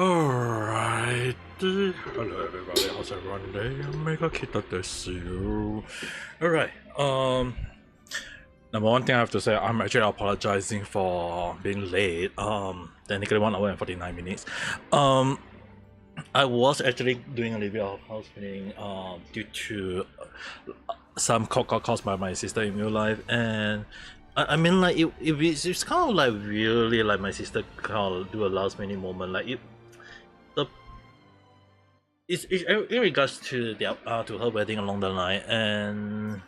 Alright. Hello everybody, how's everyone today? Ame Gakita desu. Alright, number one thing I have to say, I'm actually apologizing for being late. Technically 1 hour and 49 minutes. I was actually doing a little bit of house cleaning due to some cold caused by my sister in real life, and I mean, like, it's kind of like really like my sister kind of do a last minute moment, like it's in regards to the to her wedding along the line, and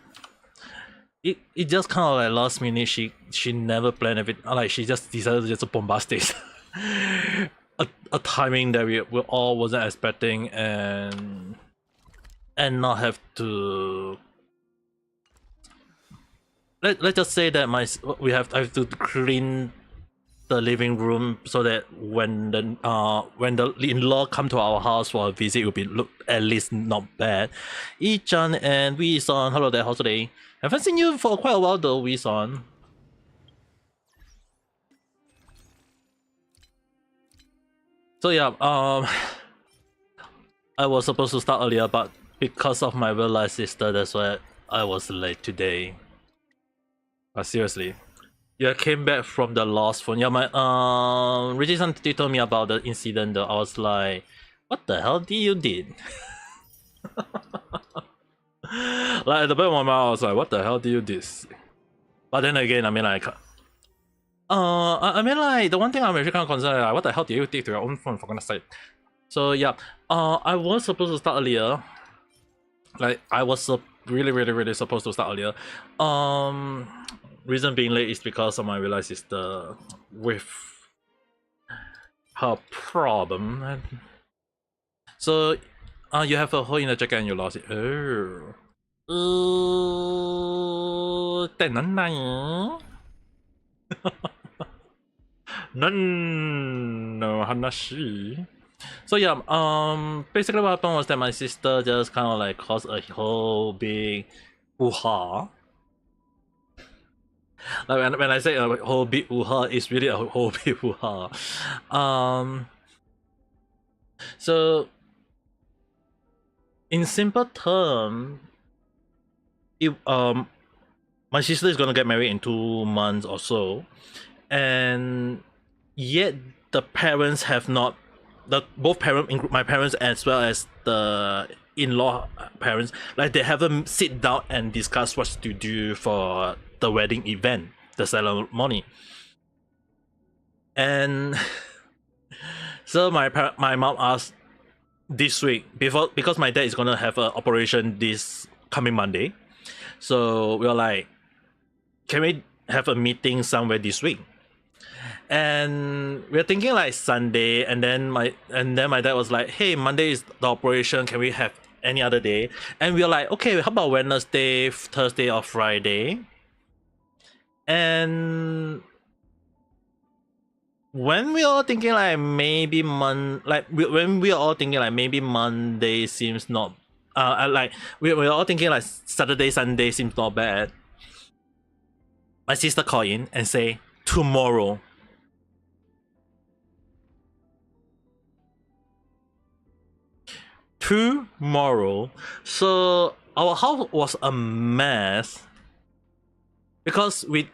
it just kind of like last minute. She never planned everything. Like, she just decided just to bombastic a timing that we all wasn't expecting, and not have to. Let's just say that I have to clean the living room so that when the in-law come to our house for a visit, it will be look at least not bad. Ichan and Wee-son, hello there, how's today? Haven't seen you for quite a while though, Wee-son. So yeah, I was supposed to start earlier, but because of my real life sister, that's why I was late today. But seriously. Yeah, came back from the lost phone. Yeah, my Richardson told me about the incident though. I was like, what the hell did you did? Like, at the back of my mind, I was like, what the hell did you this? But then again, I mean, like, I mean, like, the one thing I'm actually kind of concerned, like, what the hell did you take to your own phone, for goodness sake? So yeah, I was supposed to start earlier. Like, I was really supposed to start earlier. Reason being late is because of my real life sister with her problem. So, you have a hole in the jacket and you lost it. Oh. ってなんなんなんの話 So yeah, basically what happened was that my sister just kind of like caused a whole big hoo-ha. Like, when I say a whole big hoo-ha, it's really a whole big hoo-ha. So in simple term, my sister is gonna get married in 2 months or so, and yet the parents have not, both parents, my parents as well as the in-law parents, like, they haven't sit down and discuss what to do for the wedding event, the ceremony. And so my mom asked this week, because my dad is gonna have an operation this coming Monday, so we were like, can we have a meeting somewhere this week? And we're thinking like Sunday, and then my dad was like, hey, Monday is the operation, can we have any other day? And we're like, okay, how about Wednesday, Thursday, or Friday? And when we all thinking like maybe when we are all thinking like maybe Monday seems not like we're all thinking like Saturday, Sunday seems not bad, my sister called in and say tomorrow. Tomorrow. So our house was a mess because both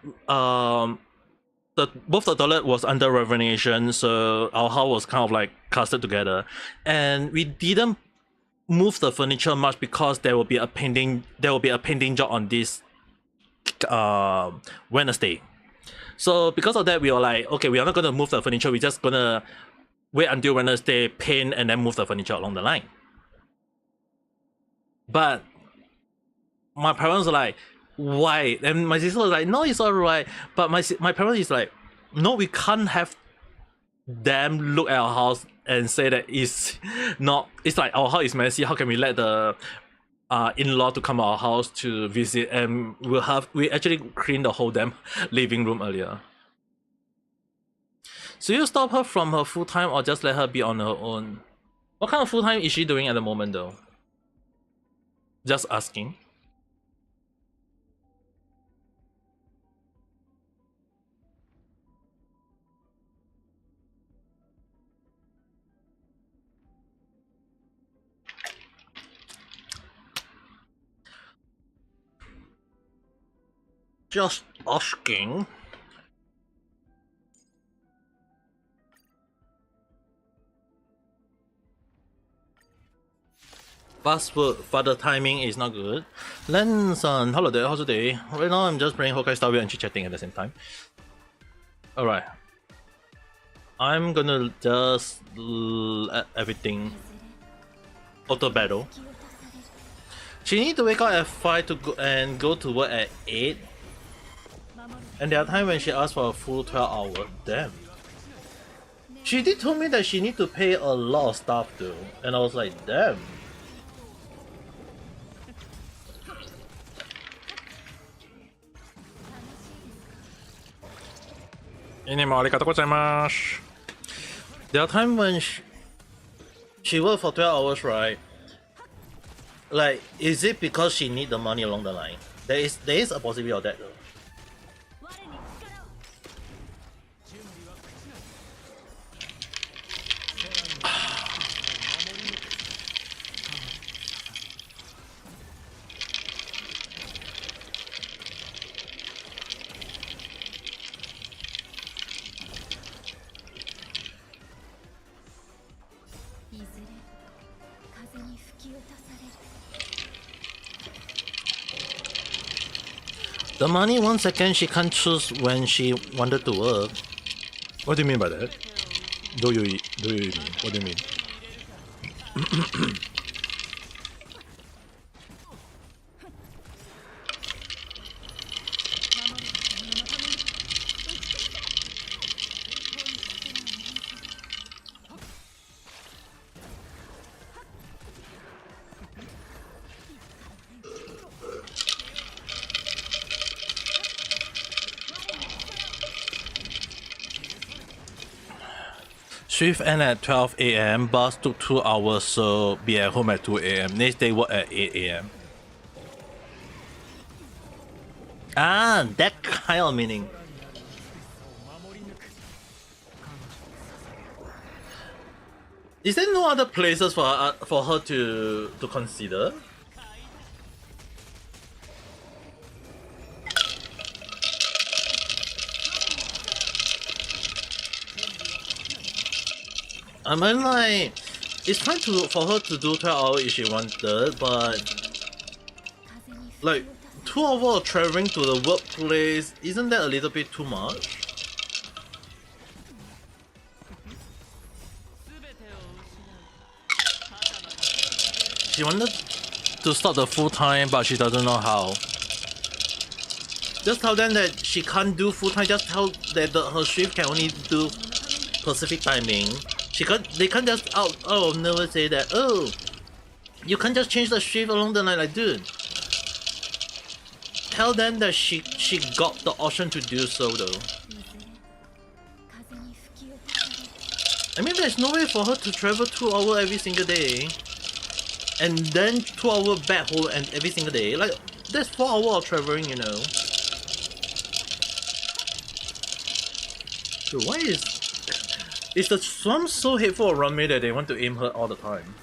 the toilet was under renovation, so our house was kind of like clustered together, and we didn't move the furniture much because there will be a pending job on this Wednesday. So because of that, we were like, okay, we are not gonna move the furniture, we're just gonna wait until Wednesday, paint, and then move the furniture along the line. But my parents were like, why? And my sister was like, no, it's alright. But my parents is like, no, we can't have them look at our house and say that it's not, it's like our house is messy. How can we let the in-law to come to our house to visit? And we actually cleaned the whole damn living room earlier. So you stop her from her full-time or just let her be on her own? What kind of full-time is she doing at the moment though? Just asking. Just asking. Fast food, but the timing is not good. Len-san, hello there, how's the day? Right now I'm just playing Honkai Star Rail and chit-chatting at the same time. Alright. I'm gonna just let everything auto battle. She need to wake up at 5 to go and go to work at 8. And there are times when she asks for a full 12 hours. Damn. She did tell me that she need to pay a lot of stuff though. And I was like, damn. There are times when she work for 12 hours, right? Like, is it because she need the money along the line? There is a possibility of that though. The money 1 second she can't choose when she wanted to work. What do you mean by that? Do you mean? What do you mean? Shift end at 12 AM, bus took 2 hours, so be at home at 2 AM. Next day work at 8 AM. Ah, that kind of meaning. Is there no other places for her to consider? I mean, like, it's fine for her to do 12 hours if she wanted, but like 2 hours of traveling to the workplace, isn't that a little bit too much? She wanted to start the full time, but she doesn't know how. Just tell them that she can't do full time. Just tell that her shift can only do Pacific timing. They can't just never say that. Oh, you can't just change the shift along the line, like, dude. Tell them that she got the option to do so though. I mean, there's no way for her to travel 2 hours every single day, and then 2 hours back home and every single day. Like, that's 4 hours of traveling, you know. Dude, why is the Swamp so hateful around me that they want to aim her all the time?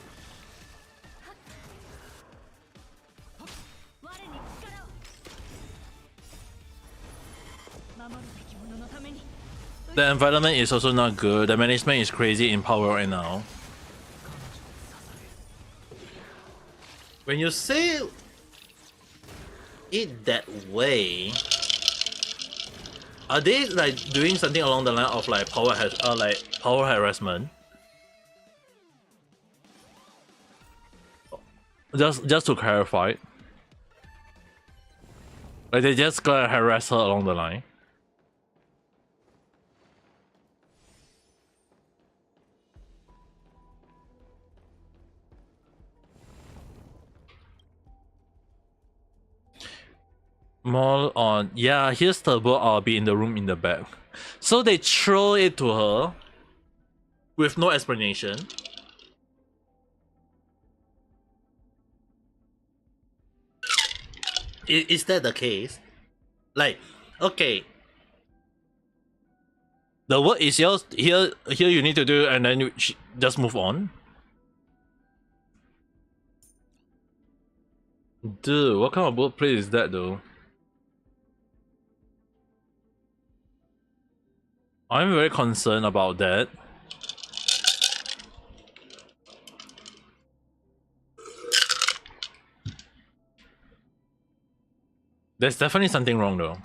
The environment is also not good. The management is crazy in power right now. When you say it that way, are they like doing something along the line of like power harassment? Just to clarify, like they just gonna harass her along the line. More on, yeah, here's the book, I'll be in the room in the back. So they throw it to her with no explanation. Is that the case? Like, okay, the work is yours, here you need to do, and then you just move on. Dude, what kind of workplace is that though? I'm very concerned about that. There's definitely something wrong though.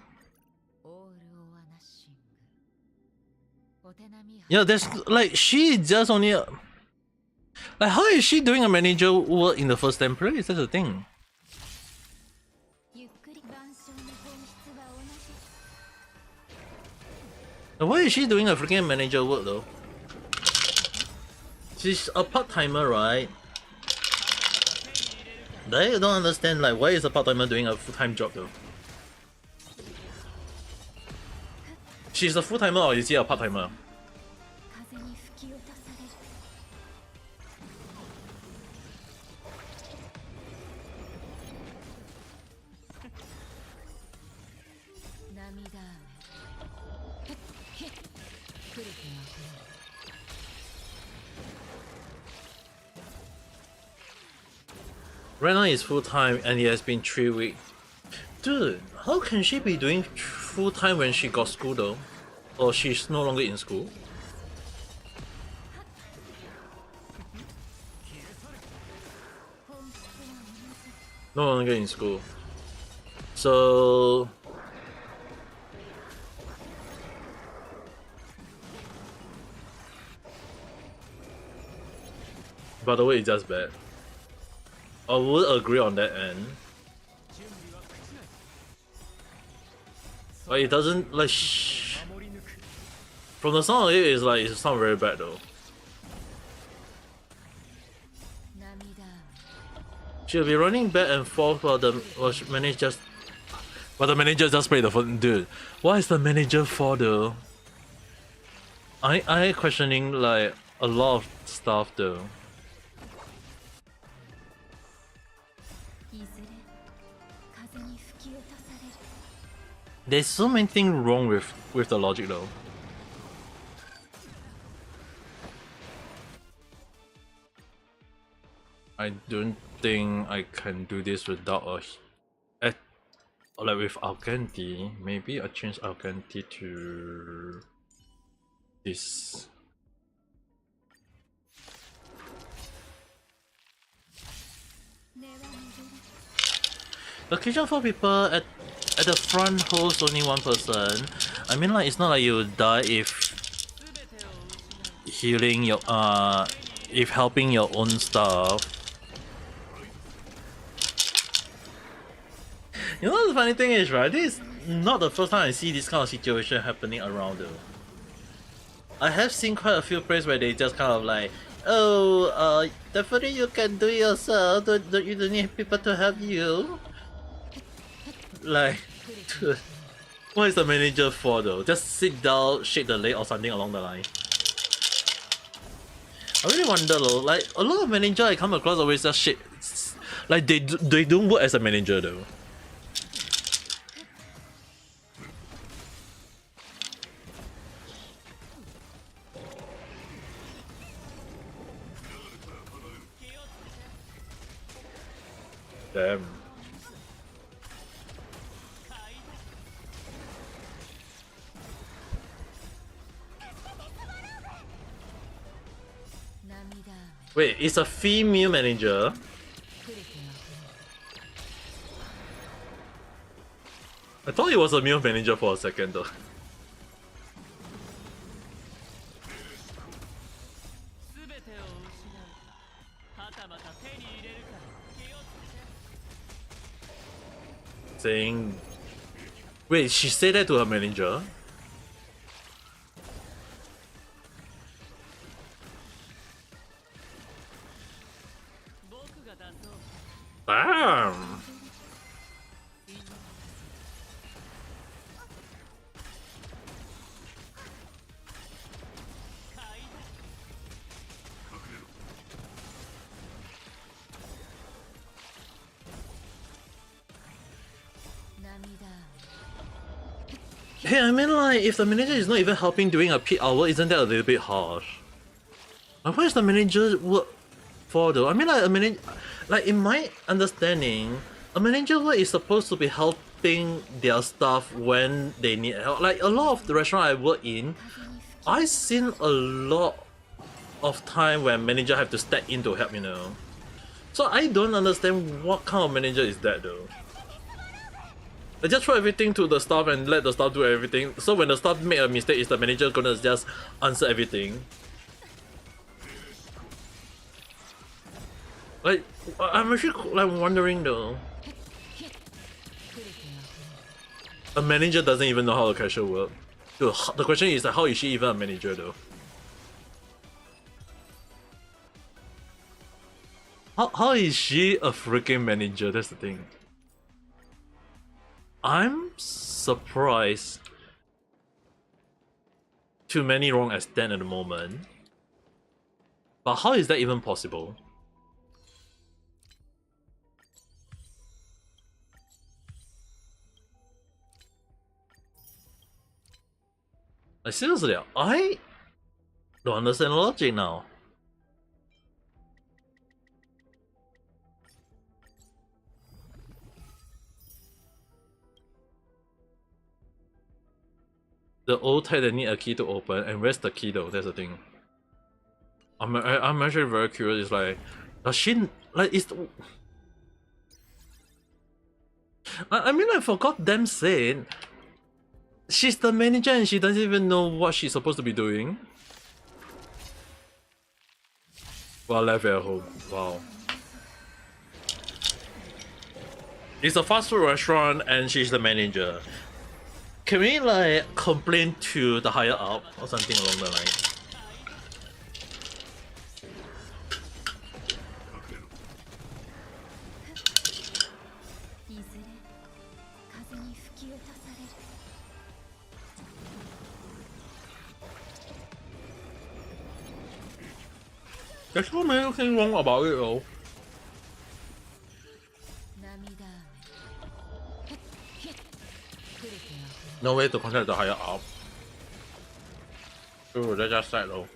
Yeah, there's like she just only like how is she doing a manager work in the first 10 place? That's the thing. Why is she doing a freaking manager work though? She's a part-timer, right? I don't understand like why is a part-timer doing a full-time job though? She's a full-timer or is she a part-timer? Right now it's full-time and it has been 3 weeks. Dude, how can she be doing full-time when she got school though? Or she's no longer in school? No longer in school. So... by the way, it's just bad. I would agree on that end. But it doesn't like from the sound of it, it's like it sounds very bad though. She'll be running back and forth while the manager just played the phone. Dude, what is the manager for though? I questioning like a lot of stuff though. There's so many things wrong with the logic though. I don't think I can do this without like with Alkanti. Maybe I change Alkanti to this. Location for people at the front host only one person. I mean like it's not like you will die if healing your if helping your own stuff. You know the funny thing is, right? This is not the first time I see this kind of situation happening around though. I have seen quite a few places where they just kind of like, oh, definitely you can do it yourself. You don't need people to help you. Like, dude, what is the manager for though? Just sit down, shake the leg or something along the line. I really wonder though, like a lot of manager I come across always just shit. Like they don't work as a manager though. Damn. Wait, it's a female manager? I thought it was a male manager for a second though. Saying... Wait, she said that to her manager? Damn! Hey, I mean like, if the manager is not even helping during a peak hour, isn't that a little bit harsh? Like, what is the manager work for though? I mean like, a manager... Like, in my understanding, a manager work is supposed to be helping their staff when they need help. Like, a lot of the restaurant I work in, I've seen a lot of time when manager have to step in to help, you know. So I don't understand what kind of manager is that though. They just throw everything to the staff and let the staff do everything. So when the staff make a mistake, is the manager gonna just answer everything? Like, I'm actually like wondering though. A manager doesn't even know how the cashier works. The question is like, how is she even a manager though? How is she a freaking manager? That's the thing. I'm surprised. Too many wrong as stand at the moment. But how is that even possible? Like seriously, I don't understand the logic now. The old Titan need a key to open, and where's the key though? That's the thing. I'm actually very curious. It's like, does she like is? I mean, I forgot them saying she's the manager and she doesn't even know what she's supposed to be doing. Well, left at home. Wow. It's a fast food restaurant and she's the manager. Can we like complain to the higher up or something along the line? There's so many things wrong about it though. No way to contact the higher up. Ooh, they just said though.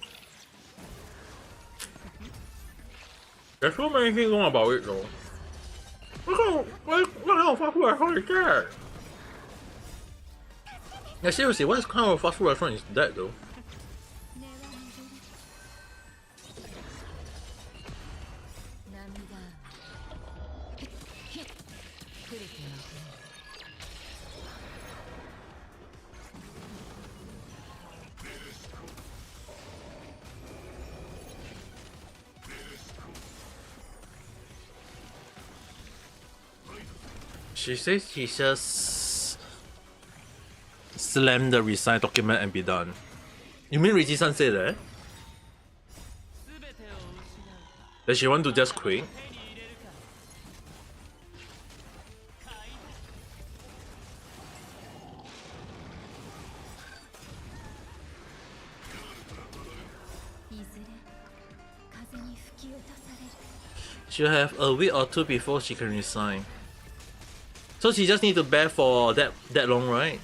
There's so many things wrong about it though. What kind of fast food restaurant is that? Yeah, seriously, what kind of fast food restaurant is that though? She says he just slam the resign document and be done. You mean Riji-san said that? That she want to just quit? She'll have a week or two before she can resign. So she just need to bear for that long, right?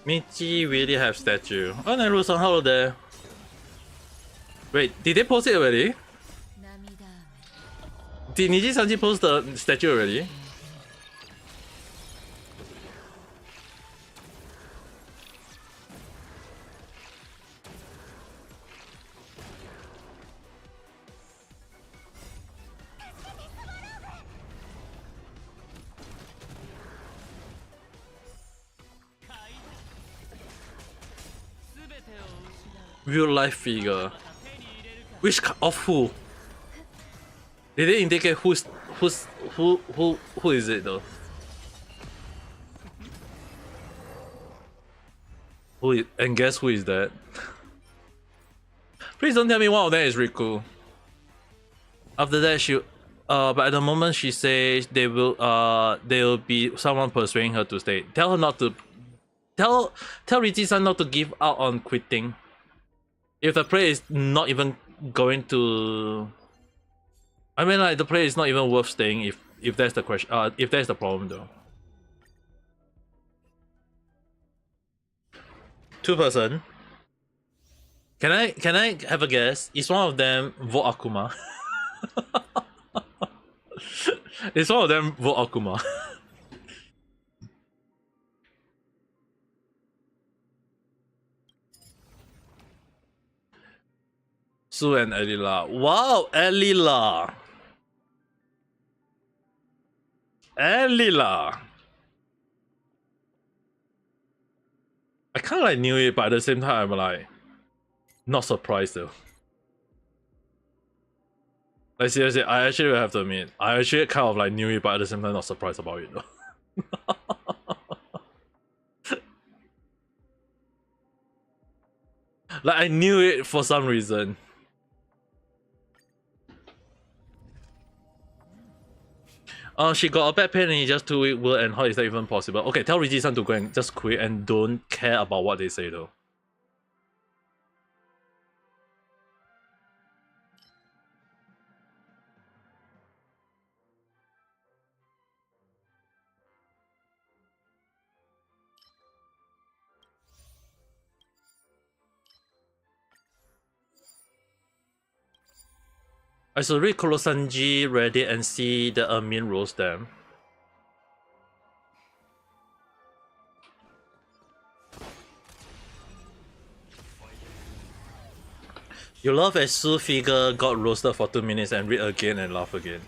Michi really have statue. Oh, Neru-san, hello there. Wait, did they post it already? Did Niji-sanji post the statue already? Real life figure. Which of who? Did they indicate who is it though? And guess who is that? Please don't tell me one of them is Riku. After that but at the moment she says there will be someone persuading her to stay. Tell her not to tell Riji-san not to give out on quitting. If the player is not even going to I mean, like, the play is not even worth staying if that's the question. If that's the problem, though. 2-person. Can I have a guess? Is one of them vote Akuma? Is one of them vote Akuma? Sue and Elila. Wow, Elila. Elila. I kind of like knew it, but at the same time, I'm like not surprised though. Like seriously, I actually have to admit, I actually kind of like knew it, but at the same time, not surprised about it though. Like I knew it for some reason. She got a bad pain and he just 2 week will, and how is that even possible? Okay, tell Reggie-san to go and just quit and don't care about what they say though. I should read Kurosanji Reddit and see the Amin roast them. You laugh as Sue figure got roasted for 2 minutes and read again and laugh again.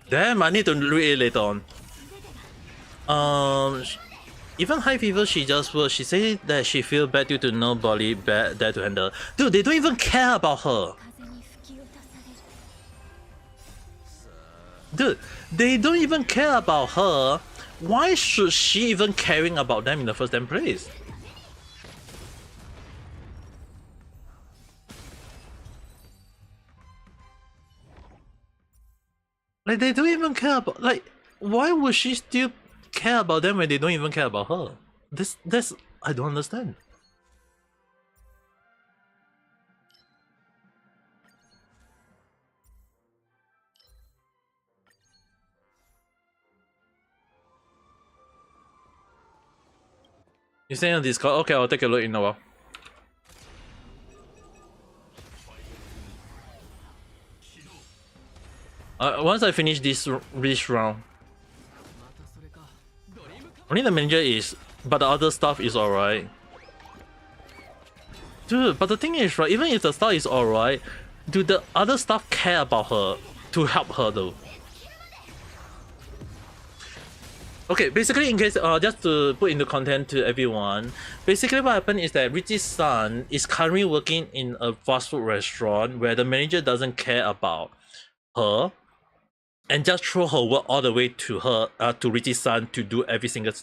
Damn, I need to read it later on. Even High Fever, she just was. She said that she feel bad due to nobody there to handle. Dude, they don't even care about her. Dude, they don't even care about her. Why should she even caring about them in the first damn place? Like, they don't even care about, like, why would she still care about them when they don't even care about her? That's, I don't understand. You saying on Discord? Okay, I'll take a look in a while. Once I finish this round, only the manager is, but the other stuff is alright. Dude, but the thing is, right, even if the stuff is alright, do the other stuff care about her to help her though? Okay, basically, in case, just to put into content to everyone, basically what happened is that Richie's son is currently working in a fast food restaurant where the manager doesn't care about her and just throw her work all the way to her, to Richie's son to do every single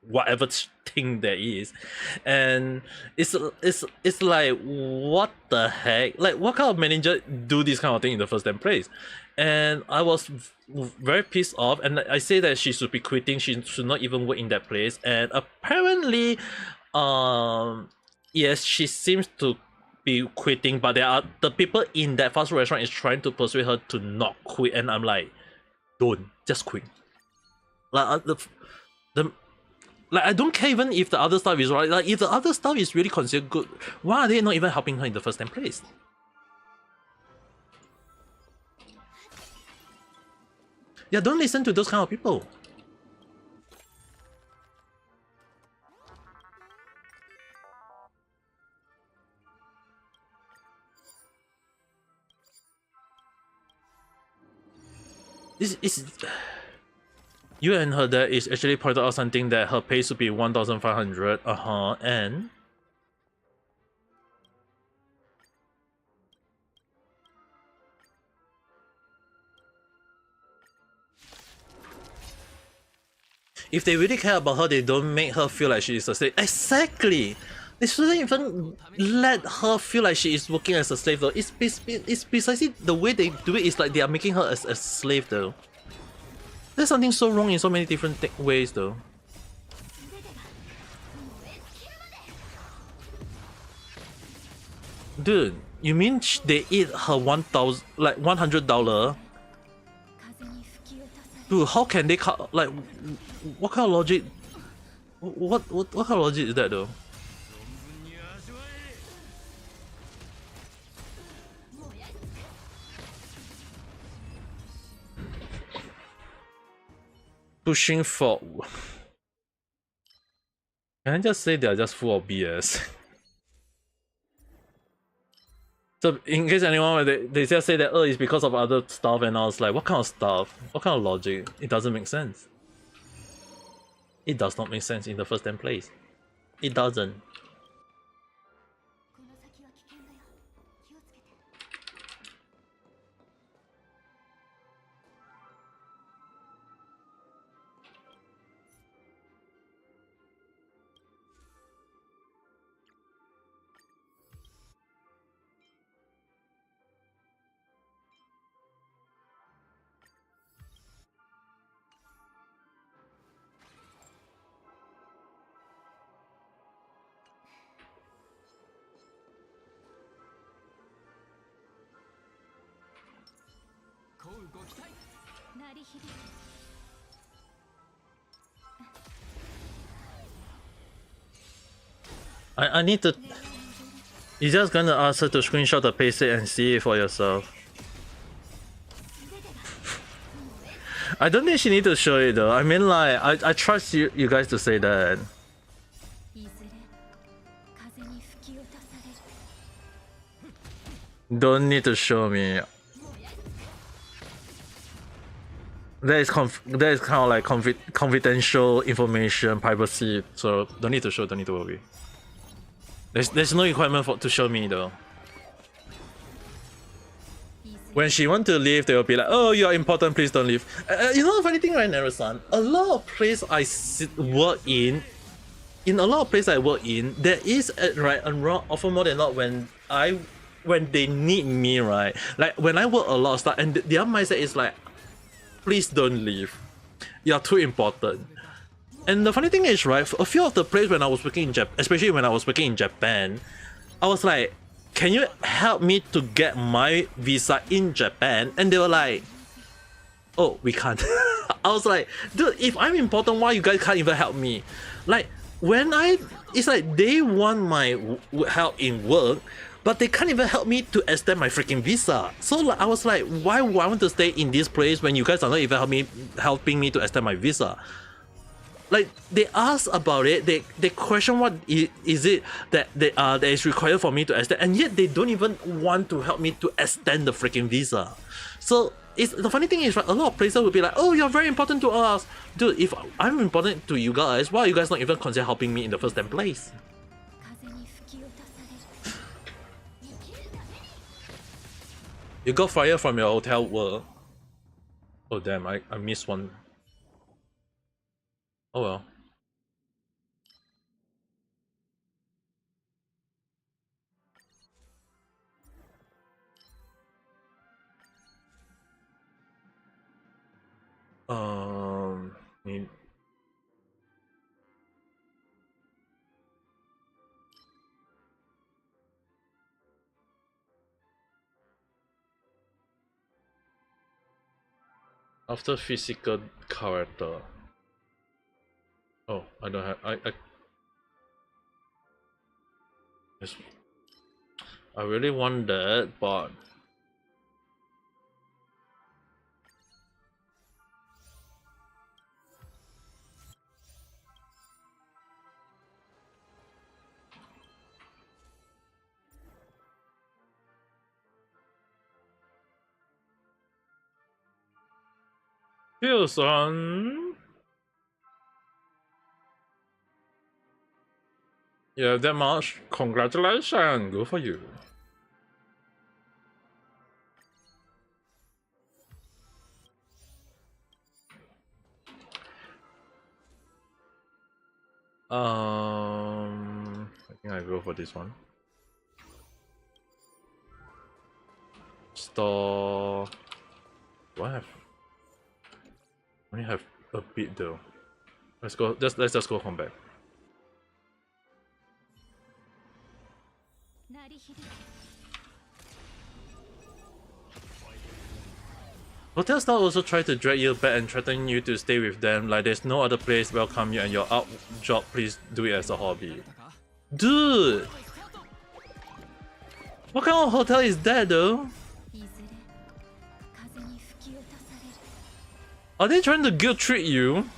whatever thing there is, and it's like, what the heck? Like, what kind of manager do this kind of thing in the first damn place? And I was very pissed off, and I say that she should be quitting. She should not even work in that place. And apparently, yes, she seems to be quitting, but there are the people in that fast food restaurant is trying to persuade her to not quit, and I'm like, don't, just quit. Like like, I don't care even if the other stuff is right. Like, if the other stuff is really considered good, why are they not even helping her in the first damn place? Yeah, don't listen to those kind of people. This is... You and her dad is actually pointed out something that her pay should be 1,500. And if they really care about her, they don't make her feel like she is a slave. Exactly. They shouldn't even let her feel like she is working as a slave though. It's precisely the way they do it is like they are making her as a slave though. There's something so wrong in so many different ways though. Dude, you mean they eat her $100 Dude, how can they like? What kind of logic? What kind of logic is that though? Pushing for. Can I just say they're just full of BS? So in case anyone, they just say that, oh, it's because of other stuff, and I was like, what kind of stuff? What kind of logic? It doesn't make sense. It does not make sense in the first 10 place. It doesn't. I need to. You're just gonna ask her to screenshot the payset and see it for yourself. I don't think she need to show it though. I mean, like, I trust you guys to say that. Don't need to show me. That is kind of like confidential information, privacy. So don't need to show. Don't need to worry. There's no requirement to show me though. When she want to leave, they will be like, "Oh, you're important. Please don't leave." You know the funny thing, right, Nerusan? A lot of places I work in a lot of places I work in, there is right and wrong often more than not when they need me, right? Like when I work a lot of stuff, and the other mindset is like, please don't leave. You're too important. And the funny thing is, right, a few of the places when I was working in Japan, especially when I was working in Japan, I was like, can you help me to get my visa in Japan? And they were like, oh, we can't. I was like, dude, if I'm important, why you guys can't even help me? Like, it's like they want my help in work, but they can't even help me to extend my freaking visa. So like, I was like, why would I want to stay in this place when you guys are not even helping me to extend my visa? Like, they ask about it, they question what is it that is required for me to extend, and yet they don't even want to help me to extend the freaking visa. So the funny thing is, right, a lot of places will be like, oh, you're very important to us. Dude, if I'm important to you guys, why are you guys not even consider helping me in the first 10 place? You got fired from your hotel work. Oh damn, I missed one. Oh well. Need... After physical character. Oh, I don't have. I really want that, but feels on. Yeah, that much. Congratulations, good for you. I think I go for this one. Store. Do I have? I only have a bit though. Let's go. Let's just go combat. Hotel staff also try to drag you back and threaten you to stay with them, like there's no other place welcome you and your out job, please do it as a hobby. Dude! What kind of hotel is that though? Are they trying to guilt trip you?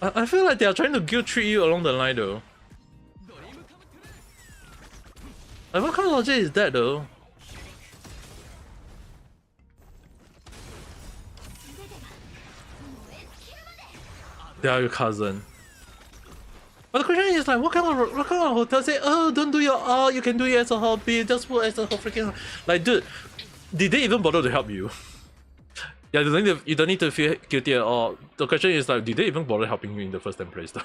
I feel like they are trying to guilt trip you along the line though. Like what kind of logic is that though? They are your cousin. But the question is like, what kind of hotel say, oh, don't do your art, you can do it as a hobby, just work as a freaking, like, dude, did they even bother to help you? Yeah, you don't need to feel guilty at all. The question is like, did they even bother helping you in the first 10 place though?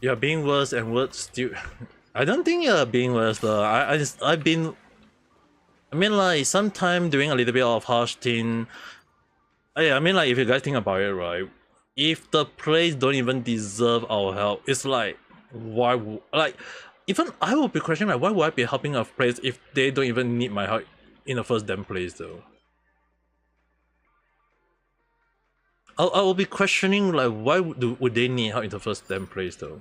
You're being worse and worse still. I don't think you're being worse though. I've been. I mean, like sometime doing a little bit of harsh thing. I mean, like if you guys think about it, right? If the place don't even deserve our help, it's like why? Like even I will be questioning like why would I be helping a place if they don't even need my help in the first damn place though? I will be questioning like why would they need help in the first damn place though?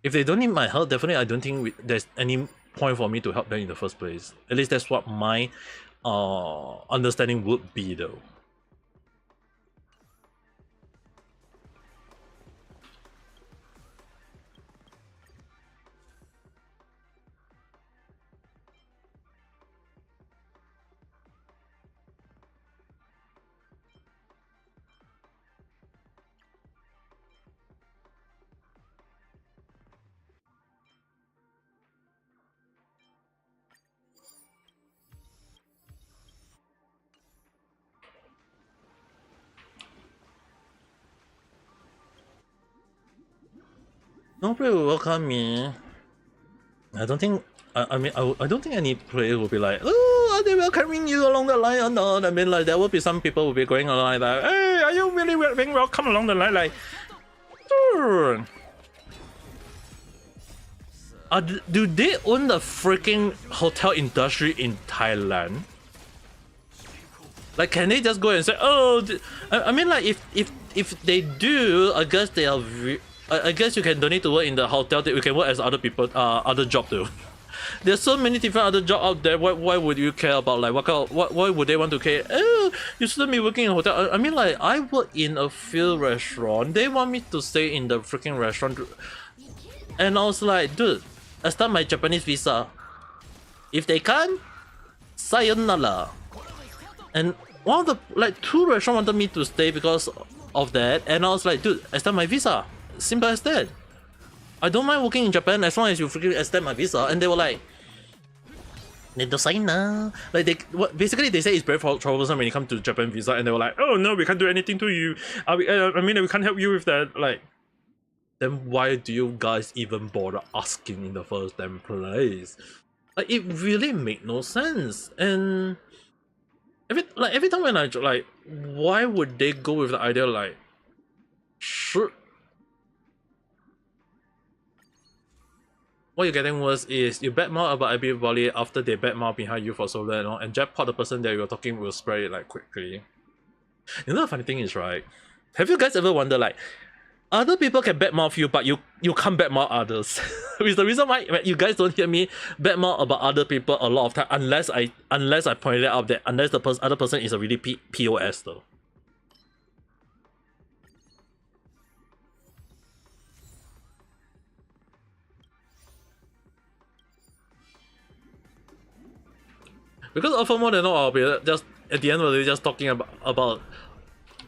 If they don't need my help, definitely I don't think there's any point for me to help them in the first place. At least that's what my understanding would be though. Nobody will welcome me. I don't think. I don't think any player will be like, oh, are they welcoming you along the line or not? I mean, like there will be some people will be going along like, hey, are you really being welcome along the line? Like, sure. Do they own the freaking hotel industry in Thailand? Like, can they just go and say, oh, I mean, like if they do, I guess they are. I guess you can donate to work in the hotel that you can work as other people, other job too. There's so many different other jobs out there. Why would you care about like why would they want to care? Oh, you shouldn't be working in a hotel. I mean like I work in a field restaurant. They want me to stay in the freaking restaurant, and I was like, dude, I start my Japanese visa. If they can't, sayonara. And one of the like 2 restaurants wanted me to stay because of that, and I was like, dude, I start my visa. Simple as that. I don't mind working in Japan as long as you freaking extend my visa. And they were like, like basically they say it's very troublesome when you come to Japan visa, and they were like, oh no, we can't do anything to you. I mean we can't help you with that. Like, then why do you guys even bother asking in the first damn place? Like it really made no sense. And every time when I like, why would they go with the idea like, sure. What you're getting worse is you badmouth about everybody after they badmouth behind you for so long, and jackpot the person that you're talking will spread it like quickly. You know the funny thing is, right? Have you guys ever wondered like, Other people can badmouth you, but you can't badmouth others. Which is the reason why you guys don't hear me badmouth about other people a lot of time, unless I point it out that unless the other person is a really POS though. Because often more than not, I'll be just at the end of the day just talking about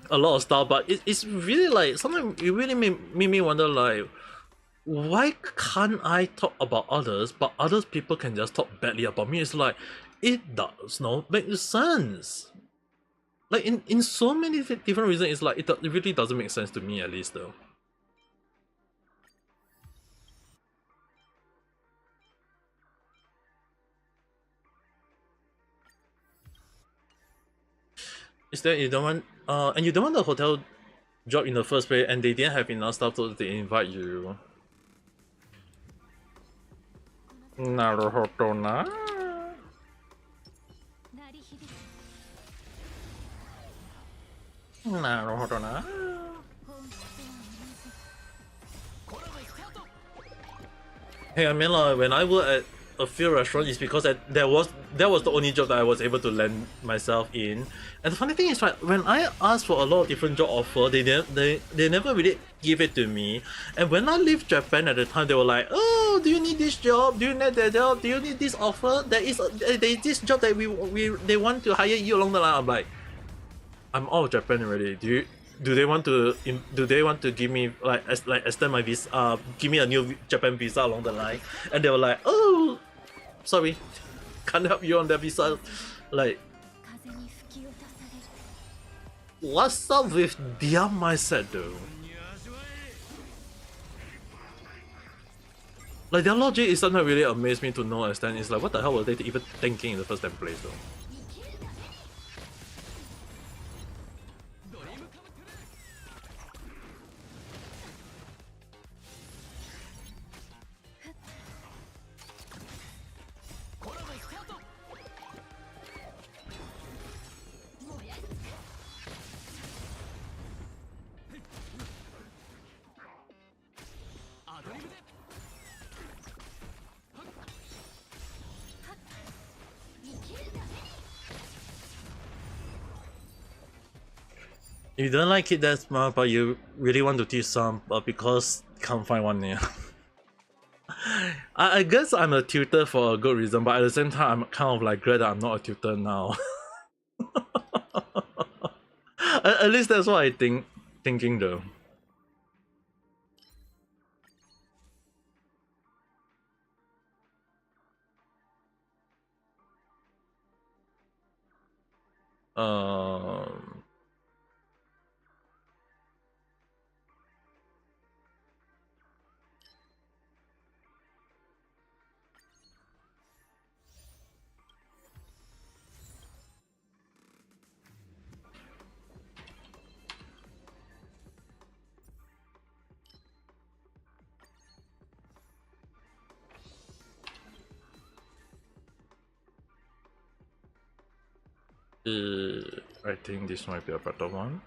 a lot of stuff, but it's really like sometimes it really made me wonder like, why can't I talk about others but others people can just talk badly about me? It's like, it does not make sense. Like in so many different reasons, it's like it really doesn't make sense to me, at least though. Is that you don't want and you don't want the hotel job in the first place, and they didn't have enough stuff so they invite you. Naruhodo na. Naruhodo na. Hey, I mean like when I work at a few restaurants, it's because that was the only job that I was able to land myself in. And the funny thing is, right, when I asked for a lot of different job offer, they never really give it to me. And when I leave Japan at the time, they were like, "Oh, do you need this job? Do you need that job? Do you need this offer? There is this job that they want to hire you along the line." I'm like, I'm out of Japan already. Do they want to give me like extend my visa, give me a new Japan visa along the line? And they were like, "Oh, sorry, can't help you on that visa." Like, what's up with their mindset though? Like, their logic is sometimes really amazed me to no extent. It's like, what the hell were they even thinking in the first damn place though? You don't like it that smart, but you really want to teach some, but because can't find one near. I guess I'm a tutor for a good reason, but at the same time, I'm kind of like glad that I'm not a tutor now. At least that's what I thinking though. Um. I think this might be a better one.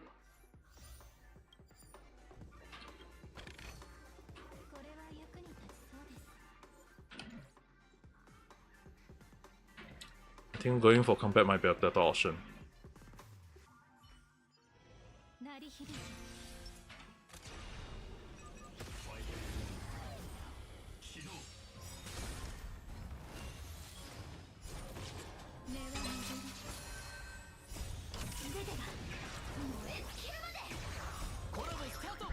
I think going for combat might be a better option.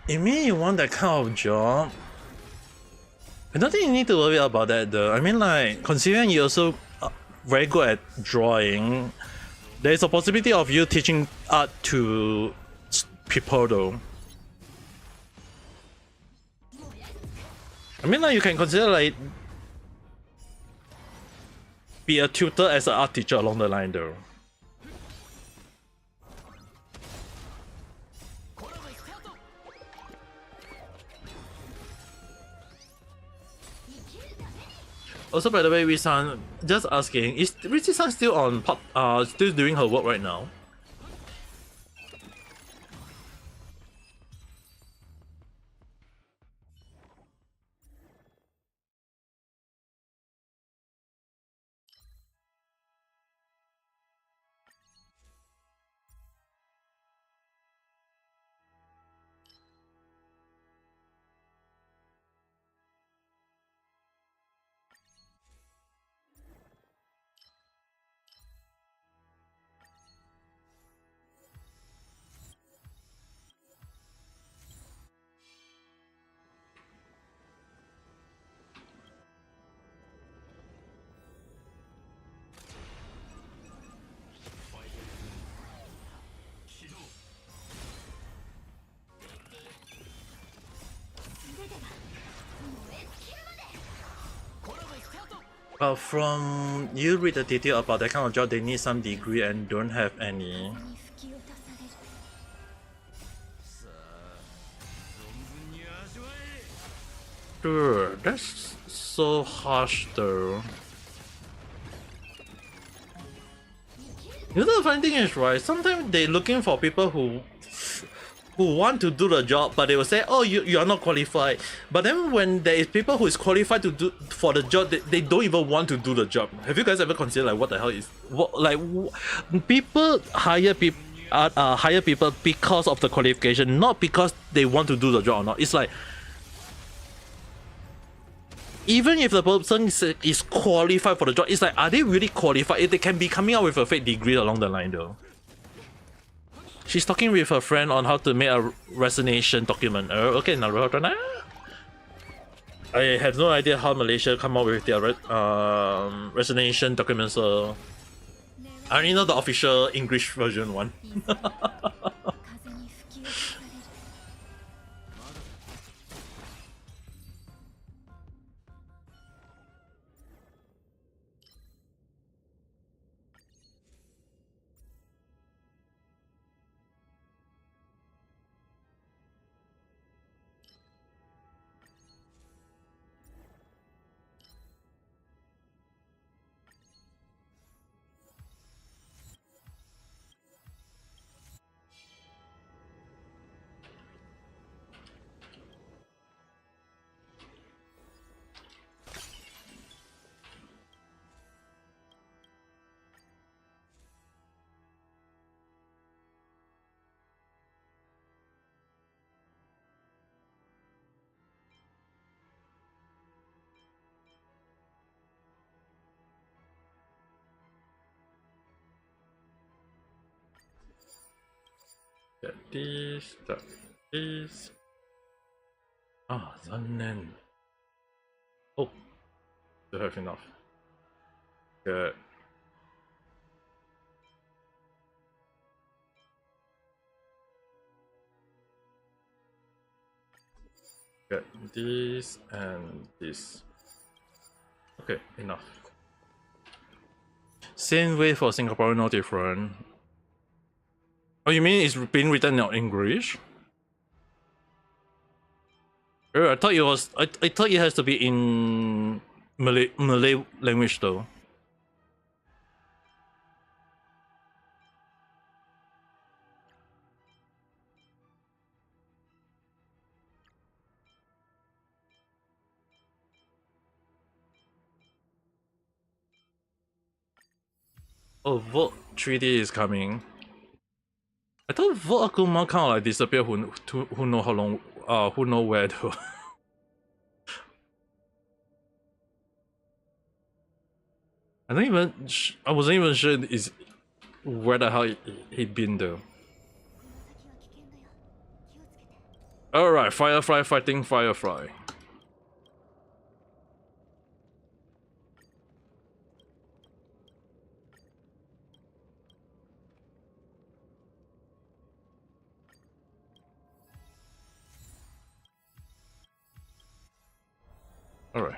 You mean you want that kind of job? I don't think you need to worry about that though. I mean, like, considering you're also very good at drawing, there's a possibility of you teaching art to people though. I mean, like, you can consider like be a tutor as an art teacher along the line though. Also, by the way, Risan, just asking, is Richi-san still on still doing her work right now? From you read the detail about that kind of job, they need some degree and don't have any. Sure, that's so harsh though. You know the funny thing is, right? Sometimes they're looking for people who want to do the job, but they will say, "Oh, you are not qualified." But then when there is people who is qualified to do for the job, they don't even want to do the job. Have you guys ever considered like what the hell is people hire people because of the qualification, not because they want to do the job or not. It's like even if the person is qualified for the job, it's like, are they really qualified? If they can be coming out with a fake degree along the line though. She's talking with her friend on how to make a resignation document. Okay, Nemurenai. I have no idea how Malaysia come up with their resignation document, so I only know the official English version one. Get this, that, this. Ah, zannen. Oh, still have enough. Good. Get this and this. Okay, enough. Same way for Singapore, no different. Oh, you mean it's being written in English? I thought it was. I thought it has to be in Malay language though. Oh, Vote 3D is coming. I thought Vote Akuma kind of like disappear. Who know how long? Who know where though? I don't even. I wasn't even sure is where the hell he'd been though. All right, Firefly fighting Firefly. All right.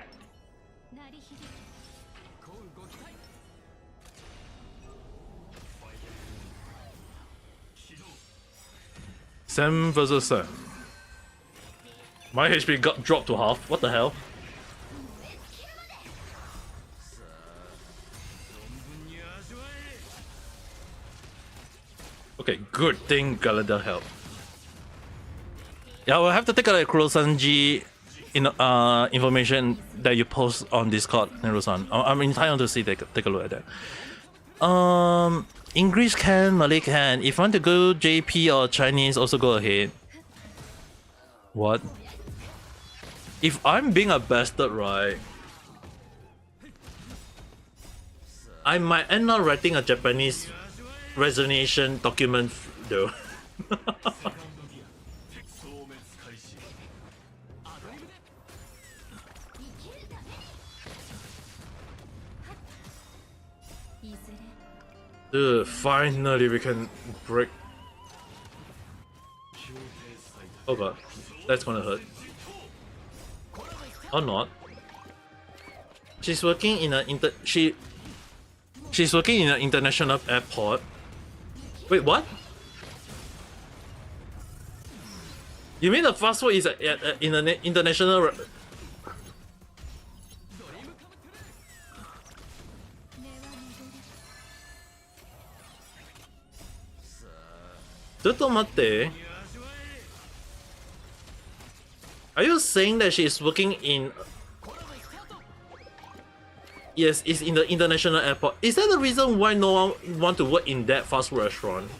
Sam versus Sam. My HP got dropped to half. What the hell? Okay, good thing Galada helped. Yeah, we'll have to take a look at Kurosanji information that you post on Discord, Neru-san. I'm entitled to see. Take a look at that. English can, Malay can. If you want to go JP or Chinese, also go ahead. What? If I'm being a bastard, right? I might end up writing a Japanese resignation document though. Dude, finally we can break. Oh god, that's gonna hurt. Or not. She's working in she's working in an international airport. Wait, what? You mean the fast food is in an international? Are you saying that she is working in? Yes, it's in the international airport. Is that the reason why no one want to work in that fast food restaurant?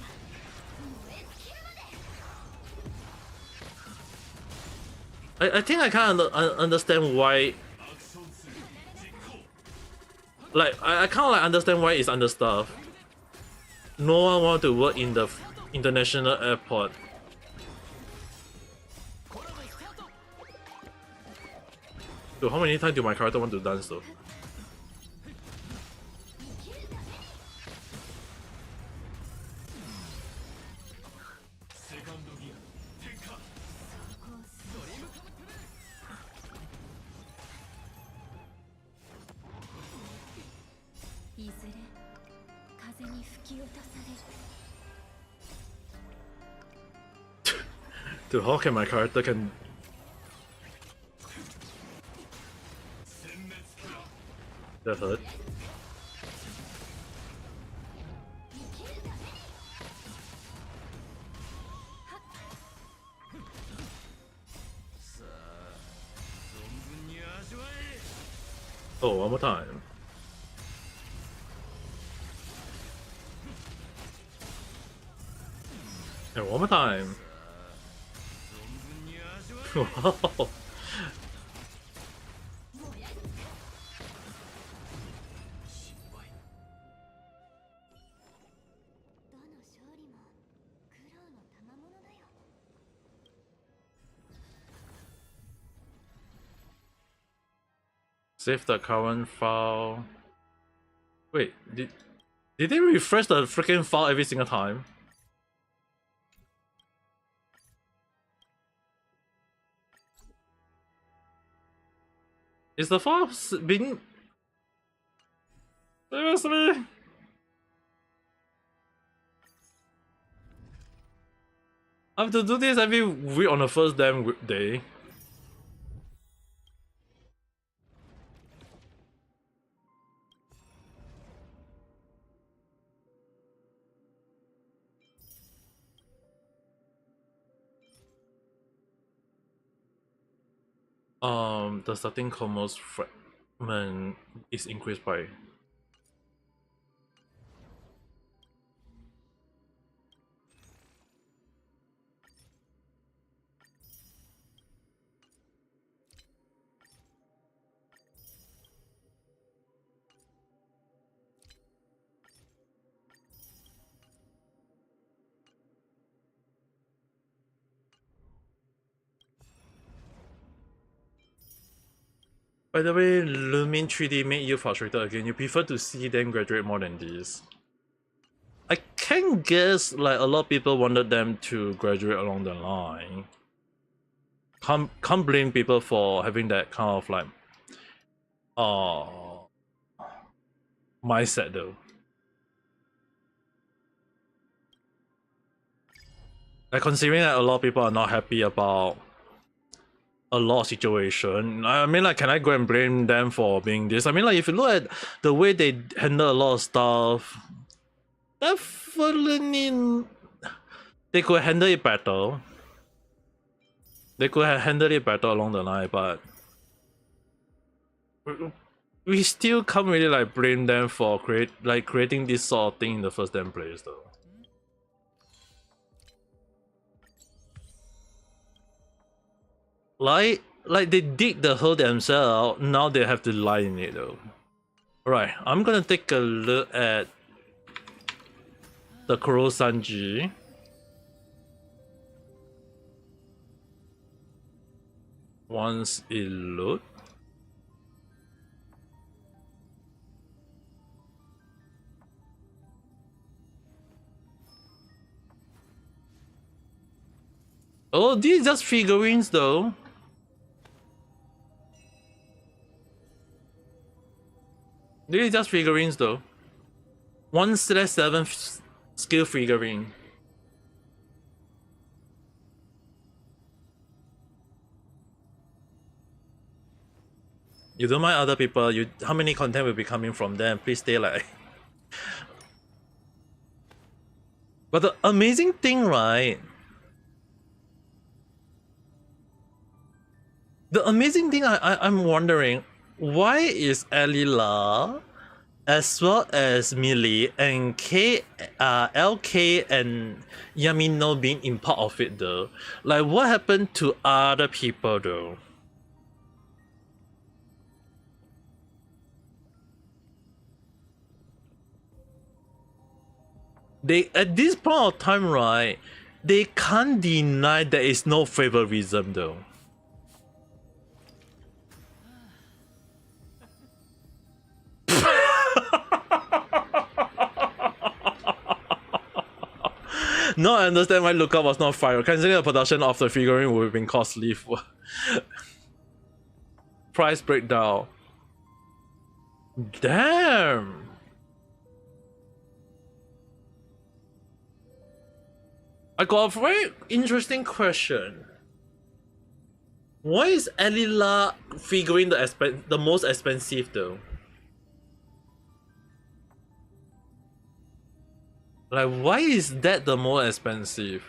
I think I can't understand why. Like I can't like understand why it's understaffed. No one want to work in the international airport. So how many times do my character want to dance though? Dude, how can my character can... That hurt. Oh, one more time. And one more time. Wow. Save the current file. Wait, did they refresh the freaking file every single time? Is the file being... Seriously? I have to do this every week on the first damn day. The starting commerce fragment is increased by... By the way, Lumin 3D made you frustrated again. You prefer to see them graduate more than this. I can guess like a lot of people wanted them to graduate along the line. Can't blame people for having that kind of like mindset though. Like considering that a lot of people are not happy about a lot of situation. I mean, like, can I go and blame them for being this? I mean, like, if you look at the way they handle a lot of stuff, definitely they could handle it better. They could have handled it better along the line, but we still can't really like blame them for creating this sort of thing in the first damn place, though. Like they dig the hole themselves, now they have to lie in it though. Alright, I'm gonna take a look at the Kurosanji. Once it loads. Oh, these are just figurines though. Really just figurines though. 1/7 skill figurine. You don't mind other people, how many content will be coming from them? Please stay like. But the amazing thing, right? The amazing thing I'm wondering, why is Alila as well as Millie and LK and Yamino being in part of it though? Like what happened to other people though? They at this point of time, right? They can't deny there is no favoritism though. No, I understand why Luca was not fired. Considering the production of the figurine would have been costly. Price breakdown. Damn. I got a very interesting question. Why is Alila figurine the most expensive though? Like, why is that the more expensive?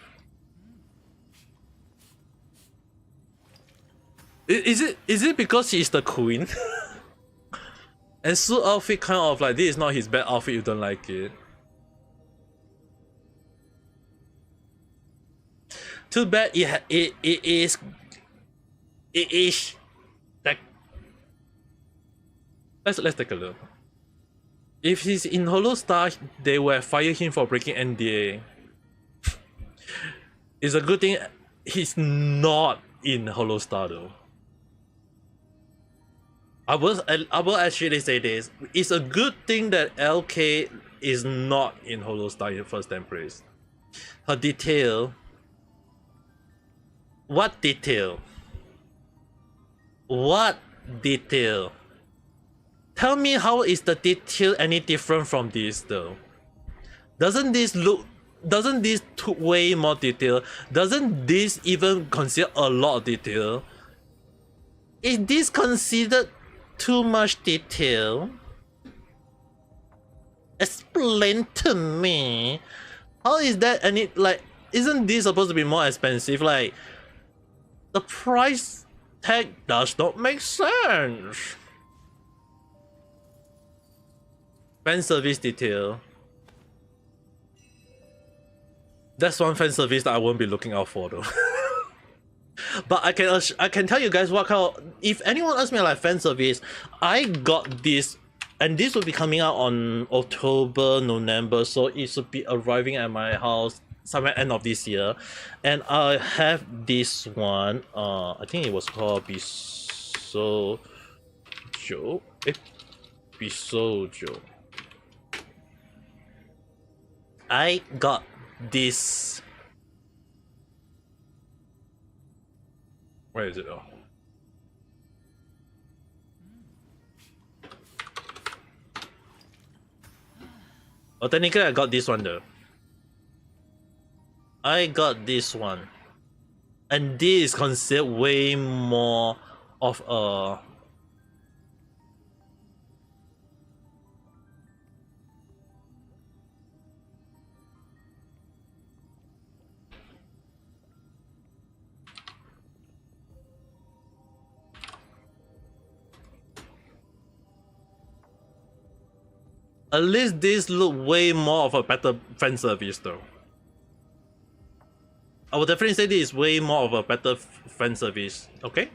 Is it because he's the queen? And Su outfit kind of like, this is not his bad outfit, you don't like it. Too bad it is like, let's take a look. If he's in Holostar, they will fire him for breaking NDA. It's a good thing he's not in Holostar though. I will actually say this. It's a good thing that LK is not in Holostar in first Empress. Her detail. What detail? What detail? Tell me, how is the detail any different from this though? Doesn't this way more detail? Doesn't this even consider a lot of detail? Is this considered too much detail? Explain to me. How is that any, like, isn't this supposed to be more expensive? Like, the price tag does not make sense. Fan service detail. That's one fan service that I won't be looking out for though. But I can tell you guys what kind of, if anyone asks me like fan service, I got this, and this will be coming out on October, November, so it should be arriving at my house somewhere end of this year. And I have this one, I think it was called Bisojo. Bisojo. I got this. Where is it? Oh, technically I got this one though. I got this one. And this is considered way more of a... At least this look way more of a better fan service though. I would definitely say this is way more of a better fan service, okay?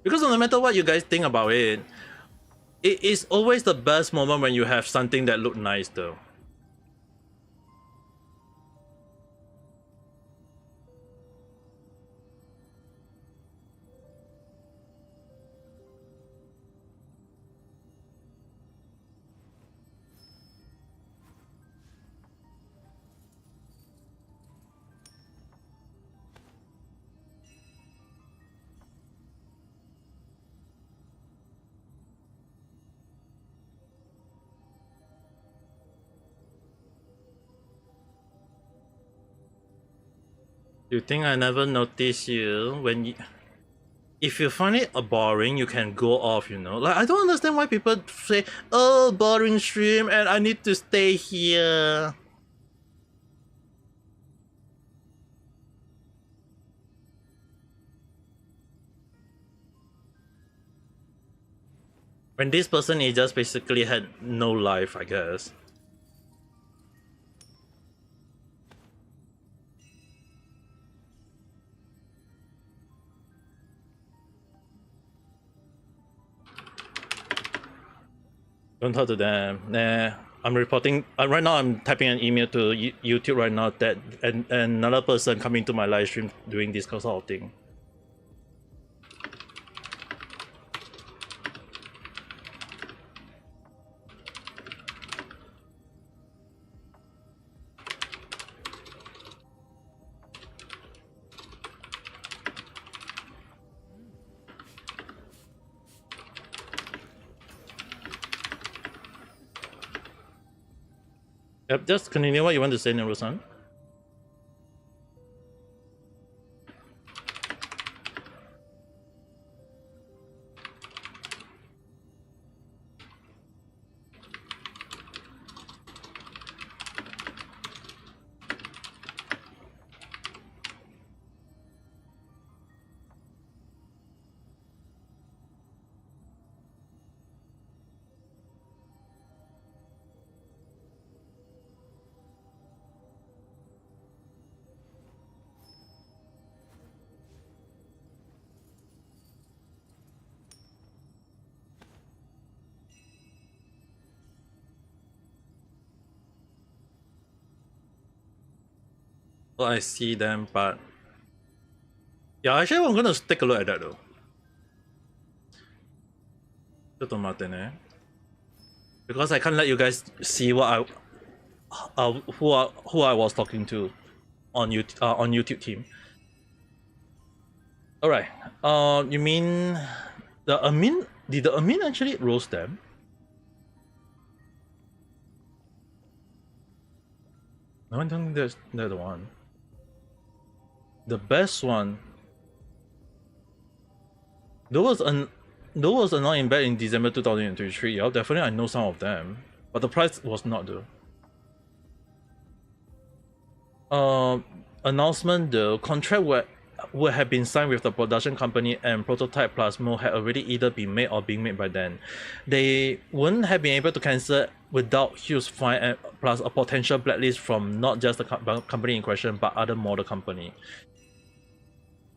Because no matter what you guys think about it, it is always the best moment when you have something that look nice though. You think I never noticed you when you... If you find it boring, you can go off, you know? Like, I don't understand why people say, oh, boring stream and I need to stay here. When this person is just basically had no life, I guess. Don't talk to them. Nah, I'm reporting. Right now, I'm typing an email to YouTube right now that and another person coming to my live stream doing this sort of thing. Yep, just continue what you want to say, Nemurenai. Well, I see them, but yeah, actually, I'm gonna take a look at that though. Because I can't let you guys see what who I was talking to on YouTube team. All right. You mean the Amin? Did the Amin actually roast them? No, I don't think they're the one. The best one. There was annoying back in December 2023. Yeah, definitely I know some of them, but the price was not though. Announcement: the contract would have been signed with the production company, and prototype plasma had already either been made or being made by then. They wouldn't have been able to cancel without huge fine and plus a potential blacklist from not just the company in question but other model company.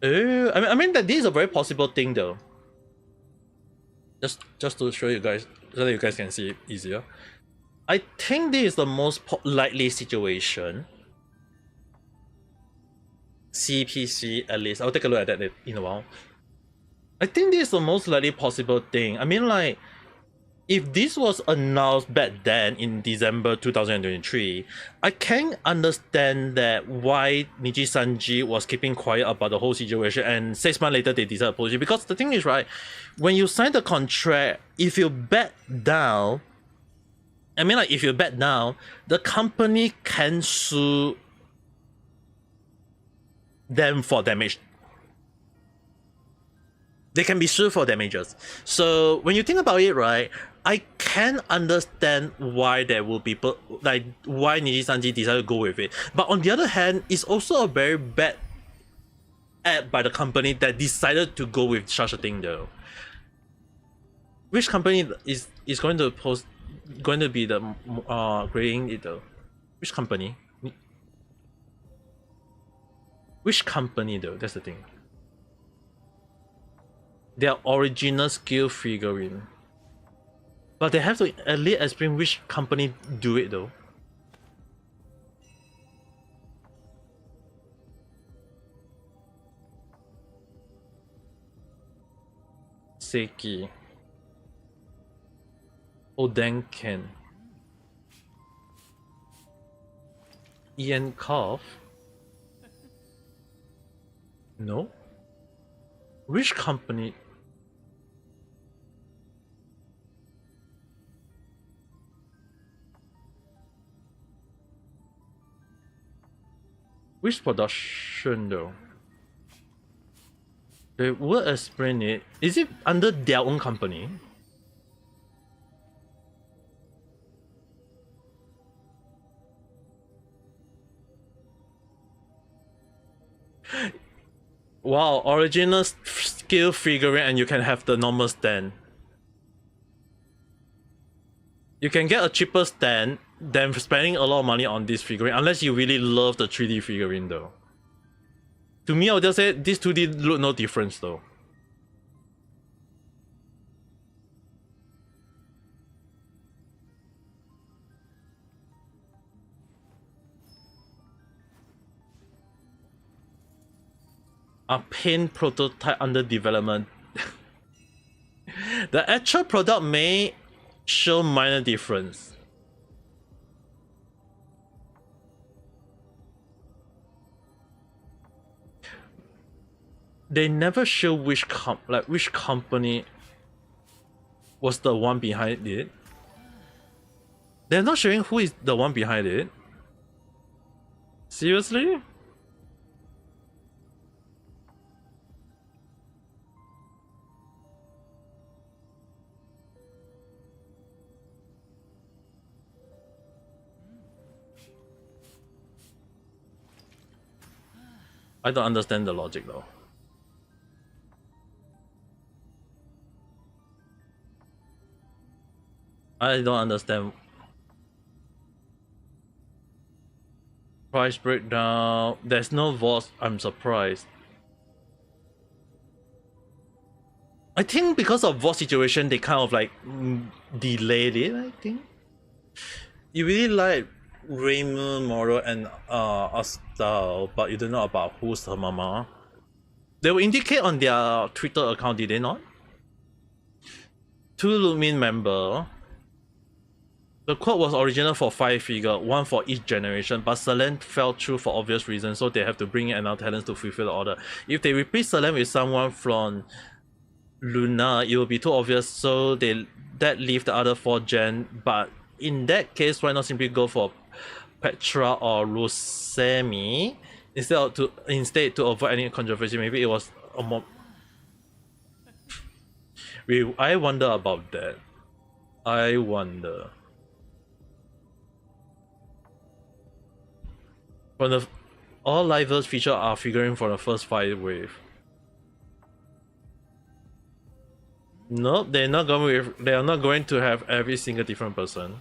I mean that this is a very possible thing though. Just to show you guys so that you guys can see it easier. I think this is the most likely situation. CPC at least. I'll take a look at that in a while. I think this is the most likely possible thing. I mean, like, if this was announced back then in December 2023, I can understand that why Niji Sanji was keeping quiet about the whole situation, and 6 months later they decided to apologize. Because the thing is, right, when you sign the contract, if you back down, I mean, like, if you back down, the company can sue them for damage. They can be sued for damages. So when you think about it, right, I can understand why there will be like why Niji Sanji decided to go with it. But on the other hand, it's also a very bad act by the company that decided to go with such a thing though. Which company is going to be the creating it though? Which company? Which company though? That's the thing. Their original skill figurine. But they have to at least explain which company do it though. Seiki. Odenken. Ian Koff. No. Which company? Which production though? They will explain it. Is it under their own company? Wow, original scale figurine and you can have the normal stand. You can get a cheaper stand than spending a lot of money on this figurine, unless you really love the 3D figurine though. To me, I would just say this 2D look no difference though. A paint prototype under development. The actual product may show minor difference. They never show which company was the one behind it. They're not showing who is the one behind it. Seriously? I don't understand the logic though. I don't understand. Price breakdown. There's no voice. I'm surprised. I think because of voice situation, they kind of like delayed it. I think. You really like Raymond, Moro, and Astal, but you don't know about who's her mama. They will indicate on their Twitter account, did they not? 2 Lumin member. The quote was original for 5 figure, 1 for each generation, but Selen fell through for obvious reasons, so they have to bring in another talent to fulfill the order. If they replace Selen with someone from Luna, it will be too obvious, so that leave the other 4 gen, but in that case, why not simply go for Petra or Rosemi instead to avoid any controversy? Maybe it was a more. I wonder about that. I wonder. All livers feature are figuring for the first 5 wave. Nope, they are not going to have every single different person.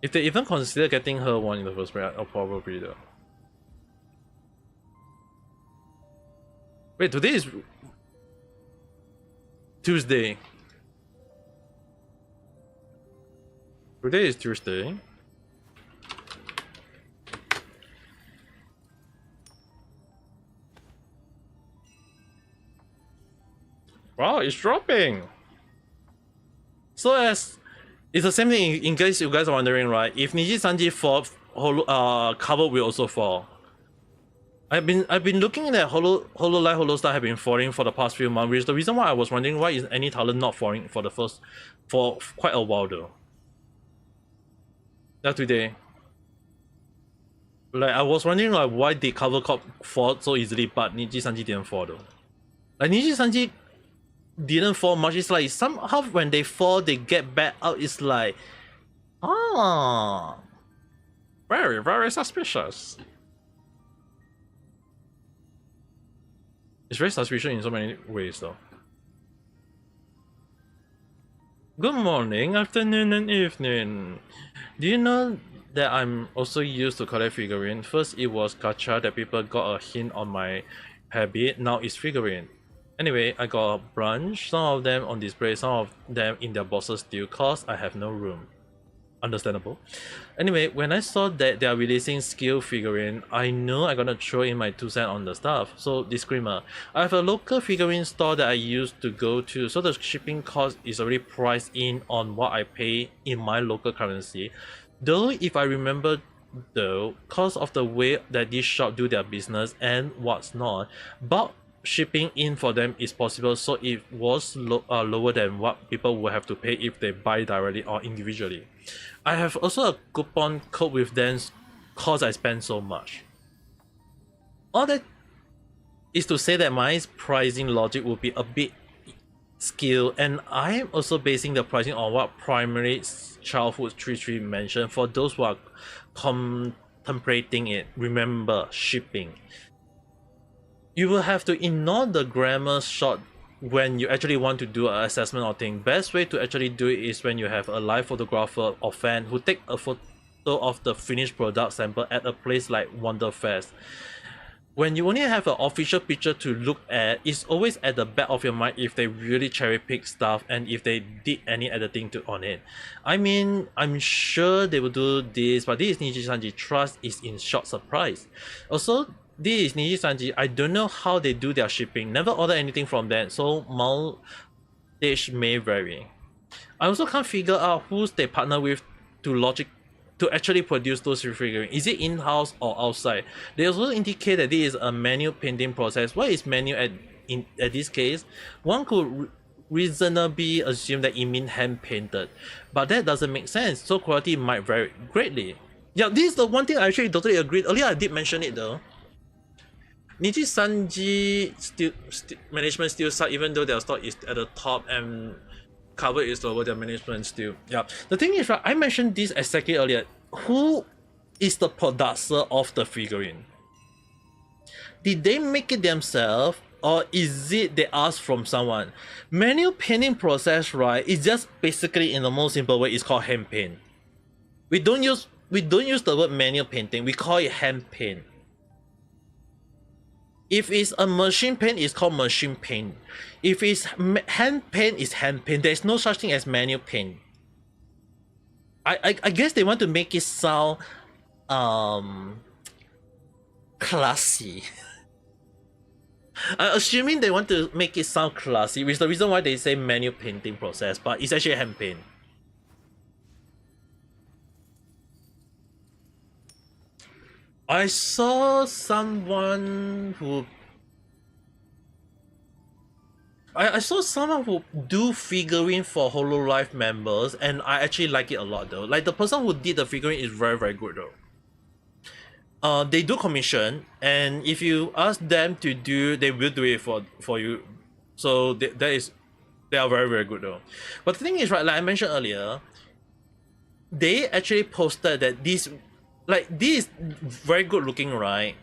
If they even consider getting her one in the first place, I'll probably though. Wait, today is Tuesday. Today is Tuesday. Wow, it's dropping. So it's the same thing in case you guys are wondering, right? If Niji Sanji fall, cover will also fall. I've been looking at Hololive Star have been falling for the past few months, which is the reason why I was wondering why is any talent not falling for quite a while though. Not today. Like I was wondering like why the cover cop fall so easily, but Niji Sanji didn't fall though. Like Niji Sanji didn't fall much. It's like somehow when they fall, they get back out. It's like, very, very suspicious. It's very suspicious in so many ways, though. Good morning, afternoon, and evening. Do you know that I'm also used to collect figurine? First, it was gacha that people got a hint on my habit. Now it's figurine. Anyway, I got a bunch, some of them on display, some of them in their boxes still, cause I have no room. Understandable. Anyway, when I saw that they are releasing skill figurine, I know I'm gonna throw in my 2 cents on the stuff. So disclaimer, I have a local figurine store that I used to go to, so the shipping cost is already priced in on what I pay in my local currency. Though if I remember though, cause of the way that this shop do their business and what's not, bulk shipping in for them is possible, so it was lower than what people will have to pay if they buy directly or individually. I have also a coupon code with them cause I spend so much. All that is to say that my pricing logic will be a bit skewed, and I am also basing the pricing on what primary childhood 33 mentioned. For those who are contemplating it, remember shipping. You will have to ignore the grammar shot when you actually want to do an assessment or thing. Best way to actually do it is when you have a live photographer or fan who take a photo of the finished product sample at a place like Wonderfest. When you only have an official picture to look at, it's always at the back of your mind if they really cherry pick stuff and if they did any editing on it. I mean, I'm sure they will do this, but this is Niji-sanji. Trust is in short surprise. Also, this is Niji-sanji. I don't know how they do their shipping. Never order anything from them, so mileage may vary. I also can't figure out who's they partner with to actually produce those refrigerants. Is it in-house or outside? They also indicate that this is a manual painting process. What is manual at this case? One could reasonably assume that it means hand painted, but that doesn't make sense, so quality might vary greatly. Yeah, this is the one thing I actually totally agreed. Earlier I did mention it though. Niji-sanji management still suck, even though their stock is at the top and cover is lower, their management still. Yeah. The thing is, right, I mentioned this exactly earlier. Who is the producer of the figurine? Did they make it themselves, or is it they asked from someone? Manual painting process, right, is just basically, in the most simple way, it's called hand paint. We don't use the word manual painting, we call it hand paint. If it's a machine paint, it's called machine paint. If it's hand paint, it's hand paint. There's no such thing as manual paint. I guess they want to make it sound classy. I'm assuming they want to make it sound classy, which is the reason why they say manual painting process, but it's actually hand paint. I saw someone who do figurine for Hololive members, and I actually like it a lot though. Like the person who did the figurine is very, very good though. They do commission, and if you ask them to do, they will do it for you. So they are very, very good though. But the thing is, right, like I mentioned earlier, they actually posted that this is very good looking, right?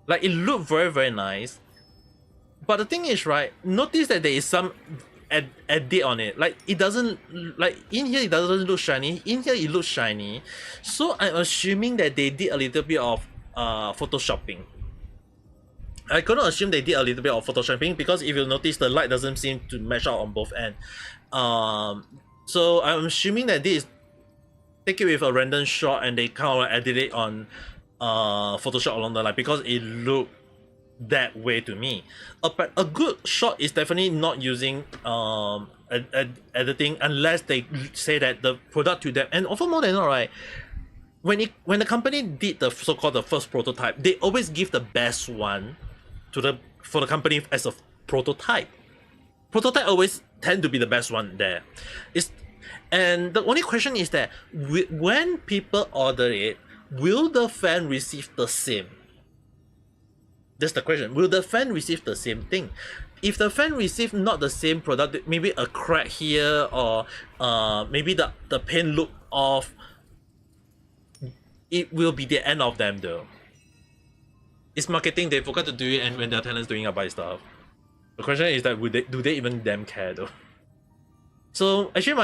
Like it looked very, very nice. But the thing is, right, notice that there is some edit on it. Like it doesn't, like in here it doesn't look shiny, in here it looks shiny. So I'm assuming that they did a little bit of photoshopping. I couldn't assume they did a little bit of photoshopping because if you notice, the light doesn't seem to match out on both ends. So I'm assuming that this is take it with a random shot and they kind of edit it on Photoshop along the line because it looked that way to me. A good shot is definitely not using editing unless they say that the product to them. And also more than that, right, when the company did the so-called the first prototype, they always give the best one for the company as a prototype. Prototype always tend to be the best one there. And the only question is that when people order it, will the fan receive the same? That's the question. Will the fan receive the same thing? If the fan receive not the same product, maybe a crack here or maybe the paint look off, it will be the end of them though. It's marketing, they forgot to do it, and when their tenants doing buy stuff. The question is that do they even damn care though? So actually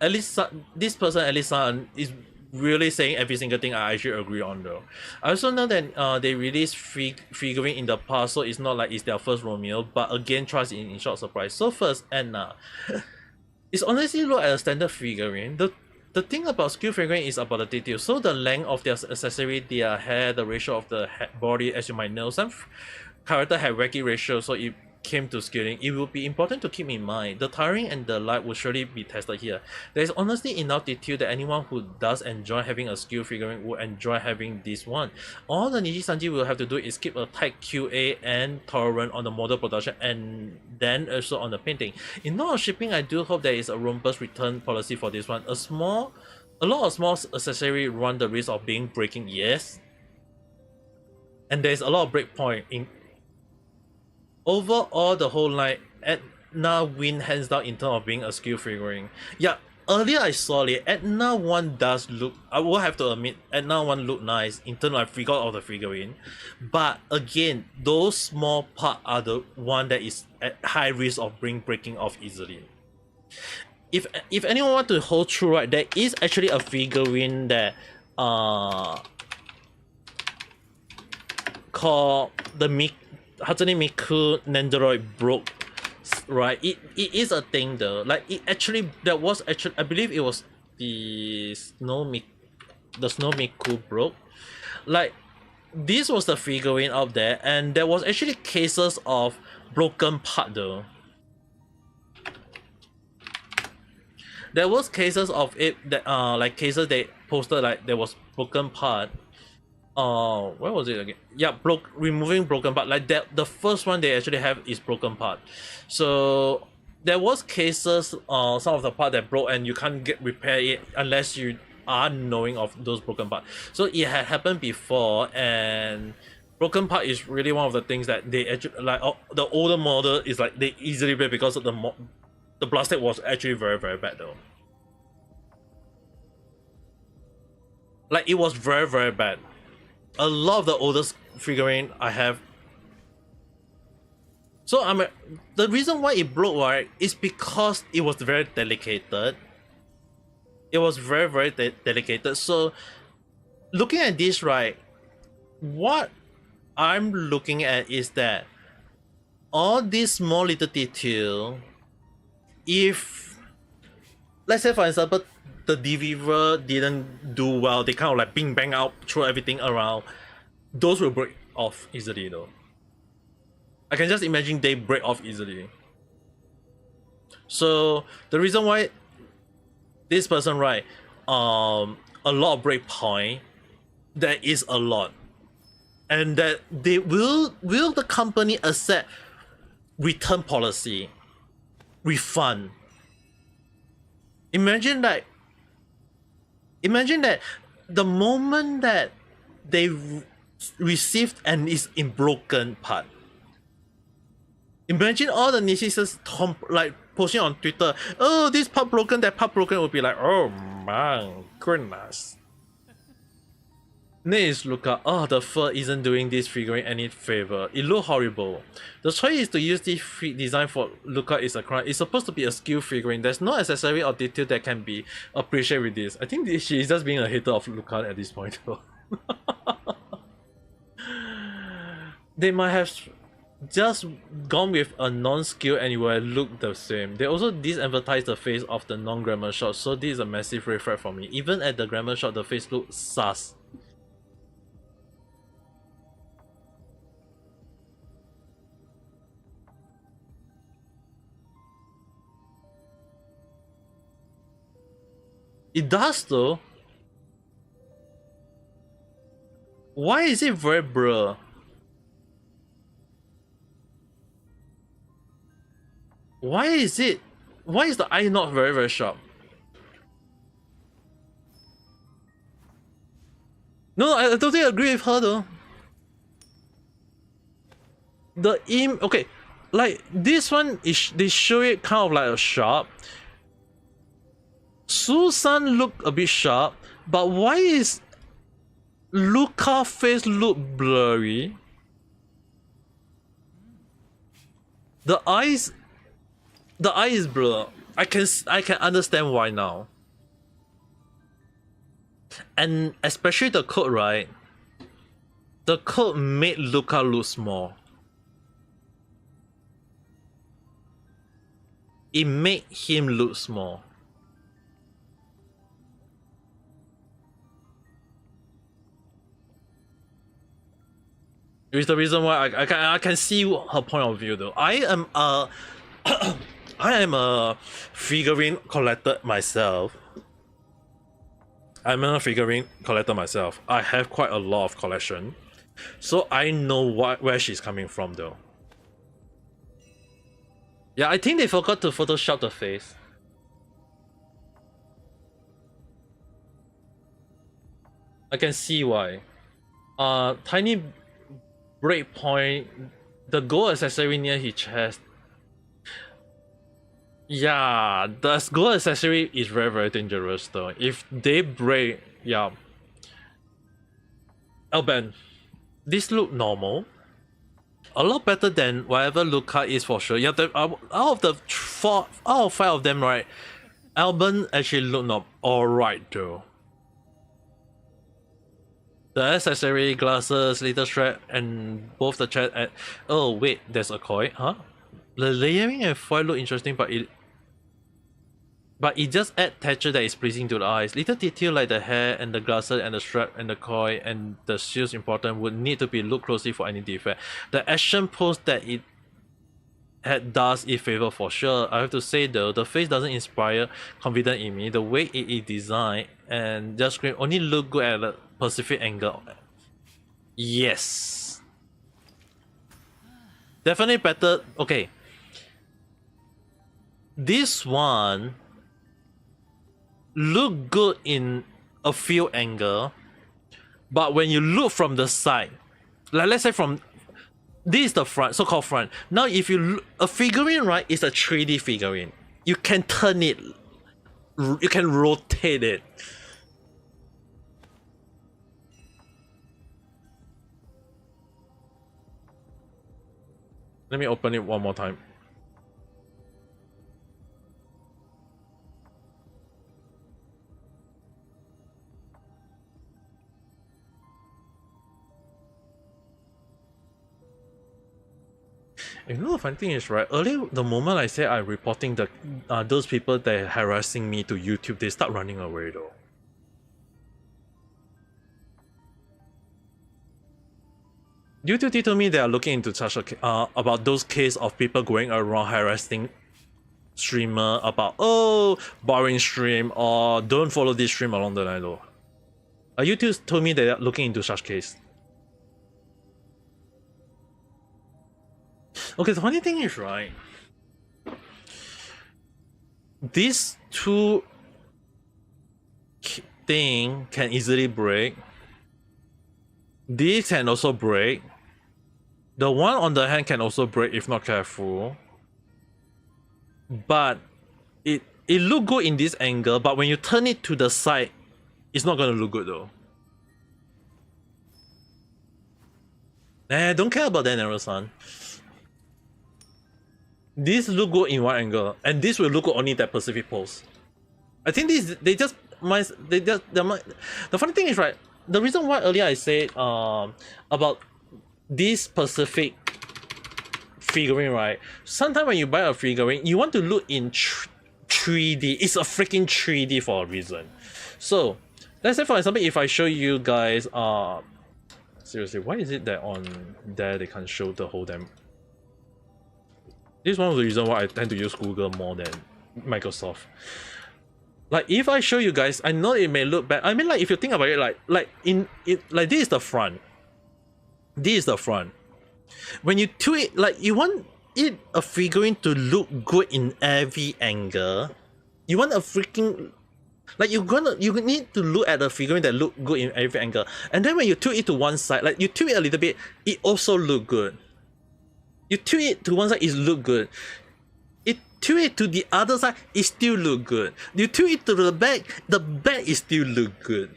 at least this person, at least is really saying every single thing I actually agree on though. I also know that they released figurine in the past, so it's not like it's their first Romeo, but again, trust in short surprise. So first, Anna. It's honestly look at a standard figurine. The thing about skill figurine is about the detail. So the length of their accessory, their hair, the ratio of the body, as you might know, some character have wacky ratio, so it came to scaling, it will be important to keep in mind the tiring and the light will surely be tested here. There is honestly enough detail that anyone who does enjoy having a skill figurine will enjoy having this one. All the Niji Sanji will have to do is keep a tight QA and tolerant on the model production and then also on the painting. In terms of shipping, I do hope there is a robust return policy for this one. A lot of small accessories run the risk of being breaking, yes. And there's a lot of breakpoint in overall the whole line. Edna win hands down in terms of being a skill figurine. Yeah, earlier I saw it. Edna 1 does look, I will have to admit, Edna 1 look nice in terms of figure of the figurine. But again, those small parts are the one that is at high risk of breaking off easily. If anyone want to hold true, right, there is actually a figurine that called the Hatsune Miku Nendoroid broke, right? It is a thing though. Like it actually, that was actually, I believe it was the Snow Miku broke. Like this was the figurine out there, and there was actually cases of broken part though. There was cases of it that like cases they posted like there was broken part. Where was it again? Yeah, removing broken part. Like that, the first one they actually have is broken part. So there was cases, some of the part that broke and you can't repair it unless you are knowing of those broken part. So it had happened before, and broken part is really one of the things that they actually like. The older model is like they easily break because of the plastic was actually very bad though. Like it was very bad. A lot of the oldest figurine I have. So the reason why it broke, right, is because it was very delicate. It was very delicate. So looking at this, right, what I'm looking at is that all these small little detail, if let's say for example the deliver didn't do well, they kind of like bing bang out, throw everything around, those will break off easily though. I can just imagine they break off easily. So the reason why this person, right, a lot of break point, there is a lot, and that they will the company accept return policy, refund. Imagine that the moment that they received and is in broken part, imagine all the netizens like posting on Twitter, oh, this part broken, that part broken, will be like, oh my goodness. Next, look at, oh, the fur isn't doing this figurine any favor. It look horrible. The choice is to use this design for Luca is a crime. It's supposed to be a skill figurine. There's no accessory or detail that can be appreciated with this. I think she is just being a hater of Luca at this point though. They might have just gone with a non-skill and it will look the same. They also disemphasize the face of the non-grammar shot, so this is a massive red flag for me. Even at the grammar shot, the face looks sus. It does though. Why is it very blur? Why is the eye not very sharp? No, I totally agree with her though. Okay, like this one is, they show it kind of like a sharp. Susan look a bit sharp, but why is Luca's face look blurry? The eye is blur. I can understand why now. And especially the coat, right? The coat made Luca look small. It made him look small. Which is the reason why I can see her point of view though. I am a I am a figurine collector myself. I'm a figurine collector myself. I have quite a lot of collection, so I know where she's coming from though. Yeah, I think they forgot to Photoshop the face. I can see why. Tiny breakpoint, the gold accessory near his chest. Yeah, the gold accessory is very dangerous though. If they break, yeah. Alban, this look normal. A lot better than whatever Luca is for sure. Yeah, out of the out of 5 of them, right? Alban actually looked not alright though. The accessory, glasses, little strap, and both the chat at. Oh wait, there's a coin, huh? The layering and foil look interesting, but it just adds texture that is pleasing to the eyes. Little detail like the hair and the glasses and the strap and the coin and the shields important would need to be looked closely for any defect. The action pose that it does it favor for sure. I have to say though, the face doesn't inspire confidence in me. The way it is designed and just screen only look good at the Pacific angle. Yes. Definitely better. Okay. This one look good in a few angle, but when you look from the side, like let's say from this is the front, so-called front. Now if you look, a figurine, right, is a 3D figurine. You can turn it, you can rotate it. Let me open it one more time. You know the funny thing is, right, earlier the moment I say I'm reporting the those people that are harassing me to YouTube, they start running away though. YouTube told me they are looking into such a about those cases of people going around harassing streamer about boring stream or don't follow this stream along the line though. YouTube told me they are looking into such case. Okay, the funny thing is, right, these two thing can easily break. This can also break. The one on the hand can also break if not careful. But it look good in this angle, but when you turn it to the side, it's not gonna look good though. Don't care about that, Nero-san. This look good in one angle, and this will look good only that Pacific pose. I think the funny thing is, right, the reason why earlier I said about this Pacific figurine, right, sometimes when you buy a figurine, you want to look in 3D. It's a freaking 3D for a reason. So let's say, for example, if I show you guys seriously, why is it that on there they can't show the whole damn. This is one of the reasons why I tend to use Google more than Microsoft. Like if I show you guys, I know it may look bad. I mean, like if you think about it, like this is the front. This is the front. When you tweet, like you want a figurine to look good in every angle. You want a freaking, like you need to look at a figurine that look good in every angle. And then when you tilt it to one side, like you tilt it a little bit, it also look good. You tilt it to one side, it look good. You tilt it to the other side, it still look good. You tilt it to the back is still look good.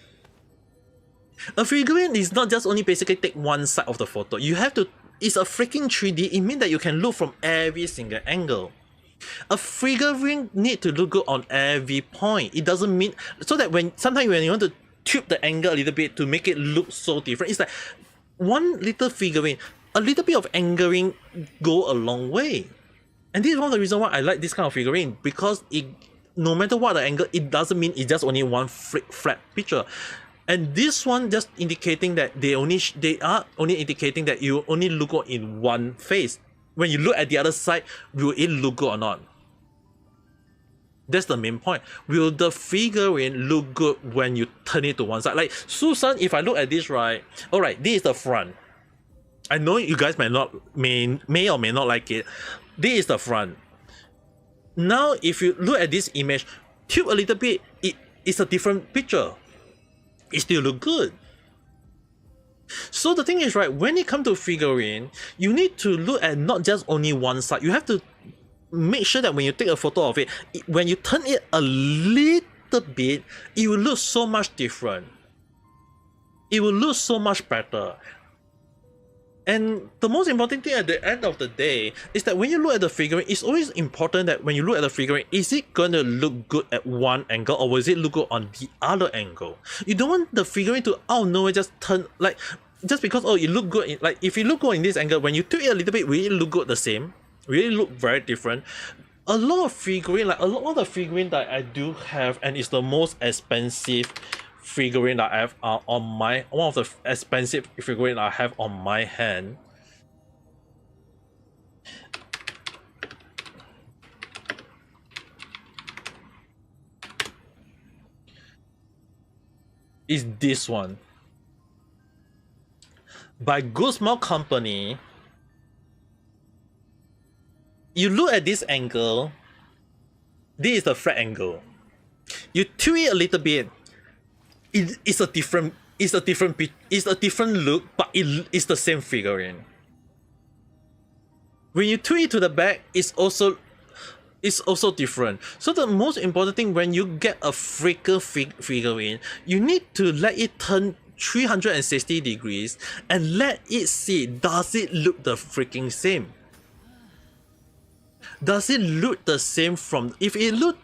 A figurine is not just only basically take one side of the photo. You have to, it's a freaking 3D. It means that you can look from every single angle. A figurine need to look good on every point. It doesn't mean, so that when sometimes when you want to tube the angle a little bit to make it look so different, it's like one little figurine, a little bit of angling go a long way. And this is one of the reasons why I like this kind of figurine, because it, no matter what the angle, it doesn't mean it's just only one flat picture. And this one just indicating that they are only indicating that you only look good in one face. When you look at the other side, will it look good or not? That's the main point. Will the figurine look good when you turn it to one side? Like Susan, if I look at this, right? Alright, this is the front. I know you guys may or may not like it. This is the front. Now, if you look at this image, tilt a little bit, it's a different picture. It still look good. So the thing is, right, when it comes to figurine, you need to look at not just only one side. You have to make sure that when you take a photo of it, when you turn it a little bit, it will look so much different. It will look so much better. And the most important thing at the end of the day is that when you look at the figurine, it's always important that when you look at the figurine, is it going to look good at one angle or will it look good on the other angle? You don't want the figurine to, oh no, it just turn, like, just because, oh, it look good, in, like, if you look good in this angle, when you tilt it a little bit, will it look good the same? Will it look very different? A lot of figurine, like, a lot of the figurine that I do have, and it's the most expensive figurine that I have on my, one of the expensive figurine I have on my hand. Is this one by Good Smile Company. You look at this angle, this is the flat angle. You tilt it a little bit, it's a different look, but it's the same figurine. When you tilt it to the back, it's also different. So the most important thing when you get a freaker figurine, you need to let it turn 360 degrees and let it see, does it look the freaking same? Does it look the same from, if it look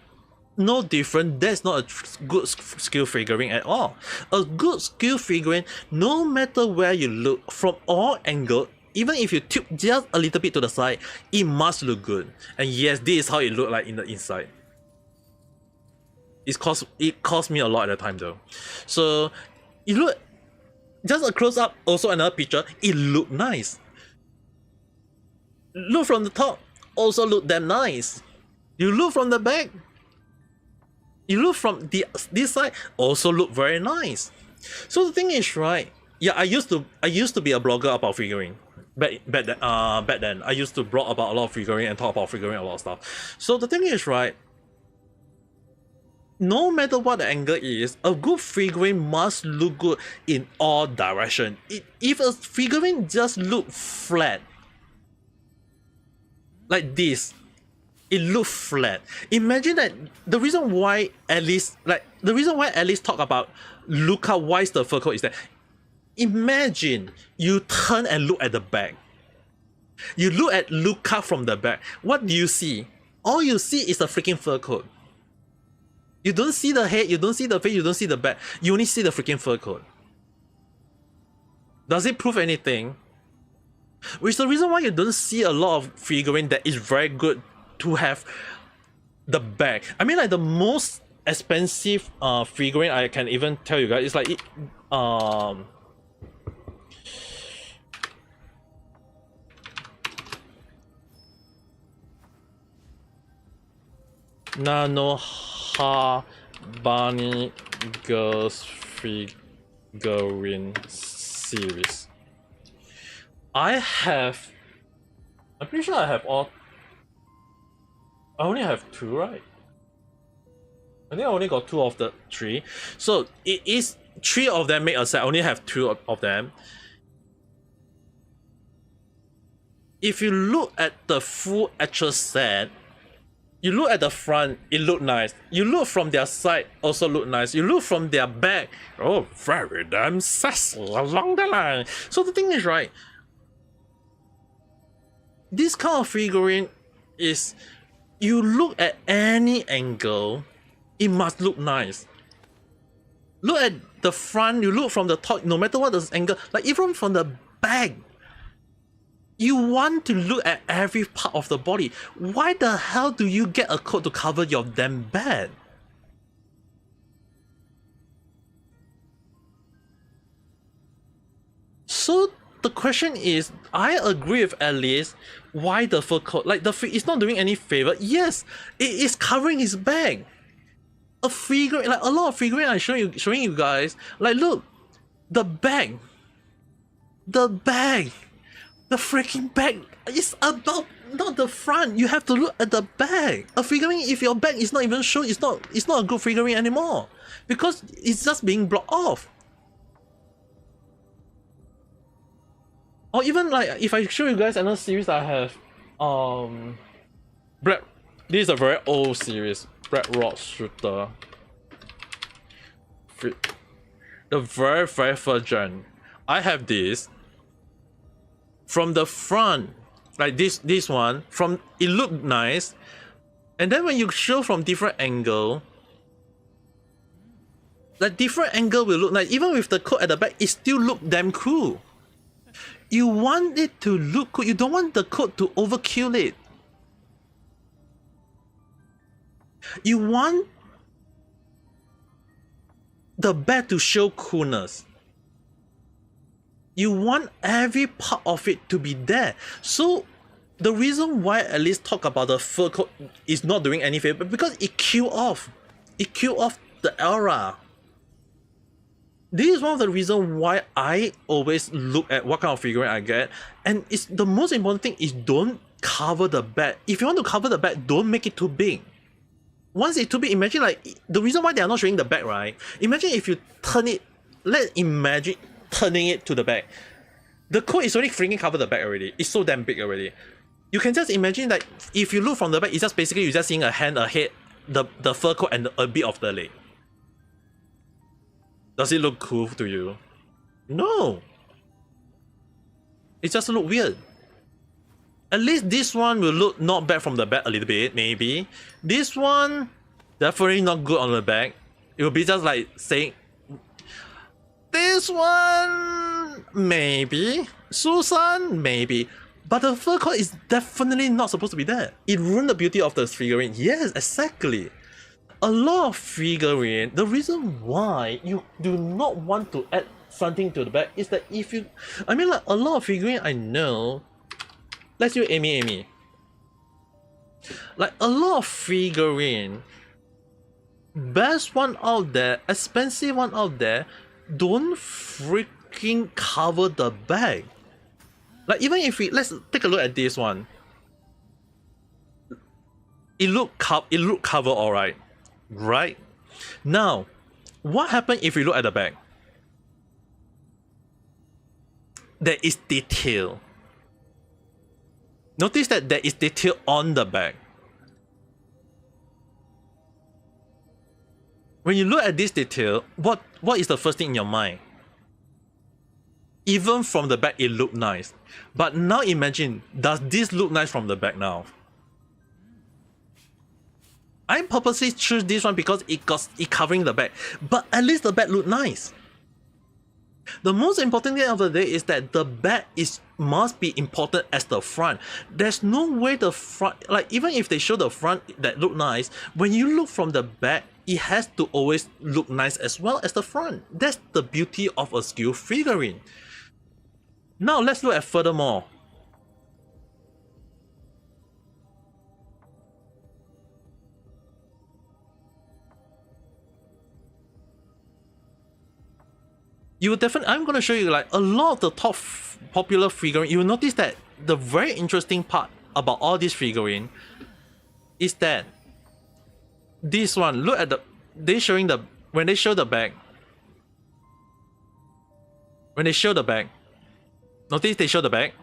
no different, that's not a good skill figurine at all. A good skill figurine, no matter where you look, from all angles, even if you tilt just a little bit to the side, it must look good. And yes, this is how it looked like in the inside. It cost me a lot at the time though. So you look, just a close up, also another picture, it looked nice. Look from the top, also look damn nice. You look from the back, you look from this side, also look very nice. So the thing is, right? Yeah, I used to be a blogger about figurine. Back then, I used to blog about a lot of figurine and talk about figurine, a lot of stuff. So the thing is, right? No matter what the angle is, a good figurine must look good in all directions. If a figurine just look flat, like this, it looks flat. Imagine that the reason why Alice talk about Luca why's the fur coat is that, imagine you turn and look at the back. You look at Luca from the back. What do you see? All you see is the freaking fur coat. You don't see the head, you don't see the face, you don't see the back. You only see the freaking fur coat. Does it prove anything? Which is the reason why you don't see a lot of figurine that is very good to have the back. I mean, like the most expensive figurine I can even tell you guys is like Nanoha Bunny Girls figurine series. I'm pretty sure I have all. I only have 2, right? I think I only got 2 of the 3. So it is 3 of them make a set. I only have 2 of them. If you look at the full actual set, you look at the front, it look nice. You look from their side, also look nice. You look from their back, oh, very damn sassy along the line. So the thing is, right, this kind of figurine is, you look at any angle, it must look nice. Look at the front, you look from the top, no matter what the angle, like even from the back, you want to look at every part of the body. Why the hell do you get a coat to cover your damn back? So the question is, I agree with Alice. Why the fur coat? Like it's not doing any favor. Yes, it is covering his back. A figure, like a lot of figurine I'm showing you guys. Like look, the bag, the freaking bag is about not the front. You have to look at the back. A figurine, if your back is not even shown, it's not a good figurine anymore because it's just being blocked off. Or even like if I show you guys another series I have, Brad. This is a very old series, Brad Rock Shooter. The very first gen. I have this. From the front, like this one, from it looked nice, and then when you show from different angle, like different angle will look nice. Even with the coat at the back, it still look damn cool. You want it to look cool. You don't want the coat to overkill it. You want the back to show coolness. You want every part of it to be there. So the reason why at least talk about the fur coat is not doing any favor because it killed off. It killed off the aura. This is one of the reasons why I always look at what kind of figurine I get, and it's the most important thing is don't cover the back. If you want to cover the back, don't make it too big. Once it's too big, imagine like the reason why they are not showing the back, right? Imagine if you turn it. Let's imagine turning it to the back. The coat is already freaking covered the back already. It's so damn big already. You can just imagine that if you look from the back, it's just basically you're just seeing a hand, a head, the fur coat, and a bit of the leg. Does it look cool to you? No. It just look weird. At least this one will look not bad from the back a little bit, maybe. This one, definitely not good on the back. It will be just like saying, this one, maybe. Susan, maybe. But the fur coat is definitely not supposed to be there. It ruined the beauty of the figurine. Yes, exactly. A lot of figurine, the reason why you do not want to add something to the back is that if you, I mean like a lot of figurine I know, let's do Amy. Like a lot of figurine, best one out there, expensive one out there, don't freaking cover the back. Like even if we, let's take a look at this one. It look cover alright. Right? Now, what happens if we look at the back? There is detail. Notice that there is detail on the back. When you look at this detail, what is the first thing in your mind? Even from the back, it looked nice. But now imagine, does this look nice from the back now? I purposely choose this one because it covering the back, but at least the back look nice. The most important thing of the day is that the back must be important as the front. There's no way the front, like even if they show the front that look nice, when you look from the back, it has to always look nice as well as the front. That's the beauty of a skill figurine. Now let's look at furthermore. You will definitely, I'm going to show you like a lot of the top popular figurine. You will notice that the very interesting part about all these figurine is that this one, look at when they show the back. When they show the back, notice they show the back.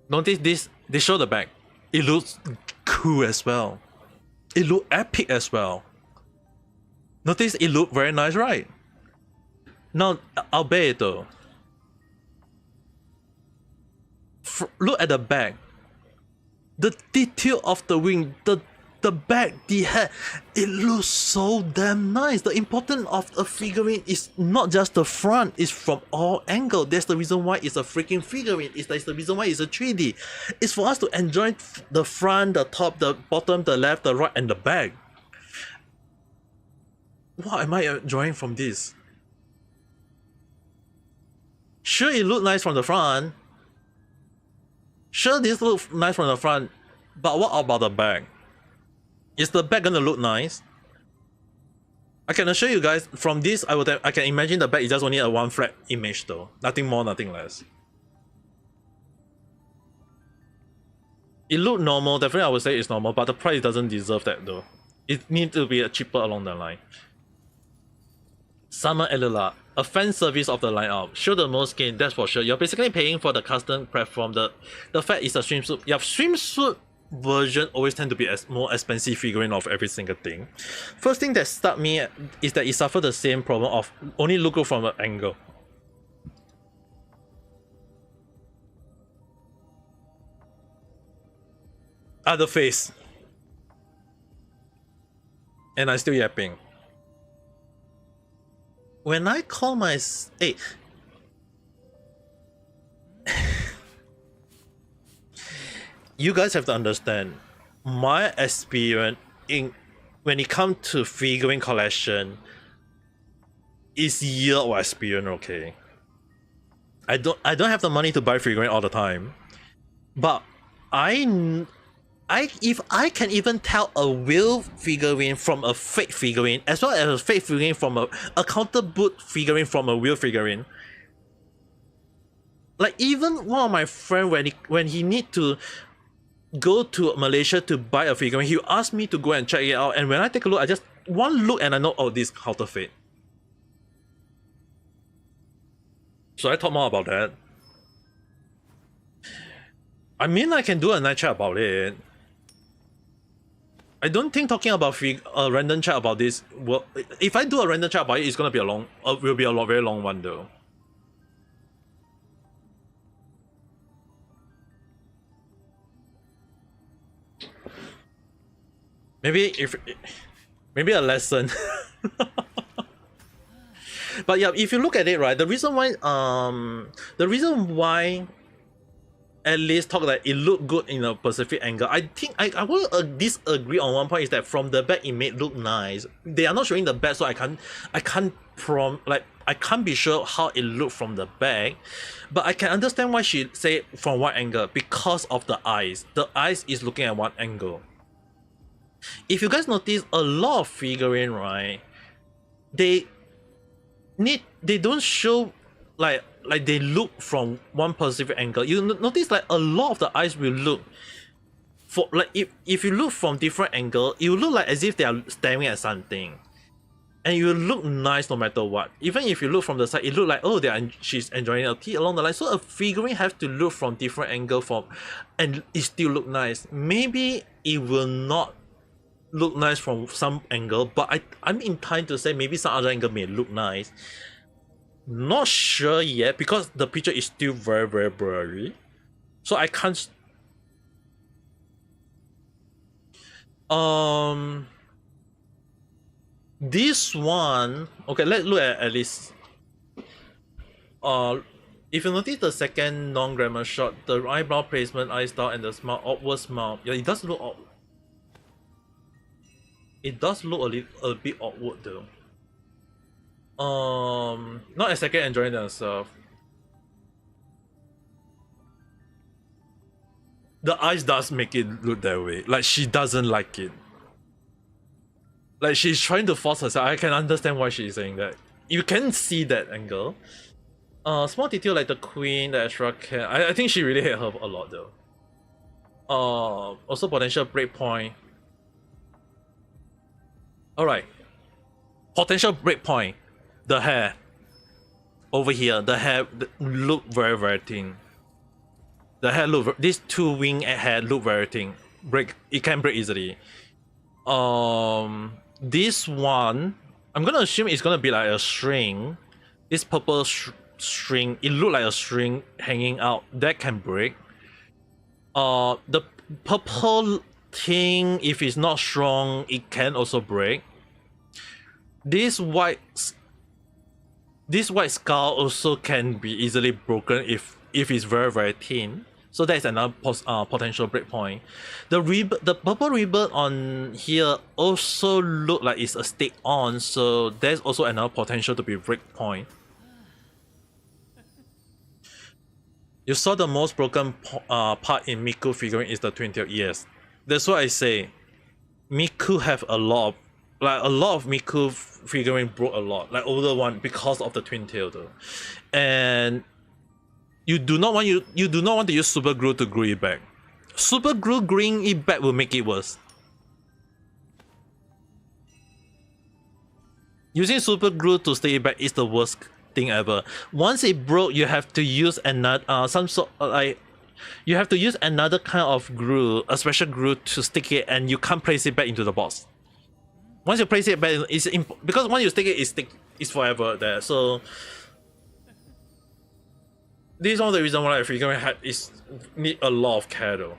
Notice this, they show the back. It looks cool as well. It looks epic as well. Notice it looked very nice, right? Now, albeit though, look at the back. The detail of the wing, the back, the head, it looks so damn nice. The importance of a figurine is not just the front, it's from all angles. That's the reason why it's a freaking figurine. That's the reason why it's a 3D. It's for us to enjoy the front, the top, the bottom, the left, the right, and the back. What am I enjoying from this? Sure, it look nice from the front. Sure, this looks nice from the front, but what about the back? Is the back gonna look nice? I can assure you guys, from this, I can imagine the back is just only a one flat image though. Nothing more, nothing less. It look normal, definitely I would say it's normal, but the price doesn't deserve that though. It needs to be cheaper along the line. Summer Elula, a fan service of the lineup. Show the most skin, that's for sure. You're basically paying for the custom platform. The fact is a swimsuit. Yeah, swimsuit version always tend to be more expensive figurine of every single thing. First thing that struck me is that it suffered the same problem of only look good from an angle. The face. And I'm still yapping. When I call my... Hey. You guys have to understand, my experience when it comes to figurine collection is year of experience, okay? I don't have the money to buy figurine all the time. But if I can even tell a real figurine from a fake figurine, as well as a fake figurine from a counterboot figurine from a real figurine. Like even one of my friends, when he need to go to Malaysia to buy a figurine, he asked me to go and check it out, and when I take a look, I just one look and I know, oh, this counterfeit. So I talk more about that. I mean, I can do a night chat about it. I don't think talking about a random chat about this will. If I do a random chat about it, it's gonna be will be a very long one though. Maybe a lesson. But yeah, if you look at it, right, the reason why at least talk that it looked good in a specific angle, I think I will disagree on one point, is that from the back it may look nice. They are not showing the back, so I can't be sure how it looked from the back, but I can understand why she say from one angle, because of the eyes. The eyes is looking at one angle. If you guys notice, a lot of figurine, right, they don't show like they look from one specific angle. You notice like a lot of the eyes will look for like if you look from different angle, it will look like as if they are staring at something, and it will look nice no matter what. Even if you look from the side, it look like, oh, she's enjoying a tea along the line. So a figurine has to look from different angle and it still look nice. Maybe it will not look nice from some angle, but I'm inclined to say maybe some other angle may look nice. Not sure yet, because the picture is still very, very blurry, so I can't. This one, okay, let's look at least. If you notice the second non-glamour shot, the eyebrow placement, eye style, and the smile, outward smile, yeah, it does look awkward. It does look a bit awkward though. Not exactly enjoying themselves. The eyes does make it look that way. Like she doesn't like it. Like she's trying to force herself. I can understand why she's saying that. You can see that angle. Small detail like the queen, the extra cat. I think she really hate her a lot though. Also potential breakpoint. Alright. Potential breakpoint. The hair. Over here, the hair look very, very thin. The hair look, these two wing hair look very thin. It can break easily. This one, I'm gonna assume it's gonna be like a string. This purple string, it look like a string hanging out. That can break. The purple thing, if it's not strong, it can also break. This white skull also can be easily broken if it's very, very thin. So that's another potential breakpoint. The purple ribbon on here also look like it's a stick on, so there's also another potential to be breakpoint. You saw the most broken part in Miku figurine is the twin tail. Yes, that's why I say Miku have a lot of Miku figurine broke a lot, like older one because of the twin tail though, and you do not want to use super glue to glue it back. Super glue gluing it back will make it worse. Using super glue to stay it back is the worst thing ever. Once it broke, you have to use another you have to use another kind of glue, a special glue to stick it, and you can't place it back into the box. Once you place it back, because once you stick it, it's forever there. So this is one of the reasons why I figure need a lot of care though.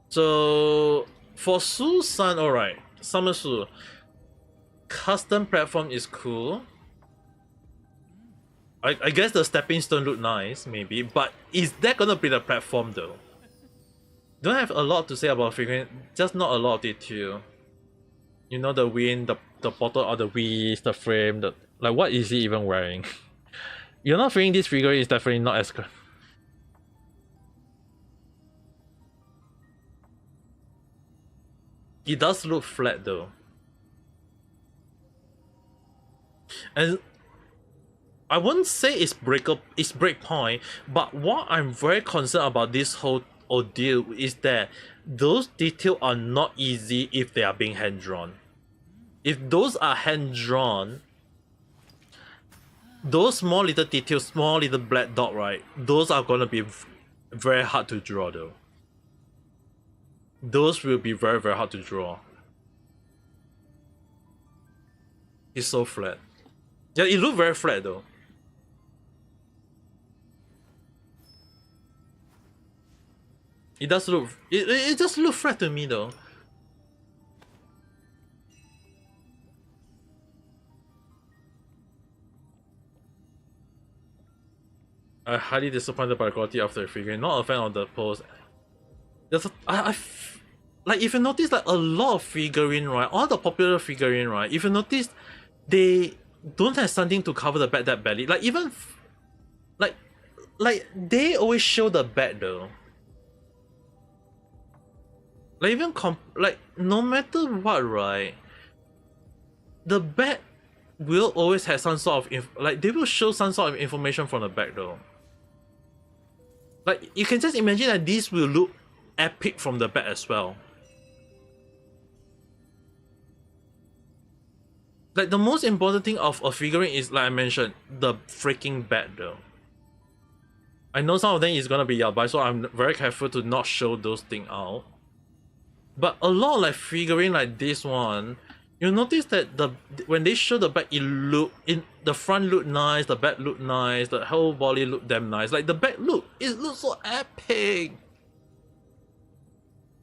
So for Su-san, alright, Summer Su, custom platform is cool. I guess the stepping stone look nice, maybe, but is that gonna be the platform though? Don't have a lot to say about figuring, just not a lot of detail. You know, the wind, the bottle of the wheels, the frame, like what is he even wearing? You're not feeling this figure is definitely not as good. It does look flat though. And I wouldn't say it's break point, but what I'm very concerned about this whole ordeal is that those details are not easy if they are being hand drawn. If those are hand drawn, those small little details, small little black dot, right? Those are gonna be very hard to draw though. Those will be very, very hard to draw. It's so flat. Yeah, it looks very flat though. It does look. It just looks flat to me though. I'm highly disappointed by the quality of the figurine. Not a fan of the pose. Like if you notice, like a lot of figurine, right? All the popular figurine, right? If you notice, they don't have something to cover the back that badly. Like even, like they always show the back though. Like even like no matter what, right? The back will always have some sort of like they will show some sort of information from the back though. Like you can just imagine that this will look epic from the back as well. Like the most important thing of a figurine is, like I mentioned, the freaking back though. I know some of them is gonna be yabai, so I'm very careful to not show those things out. But a lot of like figurine like this one, you notice that when they show the back, the front look nice, the back look nice, the whole body look damn nice. Like the back it looks so epic.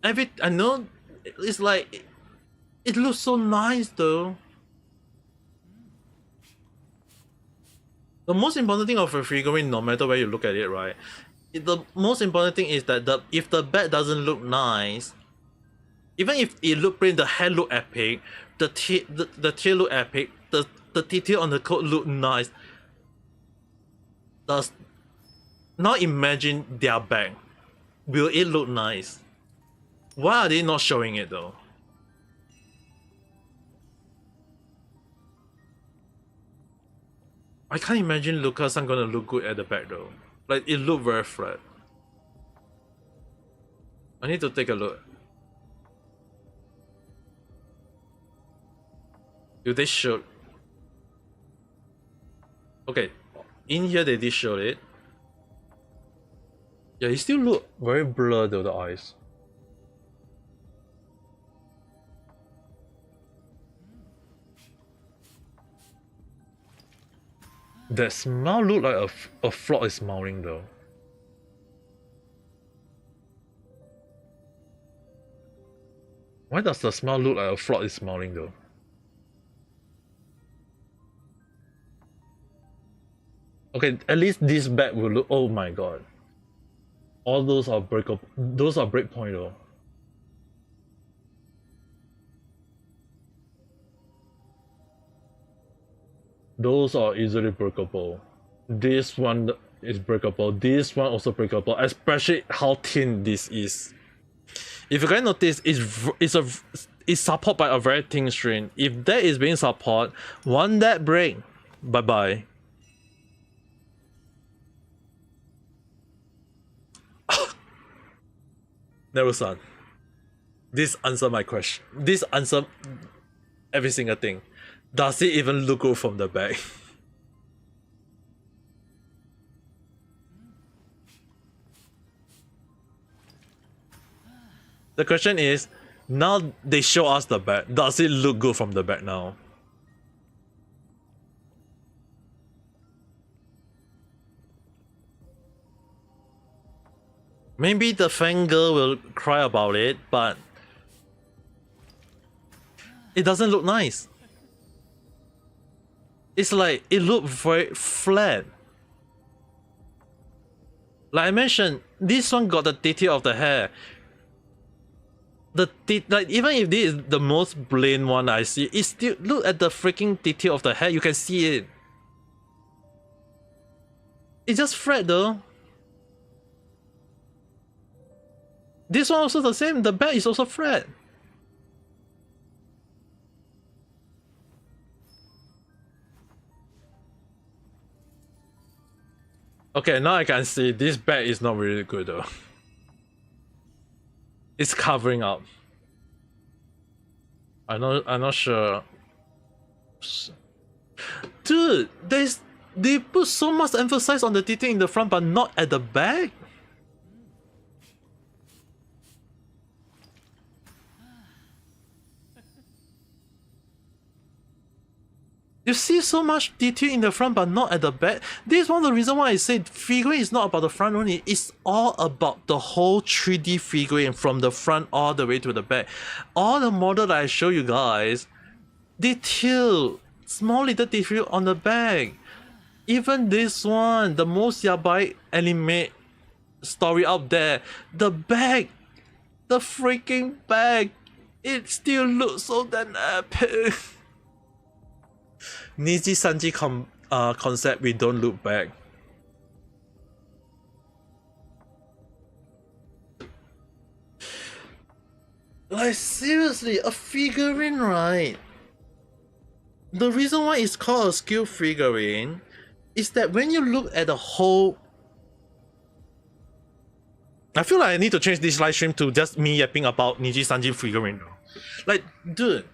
I know it's like it looks so nice though. The most important thing of a figurine, no matter where you look at it, right? The most important thing is that if the back doesn't look nice, even if it look plain, the hair look epic, the tail look epic, the detail on the coat look nice. Now imagine their back. Will it look nice? Why are they not showing it though? I can't imagine Lucas-san gonna look good at the back though. Like it looked very flat. I need to take a look. Do they show? Okay, in here they did show it. Yeah, it still look very blurred though, the eyes. That smile look like a frog is smiling though. Why does the smile look like a frog is smiling though? Okay, at least this back will look. Oh my god. All those are breakable. Those are breakpoint though. Those are easily breakable. This one is breakable. This one also breakable, especially how thin this is. If you guys notice, it's support by a very thin string. If that is being support, one that break, bye bye. Never-san. This answer my question. This answer every single thing. Does it even look good from the back? The question is, now they show us the back. Does it look good from the back now? Maybe the fangirl will cry about it, but it doesn't look nice. It's like, it looked very flat. Like I mentioned, this one got the detail of the hair. Like even if this is the most plain one I see, it still look at the freaking detail of the hair. You can see it. It's just flat though. This one also the same. The back is also flat. Okay, now I can see this back is not really good though. It's covering up. I'm not sure. Dude, they put so much emphasis on the detail in the front but not at the back. You see so much detail in the front but not at the back. This is one of the reasons why I said figurine is not about the front only. It's all about the whole 3D figurine from the front all the way to the back. All the model that I show you guys, detail, small little detail on the back. Even this one, the most yabai anime story out there, the back, the freaking back, it still looks so damn epic. Niji Sanji concept, we don't look back. Like seriously, a figurine, right? The reason why it's called a skill figurine is that when you look at the whole... I feel like I need to change this live stream to just me yapping about Niji Sanji figurine. Like, dude.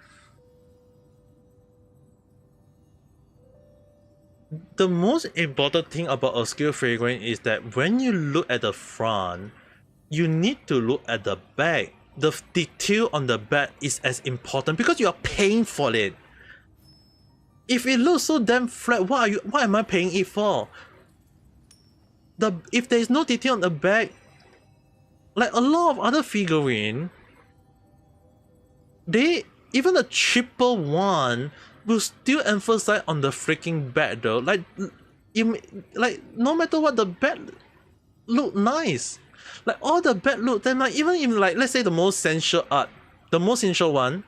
The most important thing about a skill figurine is that when you look at the front, you need to look at the back. The detail on the back is as important because you are paying for it. If it looks so damn flat, what am I paying it for? If there is no detail on the back, like a lot of other figurine, even a cheaper one will still emphasize on the freaking back though. Like no matter what, the back look nice. Like all the back look damn nice. Even in like, let's say the most sensual art, the most sensual one,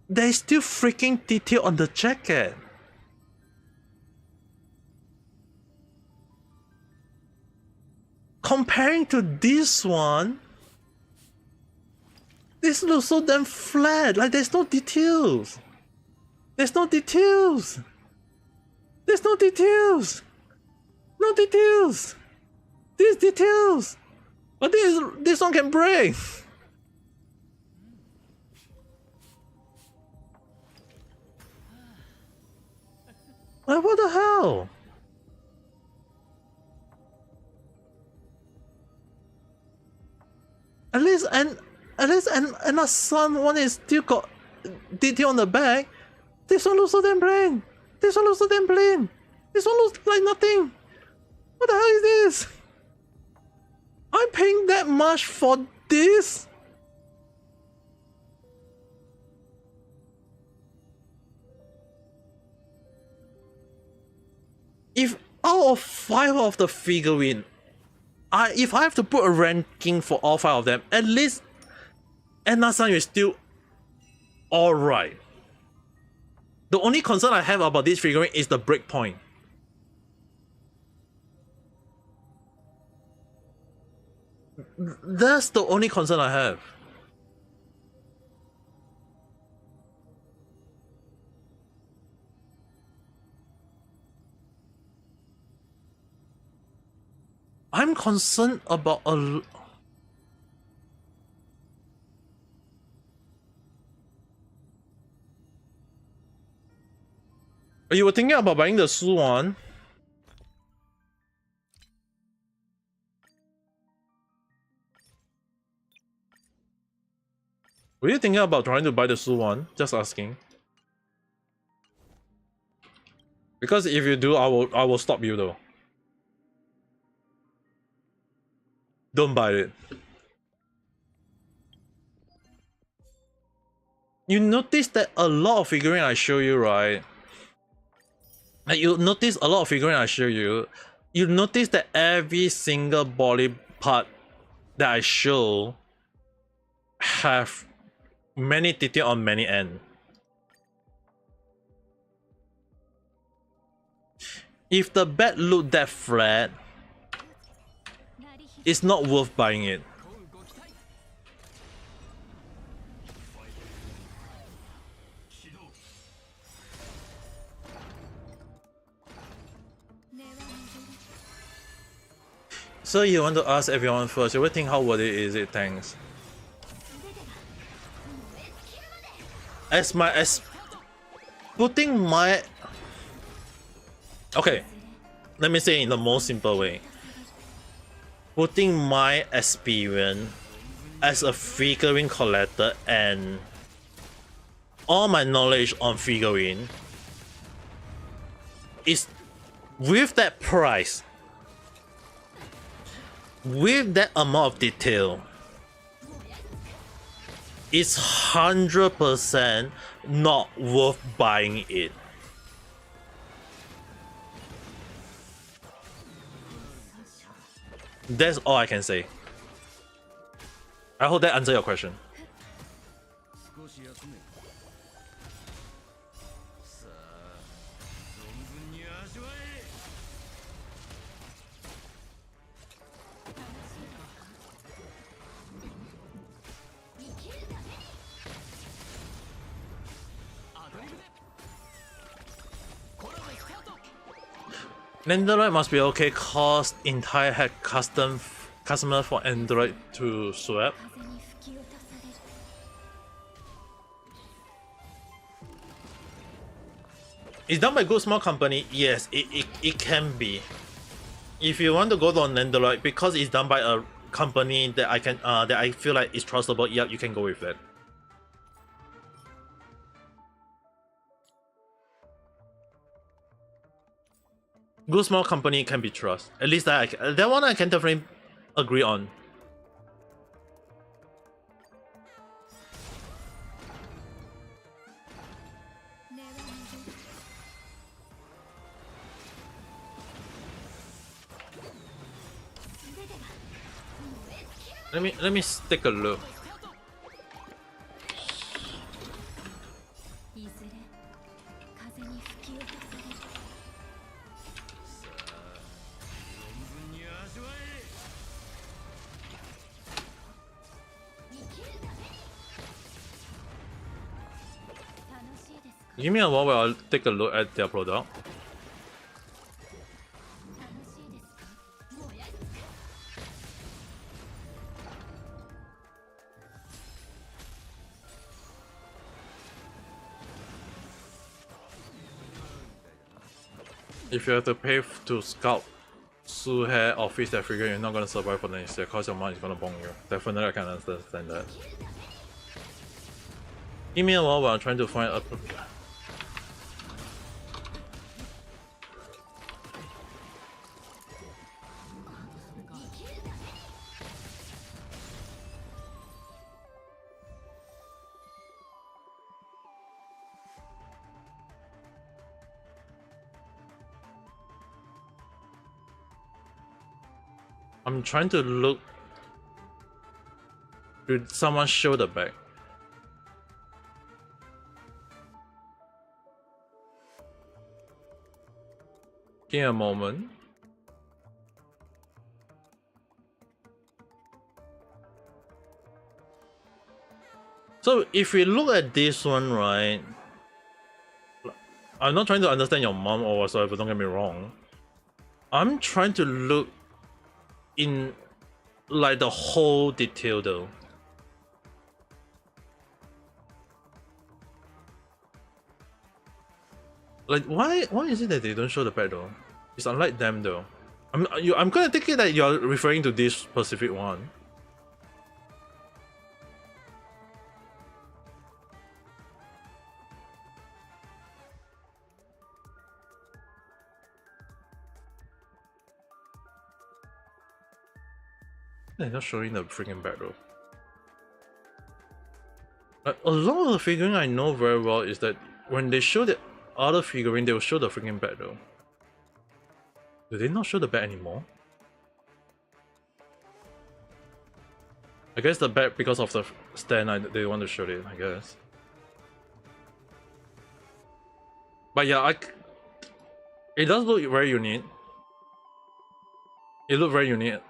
there is still freaking detail on the jacket. Comparing to this one, this looks so damn flat. Like there's no details. There's no details. There's no details. No details. These details. But this one can break. Like what the hell? At least and some one is still got detail on the back. This one looks so damn plain. This one looks so damn plain. This one looks like nothing. What the hell is this? I'm paying that much for this? If out of 5 of the figurine, if I have to put a ranking for all 5 of them, at least Anna-san is still alright. The only concern I have about this figurine is the breakpoint. That's the only concern I have. I'm concerned about a. You were thinking about buying the Su one? Were you thinking about trying to buy the Su one? Just asking. Because if you do, I will stop you though. Don't buy it. You notice that a lot of figurine I show you, right? Like you notice a lot of figurine I show you. You notice that every single body part that I show have many detail on many ends. If the bed look that flat, it's not worth buying it. So you want to ask everyone first, you will think how worth it is it, thanks. As putting my... Okay, let me say in the most simple way. Putting my experience as a figurine collector and all my knowledge on figurine is with that price, with that amount of detail, it's 100% not worth buying it. That's all I can say. I hope that answers your question. Android must be okay cause entire had customer for Android to swap. It's done by good small company. Yes, it can be. If you want to go on Android because it's done by a company that I feel like is trustable, yeah, you can go with that. Good small company can be trust. At least that one I can definitely agree on. Let me take a look. Give me a while while I'll take a look at their product. If you have to pay to sculpt Su hair or fix that figure, you're not gonna survive for the next year because your mind is gonna bong you. Definitely I can understand that. Give me a while while I'm trying to find a... I'm trying to look. Did someone show the back? Give me a moment. So if we look at this one, right? I'm not trying to understand your mom or whatsoever, don't get me wrong. I'm trying to look in like the whole detail though. Like why is it that they don't show the back though? It's unlike them though. I'm gonna take it that you're referring to this specific one. They're not showing the freaking back though. Like, a lot of the figuring I know very well is that when they show the other figurine, they will show the freaking back though. Do they not show the back anymore? I guess the back because of the stand, they want to show it, I guess. But yeah, it does look very unique. It looks very unique.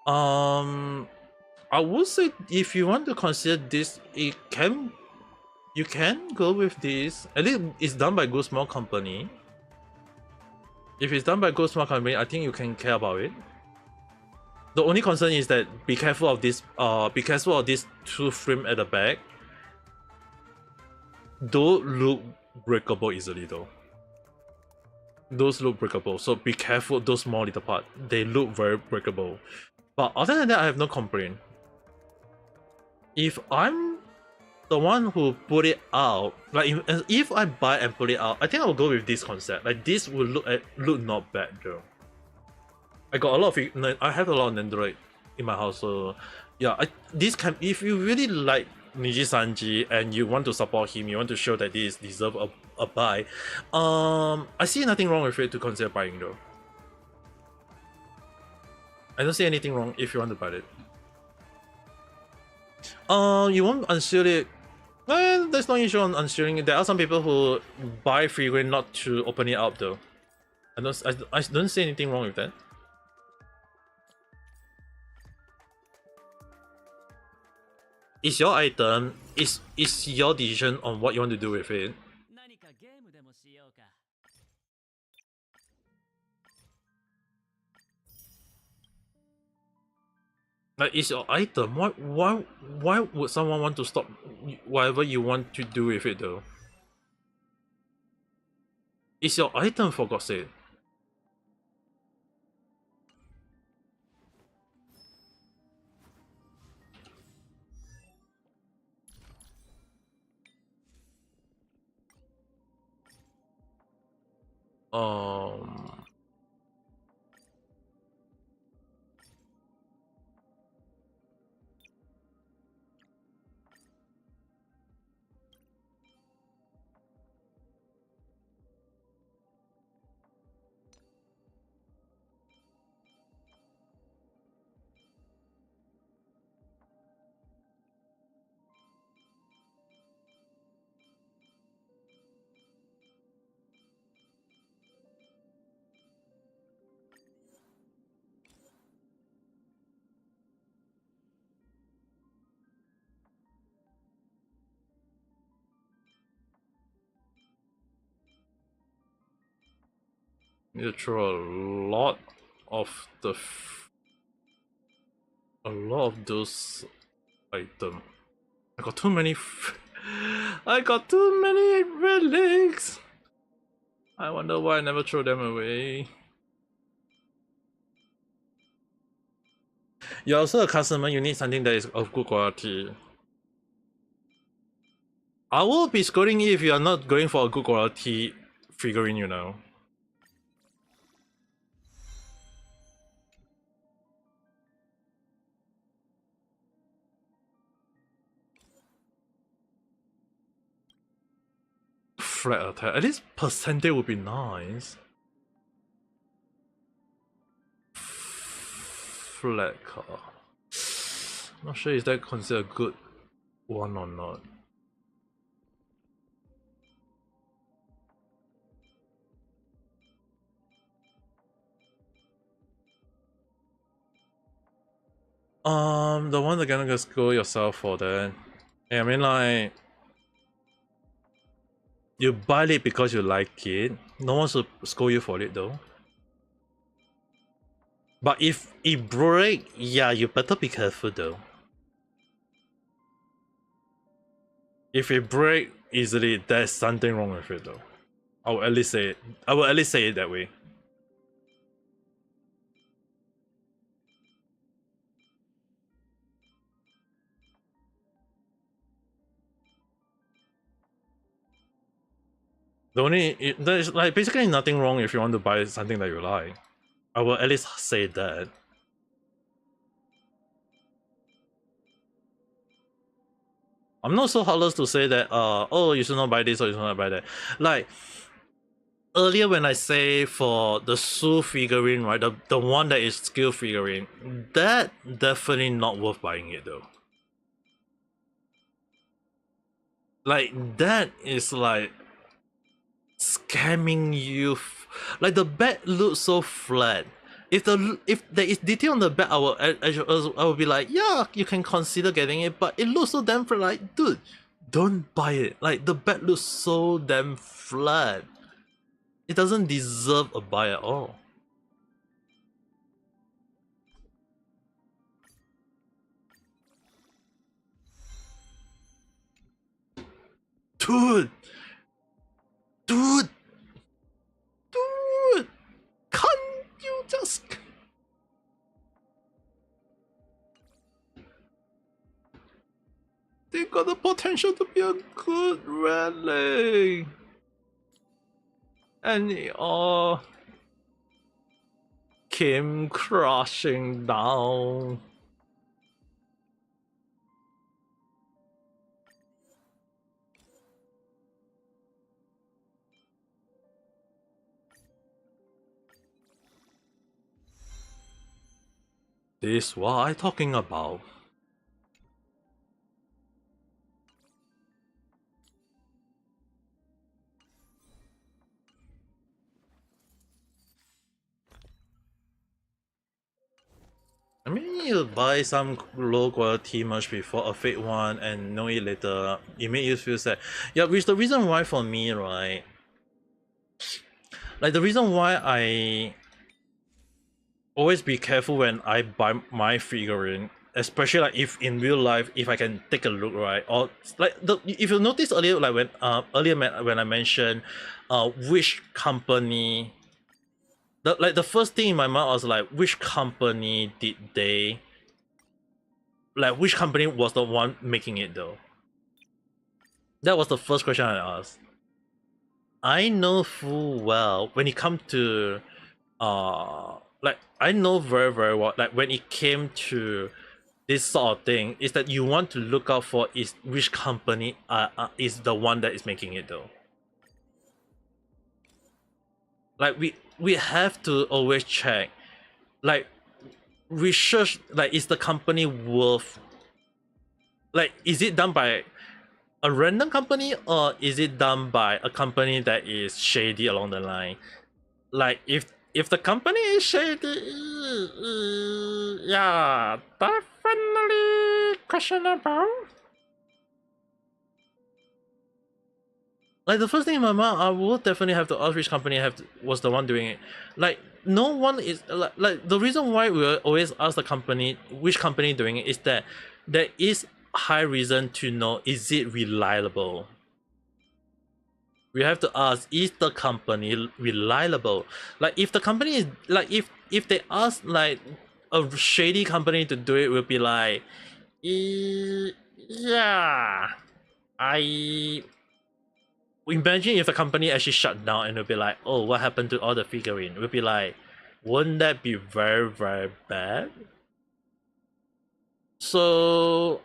I would say if you want to consider this, you can go with this. At least it's done by Good Small Company. If it's done by Good Small Company, I think you can care about it. The only concern is that be careful of this. Be careful of this two frame at the back. Don't look breakable easily though. Those look breakable, so be careful. Those small little part, they look very breakable. But other than that, I have no complaint. If I'm the one who put it out, like if I buy and put it out, I think I will go with this concept. Like this will look not bad though. I got a lot of I have a lot of Android in my house, so yeah. This can, if you really like Niji Sanji and you want to support him, you want to show that this deserve a buy. I see nothing wrong with it to consider buying though. I don't see anything wrong if you want to buy it. You won't unseal it. Well, there's no issue on unsealing it. There are some people who buy figurine not to open it up though. I don't see anything wrong with that. It's your item. It's your decision on what you want to do with it. Like, it's your item. Why would someone want to stop whatever you want to do with it though? It's your item, for God's sake. Um, need to throw a lot of those items. I got too many. I got too many relics. I wonder why I never throw them away. You're also a customer. You need something that is of good quality. I will be scolding you if you are not going for a good quality figurine, you know. Flat attack. At least percentage would be nice. Flat car. Not sure is that considered a good one or not. The one that gonna just go yourself for that. I mean, like, you buy it because you like it. No one should scold you for it though. But if it break, yeah, you better be careful though. If it break easily, there's something wrong with it though. I will at least say it. I will at least say it that way. There's like basically nothing wrong if you want to buy something that you like. I will at least say that. I'm not so heartless to say that oh, you should not buy this or you should not buy that. Like earlier when I say for the Su figurine, right, the one that is skill figurine, that definitely not worth buying it though. Like that is like scamming you. Like the back looks so flat. If there is detail on the back, I will be like, yeah, you can consider getting it, but it looks so damn flat. Like, dude, don't buy it. Like the back looks so damn flat. It doesn't deserve a buy at all. Dude, dude, dude, can't you just? They got the potential to be a good rally. And it all came crashing down. This what I talking about. I mean, you buy some low quality merch before a fake one and know it later, it made you feel sad. Yeah, which the reason why for me, right? Like the reason why I always be careful when I buy my figurine, especially like if in real life, if I can take a look, right? Or like if you notice earlier, like when when I mentioned which company, the first thing in my mind was like, which company did they, like which company was the one making it though? That was the first question I asked. I know full well when it comes to like I know very well, like when it came to this sort of thing, is that you want to look out for is which company is the one that is making it though. Like we have to always check, like research, like is the company worth, like is it done by a random company or is it done by a company that is shady along the line? Like if the company is shady, yeah, definitely questionable. Like the first thing in my mind, I would definitely have to ask which company was the one doing it. Like no one is like the reason why we always ask the company which company doing it is that there is high reason to know is it reliable. We have to ask, is the company reliable? Like if the company is like if they ask like a shady company to do it, will be like, yeah, I imagine if the company actually shut down and it'll be like, oh, what happened to all the figurine? We'll be like, wouldn't that be very bad? So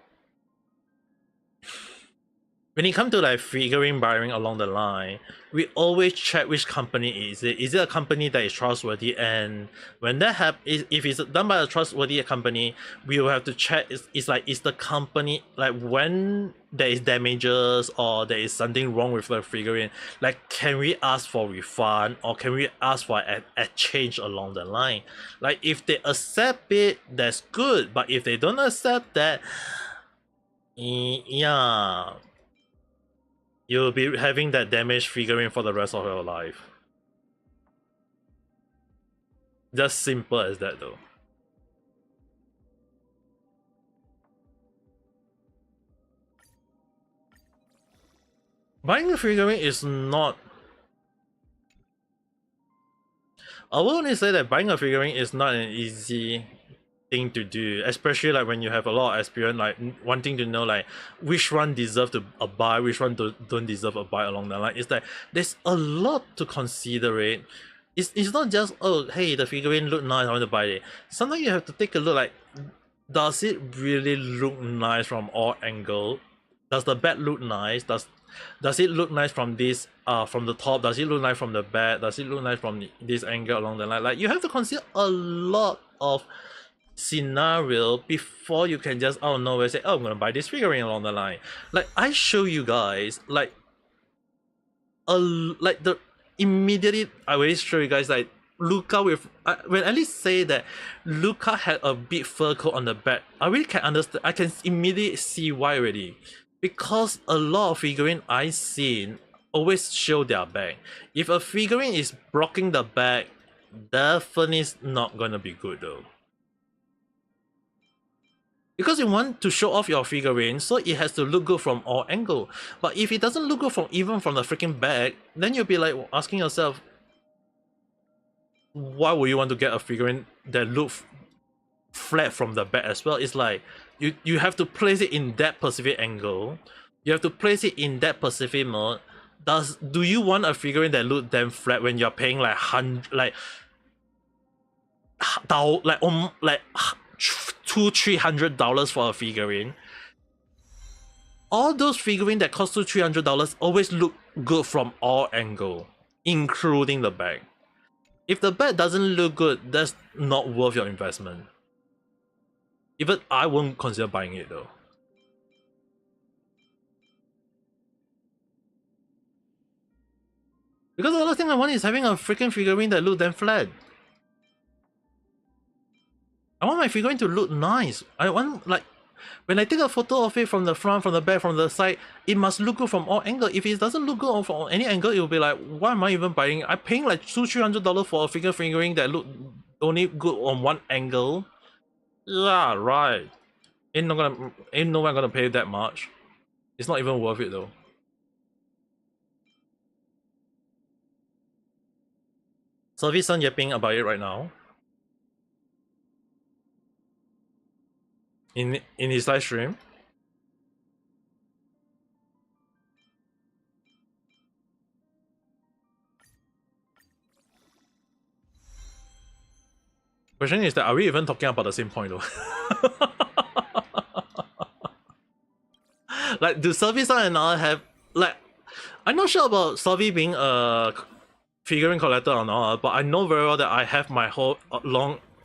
when it comes to like figurine buying along the line, we always check which company is it. Is it a company that is trustworthy? And when that happens, if it's done by a trustworthy company, we will have to check. It's like is the company like when there is damages or there is something wrong with the figurine, like can we ask for refund or can we ask for a change along the line? Like if they accept it, that's good. But if they don't accept that, Yeah, you'll be having that damaged figurine for the rest of your life. Just simple as that, though. Buying a figurine is not. I will only say that buying a figurine is not an easy thing to do, especially like when you have a lot of experience, like wanting to know like which one deserve to a buy, which one don't deserve a buy along the line. It's like there's a lot to consider it. It's not just, oh hey, the figurine look nice, I want to buy it. Sometimes you have to take a look like, does it really look nice from all angles? Does the back look nice? Does it look nice from this from the top? Does it look nice from the back? Does it look nice from this angle along the line? Like you have to consider a lot of scenario before you can just out of nowhere say, oh, I'm gonna buy this figurine along the line. Like I show you guys like like the immediately I already show you guys like Luca with when at least say that Luca had a big fur coat on the back, I really can understand. I can immediately see why already, because a lot of figurine I seen always show their back. If a figurine is blocking the back, definitely not gonna be good though. Because you want to show off your figurine, so it has to look good from all angles. But if it doesn't look good from even from the freaking back, then you'll be like asking yourself, why would you want to get a figurine that looks flat from the back as well? It's like you have to place it in that specific angle. You have to place it in that specific mode. Do you want a figurine that look damn flat when you're paying like $200-300 for a figurine? All those figurines that cost $200-300 always look good from all angles, including the back. If the back doesn't look good, that's not worth your investment. Even I won't consider buying it though. Because the last thing I want is having a freaking figurine that look damn flat. I want my figurine to look nice. I want, like, when I take a photo of it from the front, from the back, from the side, it must look good from all angles. If it doesn't look good from any angle, it will be like, why am I even buying? I'm paying like $200-300 for a figurine that look only good on one angle. Yeah, right. Ain't no one gonna pay that much. It's not even worth it though. Service on yapping about it right now. In his live stream. Question is that, are we even talking about the same point though? Like, do Service and I have, like, I'm not sure about Savi being a figurine collector or not, but I know very well that I have my whole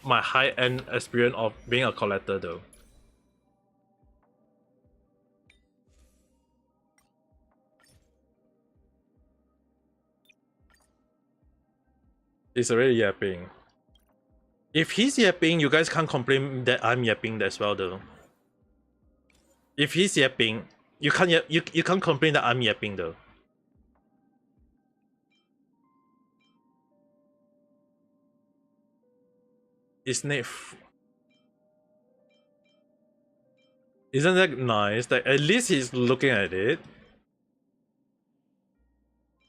my high-end experience of being a collector though. It's already yapping. If he's yapping, you guys can't complain that I'm yapping as well though. If he's yapping, you can't complain that I'm yapping though. Isn't that nice? Like, at least he's looking at it.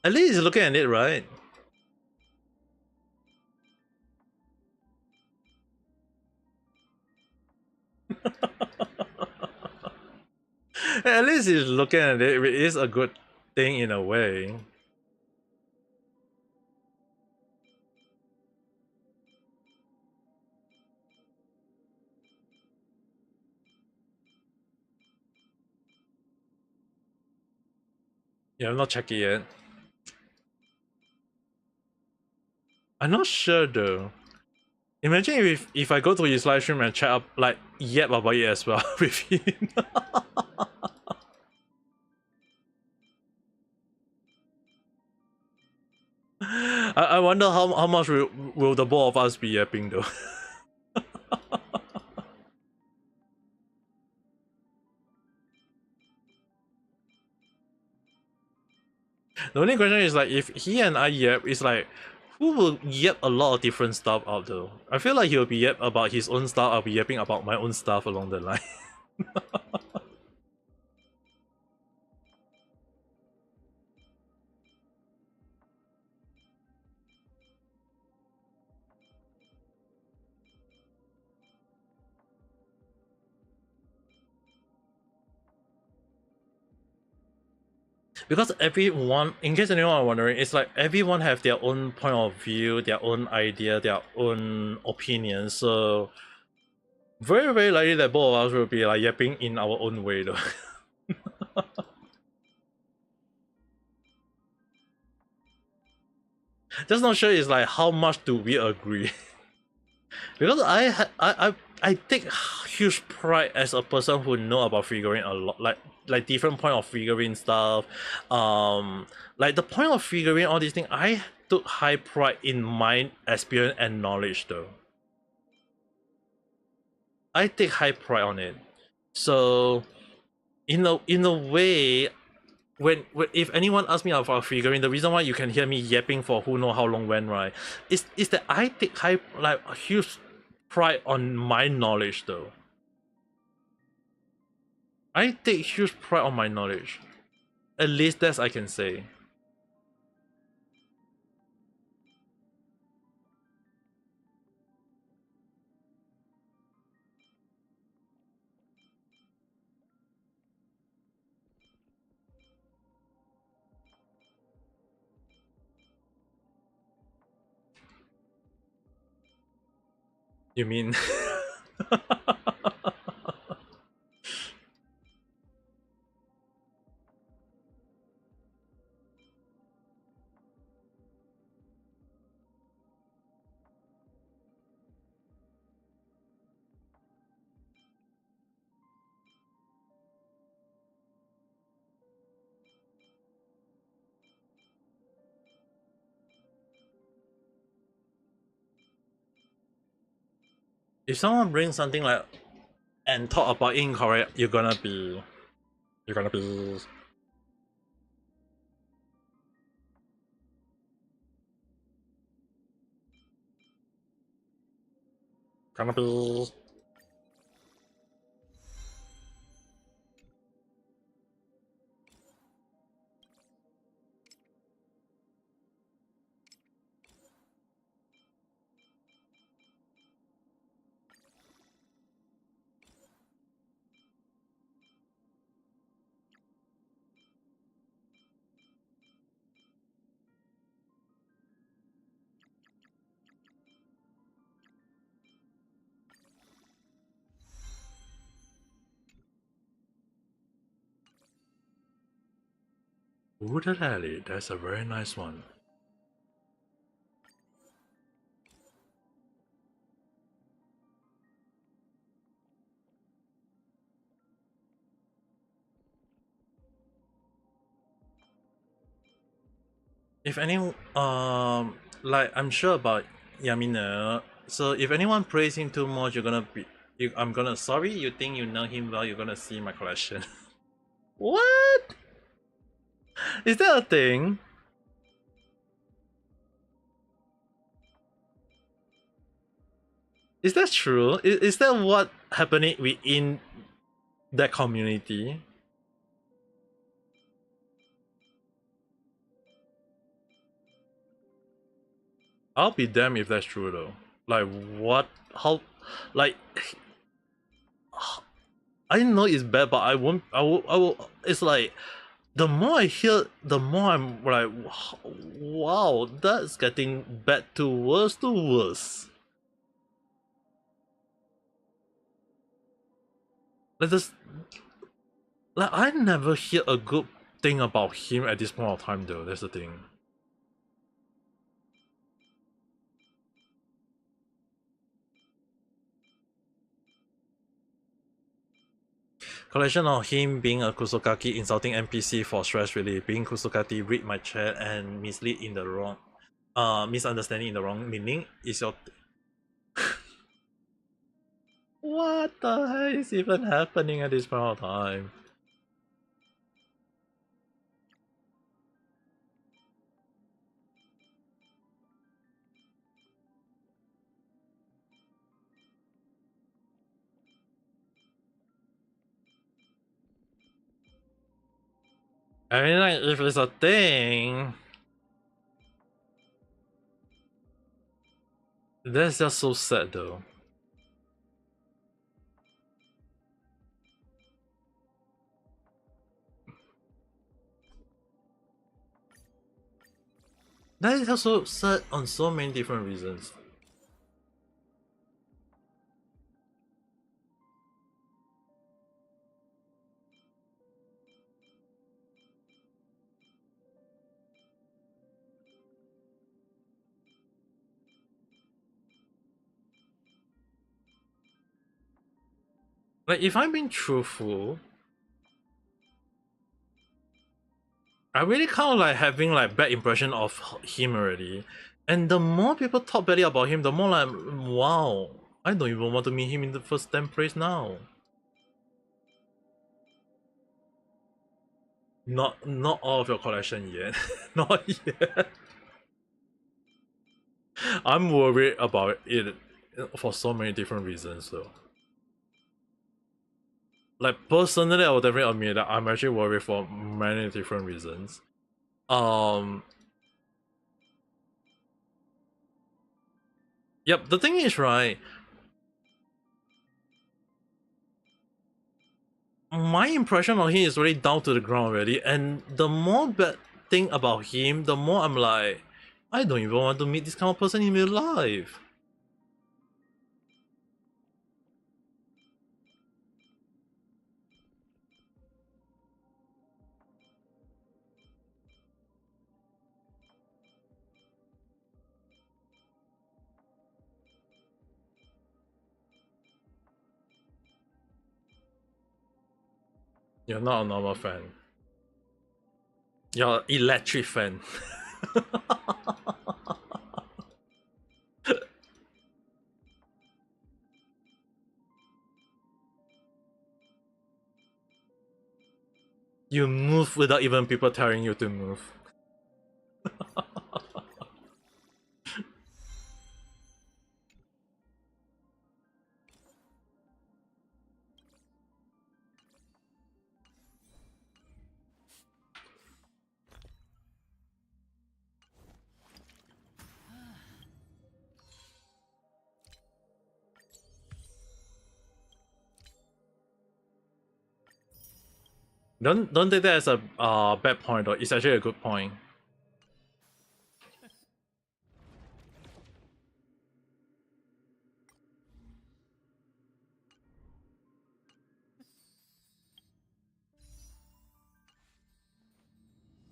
At least he's looking at it, right? At least he's looking at it. It is a good thing in a way. Yeah, I'm not checking yet. I'm not sure though. Imagine if I go to his live stream and chat up, like, yap about it as well with him. I wonder how much will the both of us be yapping though. The only question is like if he and I yap, it's like who will yap a lot of different stuff out though? I feel like he'll be yap about his own stuff, I'll be yapping about my own stuff along the line. Because everyone, in case anyone are wondering, it's like everyone have their own point of view, their own idea, their own opinion. So very very likely that both of us will be like yapping in our own way though. Just not sure is like how much do we agree. Because I take huge pride as a person who know about figurine a lot, like different point of figurine stuff, like the point of figurine, all these things. I took high pride in my experience and knowledge though. I take high pride on it. So in a way, when if anyone asks me about figurine, the reason why you can hear me yapping for who know how long when, right, is that I take high like a huge pride on my knowledge though. I take huge pride on my knowledge. At least that's I can say. You mean? If someone brings something like and talk about incorrect, you're gonna be gonna be Wooded Alley. That's a very nice one. If any like I'm sure about Yamina. So if anyone praise him too much, you're gonna be I'm gonna sorry you think you know him well, you're gonna see my collection. What? Is that a thing? Is that true? Is that what happening within that community? I'll be damned if that's true though. Like what? How? Like I know it's bad, but I won't. I will. I will. It's like the more I hear, the more I'm like, wow, that's getting bad to worse to worse. Like this, like I never hear a good thing about him at this point of time though. That's the thing. Collection of him being a Kusokaki insulting NPC for stress relief, being Kusokaki read my chat and mislead in the wrong misunderstanding in the wrong meaning is your what the hell is even happening at this point of time? I mean, like, if it's a thing, that's just so sad though. That is also sad on so many different reasons. Like, if I'm being truthful, I really kind of like having like bad impression of him already. And the more people talk badly about him, the more like, wow, I don't even want to meet him in the first 10 place now. Not all of your collection yet. Not yet. I'm worried about it for so many different reasons though. Like personally, I will definitely admit that I'm actually worried for many different reasons. Yep, the thing is, right, my impression of him is really down to the ground already, and the more bad thing about him, the more I'm like, I don't even want to meet this kind of person in real life. You're not a normal fan. You're an electric fan. You move without even people telling you to move. Don't take that as a bad point though. It's actually a good point.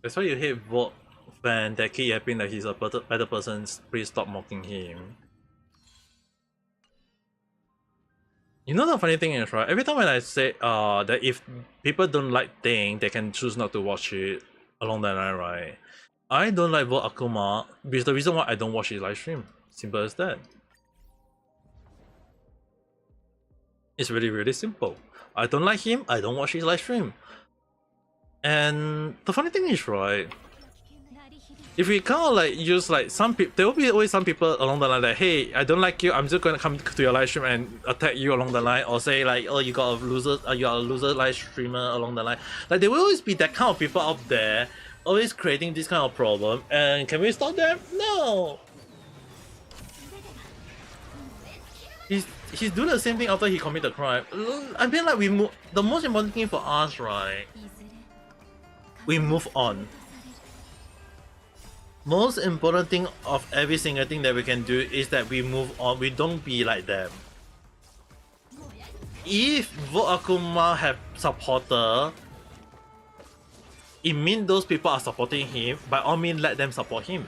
That's why you hate Vogue fan that keep yapping that he's a better person. Please stop mocking him. You know the funny thing is, right? Every time when I say that if people don't like thing, they can choose not to watch it along the line, right? I don't like Vote Akuma because the reason why I don't watch his live stream. Simple as that. It's really simple. I don't like him, I don't watch his live stream. And the funny thing is, right, if we kind of like use like some people, there will be always some people along the line that, hey, I don't like you, I'm just gonna come to your live stream and attack you along the line, or say like, oh, you got a loser, you are a loser live streamer along the line. Like there will always be that kind of people out there, always creating this kind of problem. And can we stop them? No. He's doing the same thing after he committed the crime. I mean, like the most important thing for us, right? We move on. Most important thing of every single thing that we can do is that we move on. We don't be like them. If Vote Akuma have supporter, it means those people are supporting him. By all means, let them support him.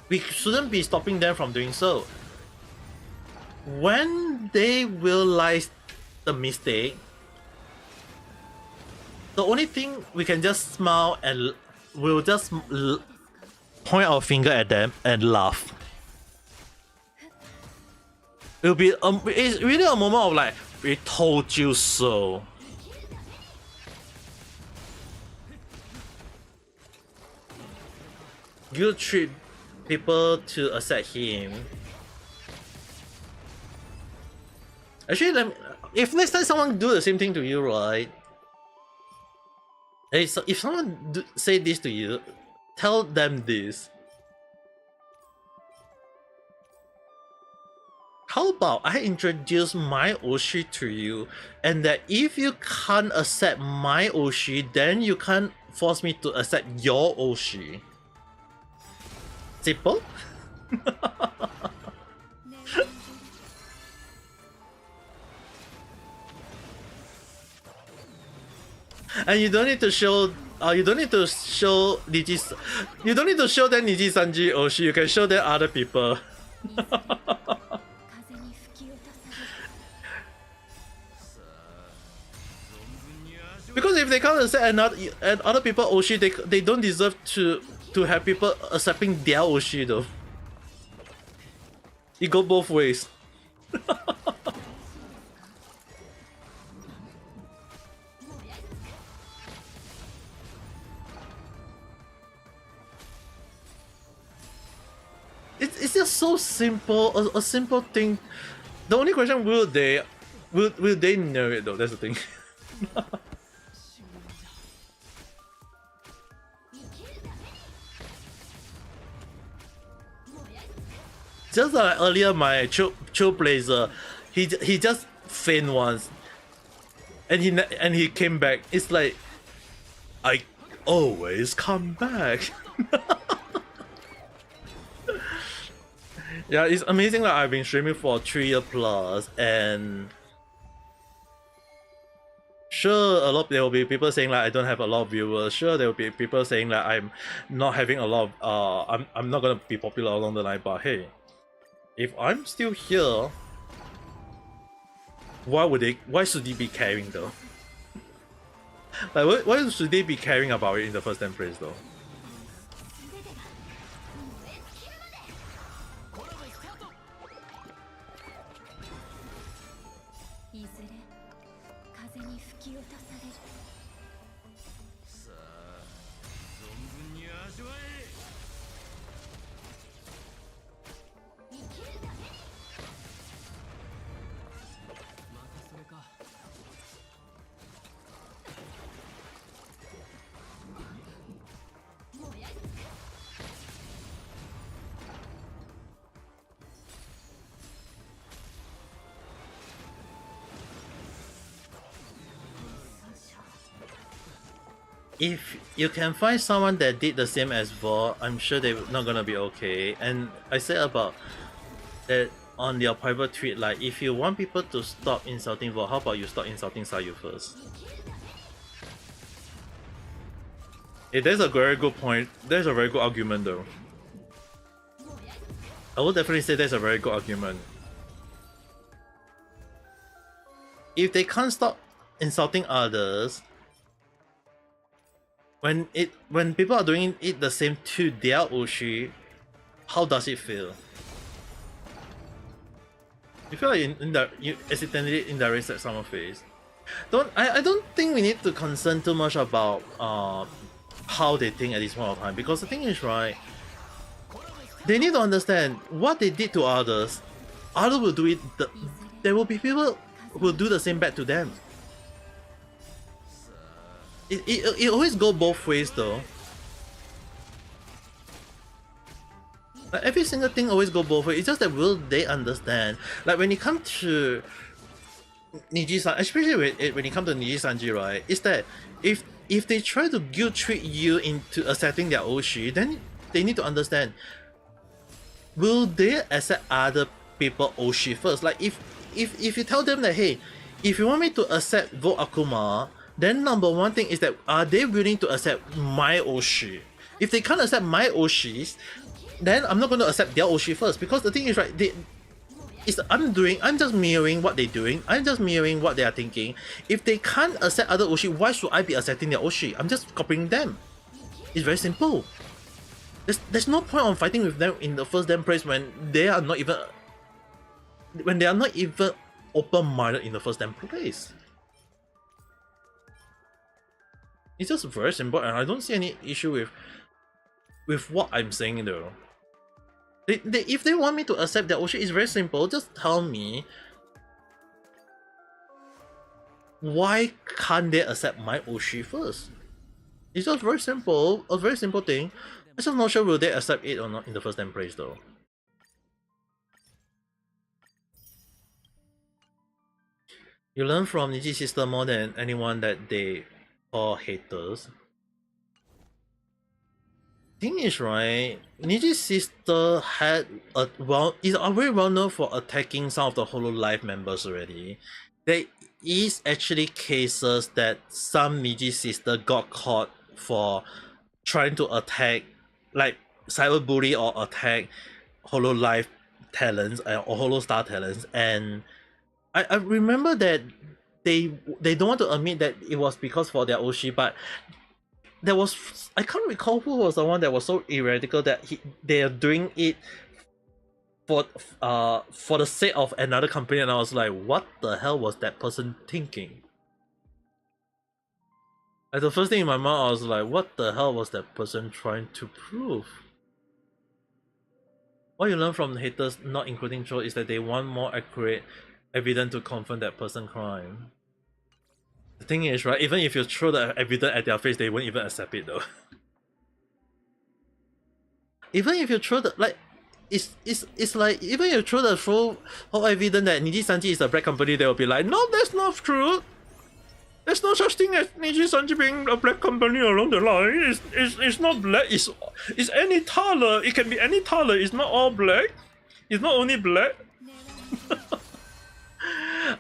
We shouldn't be stopping them from doing so. When they realize the mistake, the only thing we can just smile and we'll just point our finger at them and laugh. It'll be it's really a moment of like, we told you so. You treat people to accept him. Actually, if next time someone do the same thing to you, right? Hey, so if someone say this to you, tell them this. How about I introduce my Oshi to you, and that if you can't accept my Oshi, then you can't force me to accept your Oshi. Simple? And you don't need to show you don't need to show Niji, you don't need to show them Niji Sanji Oshi, you can show them other people. Because if they can't accept other people Oshi, they don't deserve to have people accepting their Oshi though. It go both ways. It's just so simple, a simple thing. The only question, will they know it though? That's the thing. Just like earlier, my Trailblazer, he just faint once, and he came back. It's like, I always come back. Yeah, it's amazing that I've been streaming for 3 years plus, and sure, there will be people saying like I don't have a lot of viewers. Sure, there will be people saying that I'm not having a lot of I'm not gonna be popular along the line. But hey, if I'm still here, why should they be caring though? Like why should they be caring about it in the first 10 place though? If you can find someone that did the same as Vor, I'm sure they're not gonna be okay. And I said about that on their private tweet, like if you want people to stop insulting Vor, how about you stop insulting Sayu first? Hey, that's a very good point. That's a very good argument though. I would definitely say that's a very good argument. If they can't stop insulting others, when people are doing it the same to their Oshi, how does it feel? You feel like you accidentally indirectly set someone's face. I don't think we need to concern too much about how they think at this point of time, because the thing is, right, they need to understand what they did to others. Others will do it. There will be people who will do the same back to them. It always go both ways though. Like every single thing always go both ways. It's just that will they understand? Like when it comes to Niji-san, especially when it comes to Niji-sanji, right? Is that if they try to guilt trip you into accepting their Oshi, then they need to understand. Will they accept other people Oshi first? Like if you tell them that, hey, if you want me to accept Vote Akuma, then number one thing is that are they willing to accept my Oshi? If they can't accept my Oshis, then I'm not going to accept their Oshi first, because the thing is, right, I'm just mirroring what they're doing. I'm just mirroring what they are thinking. If they can't accept other Oshi, why should I be accepting their Oshi? I'm just copying them. It's very simple. There's no point on fighting with them in the first damn place when they are not even open-minded in the first damn place. It's just very simple, and I don't see any issue with what I'm saying though. If they want me to accept their Oshi, it's very simple. Just tell me, why can't they accept my Oshi first? It's just very simple, a very simple thing. I'm just not sure will they accept it or not in the first 10 place though. You learn from Niji's sister more than anyone that they call haters. Thing is, right, Niji's sister had is very well known for attacking some of the Hololive members already. There is actually cases that some Niji sister got caught for trying to attack, like cyberbully or attack Hololive talents or Holostar talents, and I remember that they don't want to admit that it was because for their Oshi, but there was, I can't recall who was the one that was so heretical that they are doing it for the sake of another company, and I was like, what the hell was that person thinking? Like the first thing in my mind, I was like, what the hell was that person trying to prove? What you learn from haters, not including troll, is that they want more accurate evidence to confirm that person crime. The thing is, right, even if you throw the evidence at their face, they won't even accept it though. Even if you throw the, like, it's like, even if you throw the full whole evidence that Niji Sanji is a black company, they will be like, no, that's not true. There's no such thing as Niji Sanji being a black company along the line. It's not black. It's any color. It can be any color. It's not all black. It's not only black.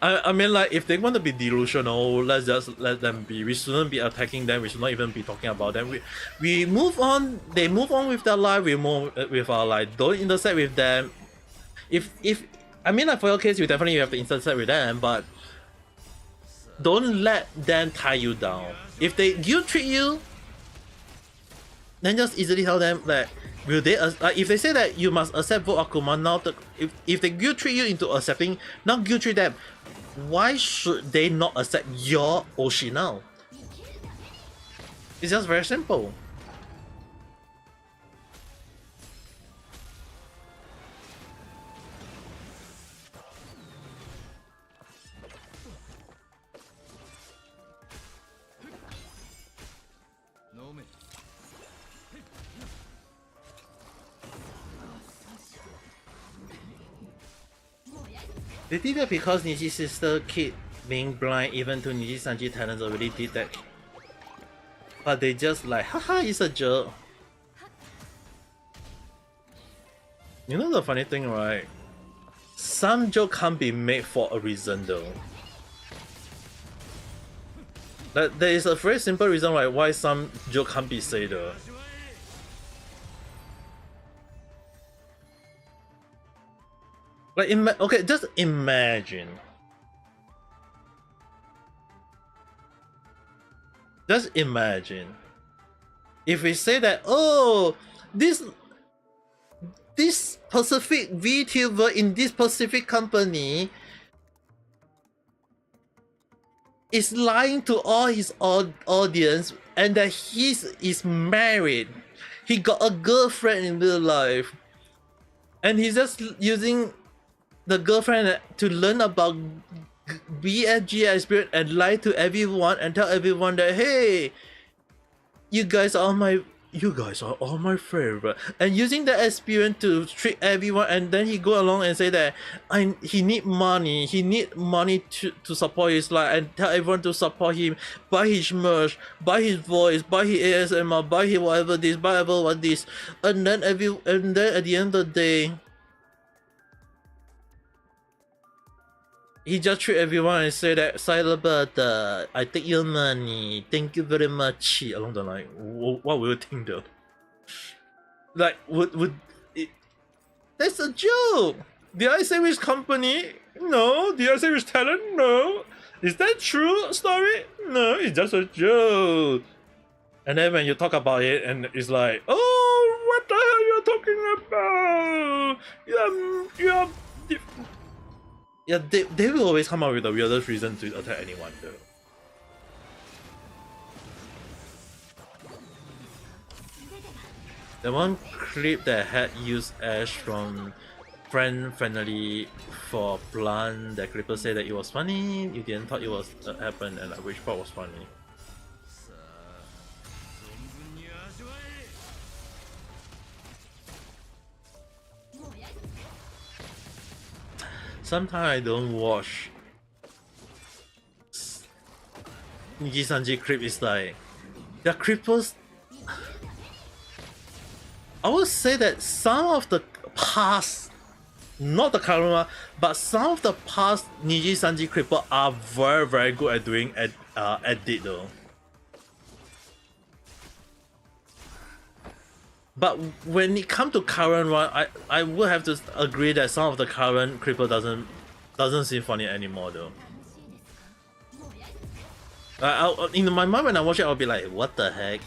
I mean, like, if they want to be delusional, let's just let them be. We shouldn't be attacking them. We should not even be talking about them. We move on. They move on with their life. We move with our life. Don't intersect with them. If I mean, like, for your case, you definitely have to intersect with them, but don't let them tie you down. If they guilt treat you, then just easily tell them that, will they like, if they say that you must accept vote Akuma now, if they guilt treat you into accepting, not guilt treat them, why should they not accept your Oshi now? It's just very simple. They did that because Niji's sister keep being blind even to Niji Sanji talents already did that. But they just like, haha, it's a joke. You know the funny thing, right? Some joke can't be made for a reason though. Like, there is a very simple reason why some joke can't be said though. Like, okay, just imagine. Just imagine. If we say that, oh, this Pacific VTuber in this Pacific company is lying to all his audience, and that he is married. He got a girlfriend in real life, and he's just using the girlfriend to learn about BFG experience and lie to everyone and tell everyone that, hey, you guys are all my favorite, and using that experience to trick everyone, and then he go along and say that he need money to support his life, and tell everyone to support him, buy his merch, buy his voice, buy his ASMR, buy his whatever this, buy whatever what this, and then at the end of the day, he just treat everyone and say that, Celebrate, I take your money, thank you very much, along the line. What will you think though? Like, would it, that's a joke. Did I say which company? No. Did I say which talent? No. Is that true story? No, it's just a joke. And then when you talk about it, and it's like, oh, what the hell you're talking about? Yeah, they will always come up with the weirdest reason to attack anyone though. The one clip that had used Ash from Friend Friendly for Blunt, that clipper said that it was funny, you didn't thought it was happened, and which part was funny. sometimes I don't watch Niji Sanji creep. Is like the creepers. I would say that some of the past, not the current one, but some of the past Niji Sanji creeper are very good at doing edit though. But when it comes to current one, I would have to agree that some of the current creeper doesn't seem funny anymore though. In my mind when I watch it, I'll be like, what the heck?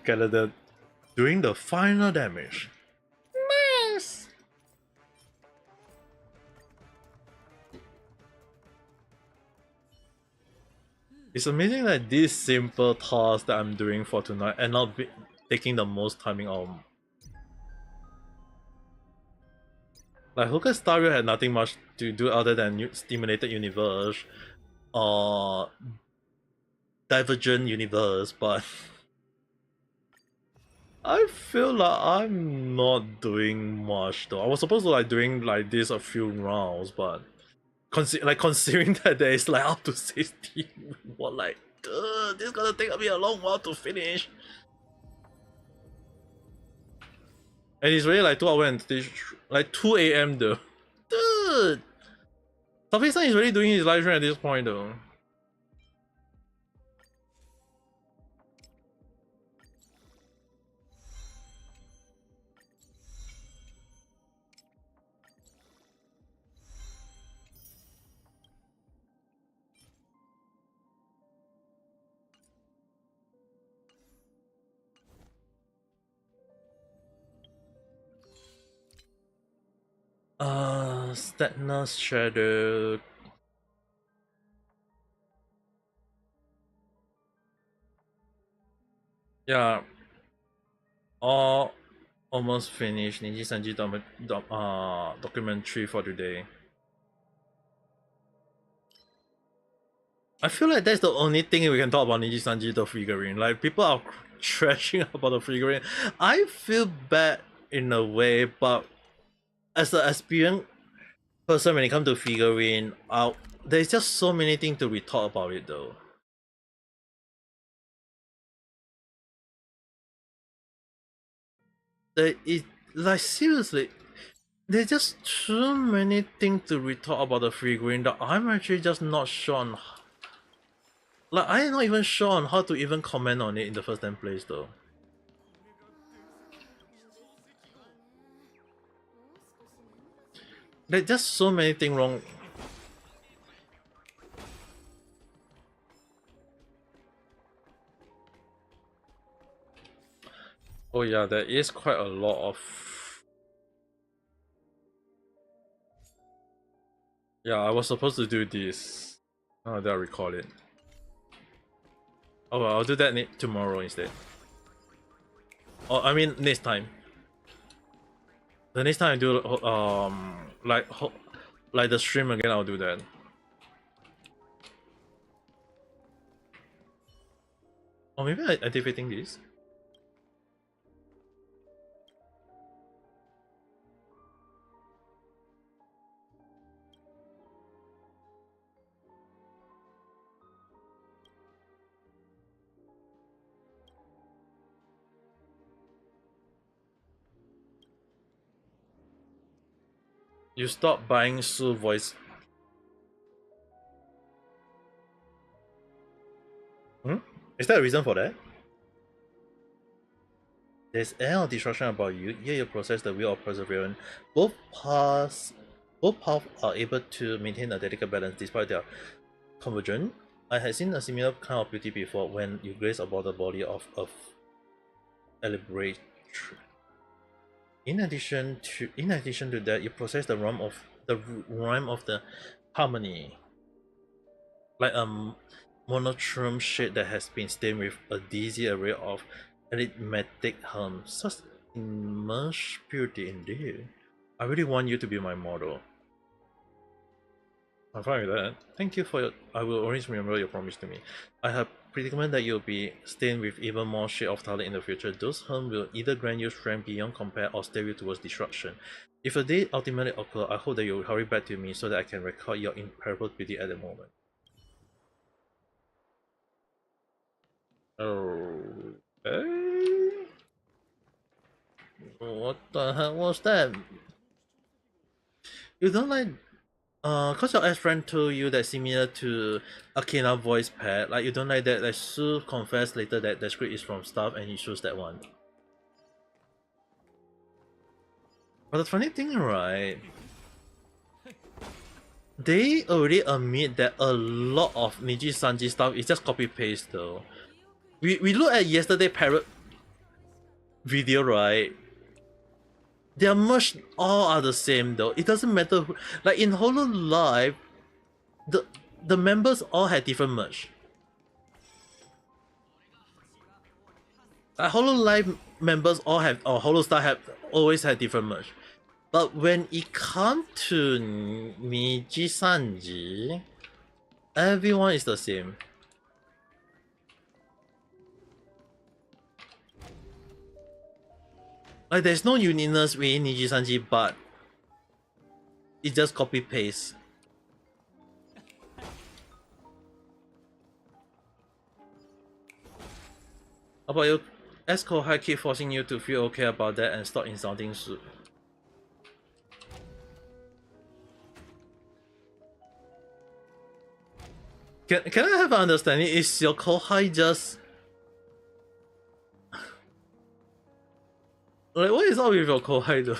Canada doing the final damage. Nice! It's amazing that this simple task that I'm doing for tonight and not taking the most timing on. Like Honkai Star Rail had nothing much to do other than stimulated universe or divergent universe, but I feel like I'm not doing much though. I was supposed to like doing like this a few rounds, but considering that there is like up to 60, what like, this is gonna take me a long while to finish. And it's really like 2 hours and like 2 AM though. Dude! Taffy-san is really doing his live stream at this point though. Statner's Shadow. Yeah. Almost finished Niji Sanji documentary for today. I feel like that's the only thing we can talk about Niji Sanji the figurine. Like people are trashing about the figurine. I feel bad in a way, but as an experienced person when it comes to figurine, there's just so many things to be talk about it though. Like seriously, there's just too many things to be talk about the figurine that I'm actually just not sure on. Like I'm not even sure on how to even comment on it in the first place though. There's just so many things wrong. Oh yeah, there is quite a lot of. Yeah, I was supposed to do this. Oh, did I recall it? Oh, well, I'll do that tomorrow instead. Oh, I mean next time. The next time I do like the stream again, I'll do that. Or maybe I activating this. You stop buying Sue voice. Is there a reason for that? There's air of destruction about you, yet you possess the will of perseverance. Both paths are able to maintain a delicate balance despite their convergence. I had seen a similar kind of beauty before when you graze about the body of Elaborate. In addition to that, you possess the rhyme of the harmony, like a monochrome shade that has been stained with a dizzy array of arithmetic hums. Such Much beauty indeed. I really want you to be my model. I'm fine with that. Thank you for your. I will always remember your promise to me. I have predicament that you'll be stained with even more shade of talent in the future. Those harm will either grant you strength beyond compare or steer you towards destruction. If a day ultimately occurs, I hope that you'll hurry back to me so that I can record your incredible beauty at the moment. Oh. Hey? What the hell was that? You don't like cause your ex-friend told you that similar to Akina voice pad, like you don't like that, like Sue confessed later that the script is from Stuff and he chose that one. But the funny thing, right, they already admit that a lot of Niji Sanji stuff is just copy-paste though. We look at yesterday parrot video, right? Their merch all are the same though. It doesn't matter who, like in Hololive, the members all had different merch. Hololive members all have, or Holostar have always had different merch. But when it comes to Niji Sanji, everyone is the same. Like there's no uniqueness within Niji Sanji, but it just copy paste. How about you? Kohai keep forcing you to feel okay about that and stop insulting Su. Can I have an understanding? Is your Kohai just like what is up with your Kohai though?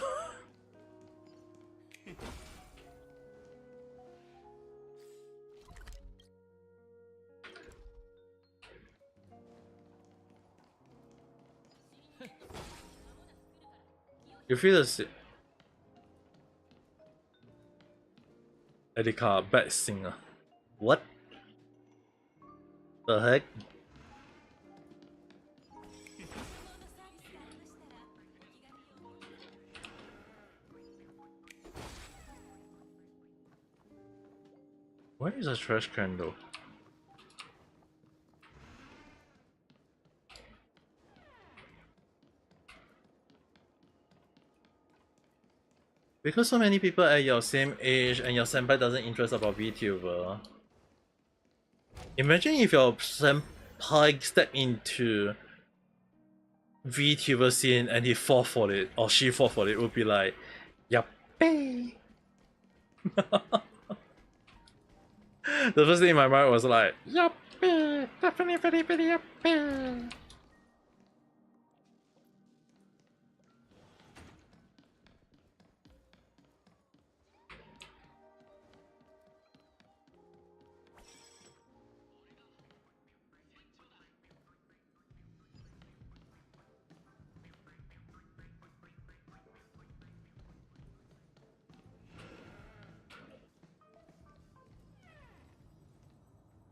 You feel the same. Erika, bad singer. What the heck? Where is a trash can though? Because so many people at your same age and your senpai doesn't interest about VTuber. Imagine if your senpai step into VTuber scene and he fall for it or she fall for it, it would be like, yappy. The first thing in my mind was like, yappy, definitely yappy.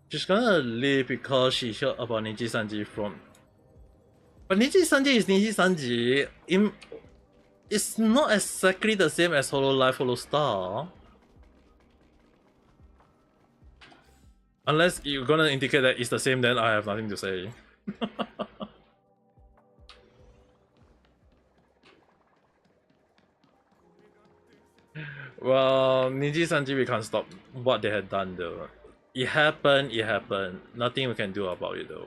She's gonna leave because she heard about Niji Sanji from. But Niji Sanji is Niji Sanji. It's not exactly the same as Hololive Holostar. Unless you're gonna indicate that it's the same, then I have nothing to say. Well, Niji Sanji, we can't stop what they had done though. It happened, it happened. Nothing we can do about it though.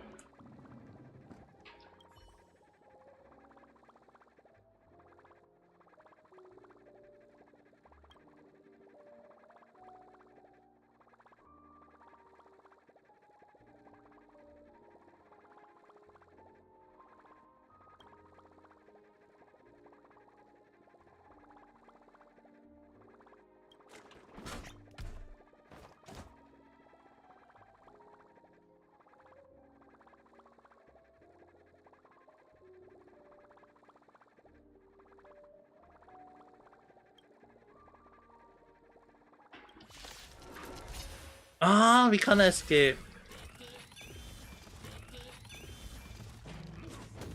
Ah, we can't escape.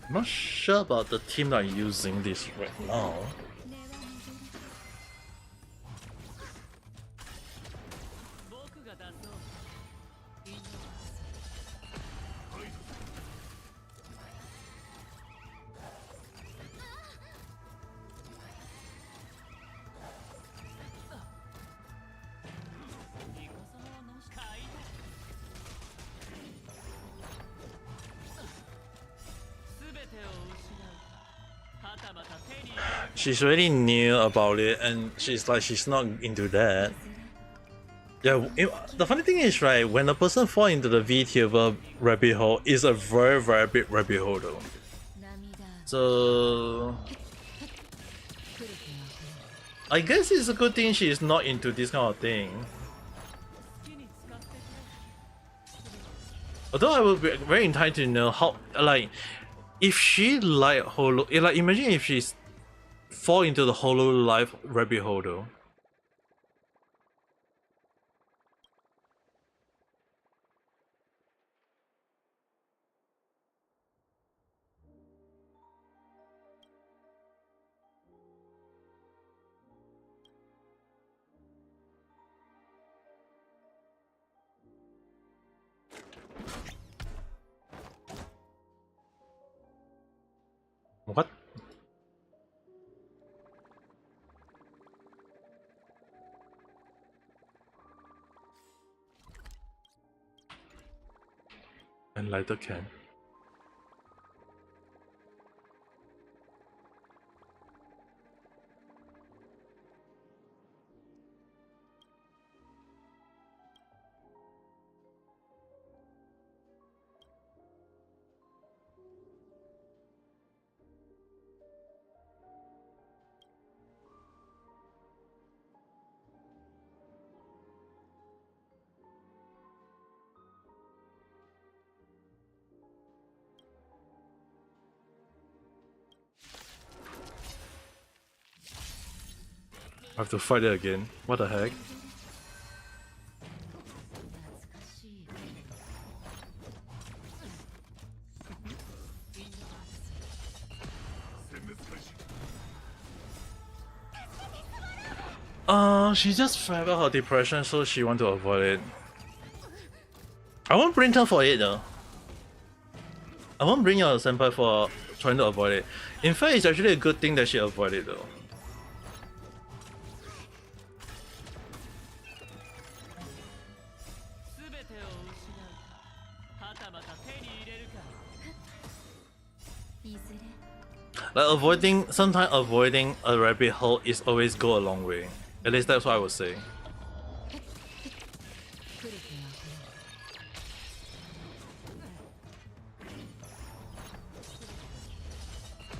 I'm not sure about the team that are using this right now. She's really new about it, and she's not into that. Yeah, the funny thing is, right, when a person fall into the VTuber rabbit hole, it's a very, very big rabbit hole though. So I guess it's a good thing she's not into this kind of thing. Although I would be very entitled to know how, like, if she like Holo, like imagine if she's fall into the Holo Life rabbit hole though. What? And lighter can. I have to fight it again. What the heck? She just felt her depression, so she want to avoid it. I won't bring her for it though. I won't bring your senpai for trying to avoid it. In fact, it's actually a good thing that she avoided though. Like sometimes avoiding a rabbit hole is always go a long way. At least that's what I would say.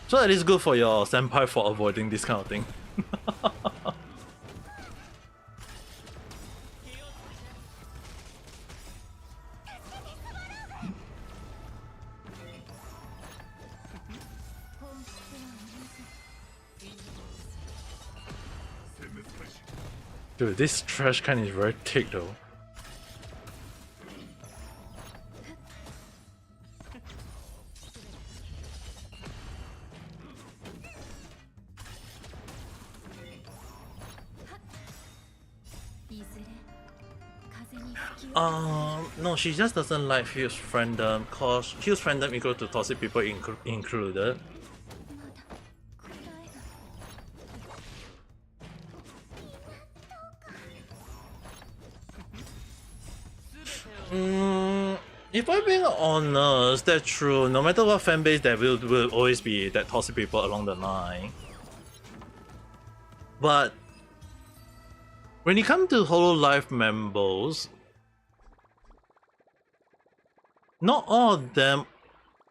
So it is good for your senpai for avoiding this kind of thing. Dude, this trash can is very thick though. No, she just doesn't like huge friendom, cause huge friendom equal to toxic people included. If I'm being honest, that's true. No matter what fanbase, there will always be that toxic people along the line. But when it comes to Hololive members, not all of them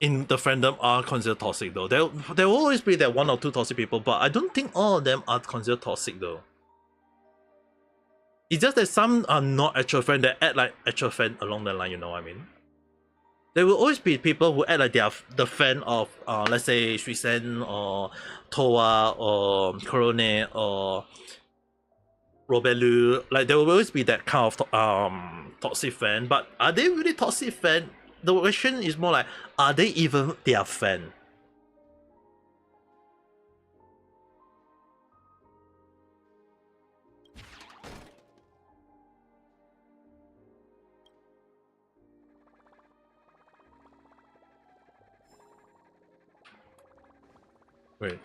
in the fandom are considered toxic though. There will always be that one or two toxic people, but I don't think all of them are considered toxic though. It's just that some are not actual fan that act like actual fan along the line, you know what I mean? There will always be people who act like they are the fan of, let's say, Shuisen or Towa or Korone or Robelu. Like, there will always be that kind of toxic fan, but are they really toxic fan? The question is more like, are they even their fan? Wait.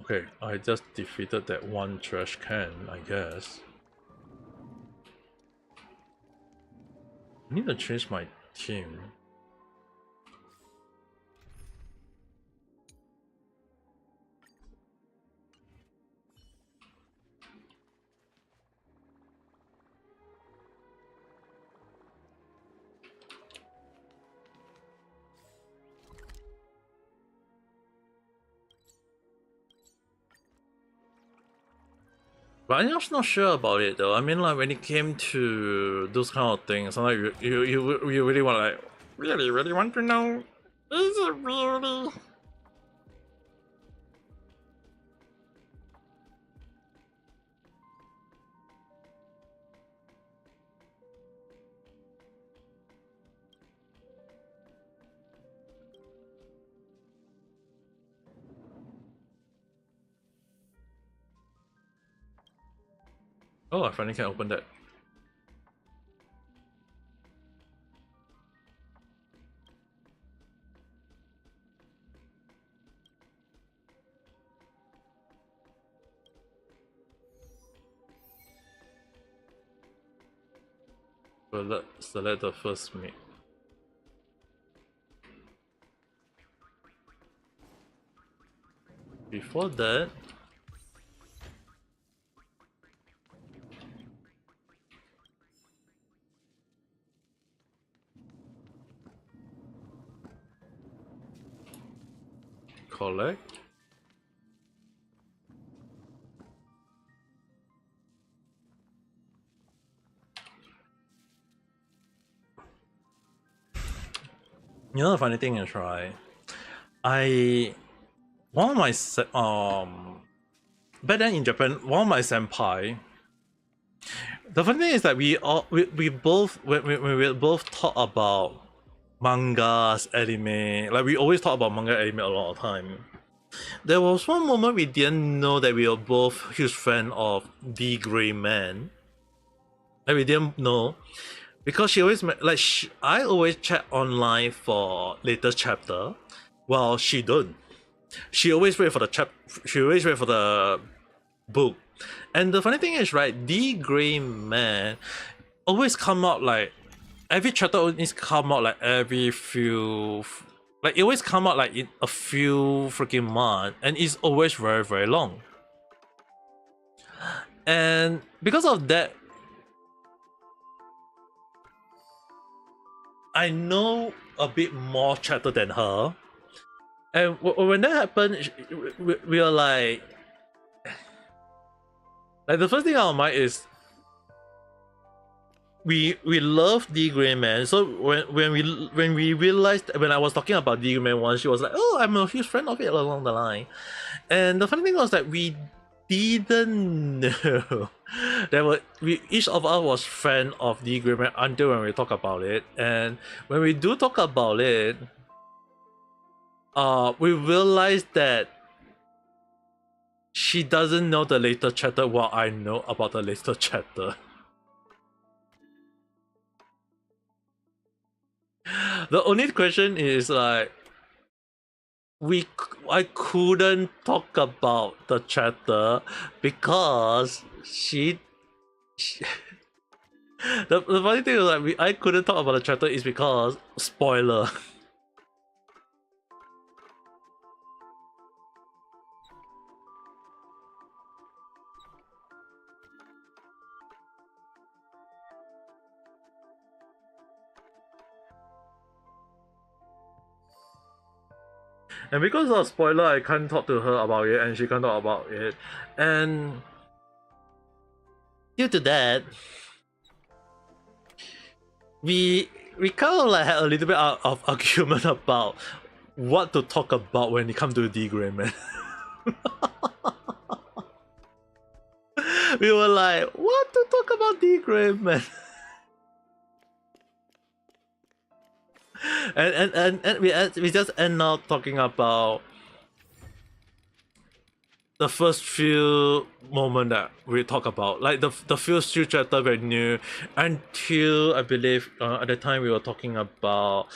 Okay, I just defeated that one trash can, I guess. I need to change my team. But I'm just not sure about it though. I mean, like when it came to those kind of things, I'm like you really want like really want to know? Is it really? Oh, I finally can open that. So let's select the first mate. Before that, collect. You know the funny thing is, right? One of my back then in Japan, one of my senpai. The funny thing is that we both when we both talk about mangas, anime, like we always talk about manga, anime a lot of time. There was one moment we didn't know that we were both huge fan of The Gray Man. Like we didn't know because she always I always check online for latest chapter, while she don't. She always wait for the She always wait for the book. And the funny thing is, right, The Gray Man always come out like every chapter always come out like every few, like it always come out like in a few freaking months, and it's always very long. And because of that, I know a bit more chapter than her. And when that happened, we are like the first thing on my mind is we love The Gray Man. So when we realized, when I was talking about The Gray Man once, she was like, "Oh, I'm a huge fan of it," along the line. And the funny thing was that we didn't know that each of us was fan of The Gray Man until when we talk about it. And when we do talk about it, we realized that she doesn't know the later chapter while I know about the later chapter. The only question is like I couldn't talk about the chapter because the funny thing is like I couldn't talk about the chapter is because spoiler. And because of spoiler, I can't talk to her about it, and she can't talk about it. And due to that, we kind of like had a little bit of argument about what to talk about when it comes to The Gray Man. We were like, what to talk about The Gray Man? and we just end up talking about the first few moments that we talk about, like the first few chapter were new, until I believe at the time we were talking about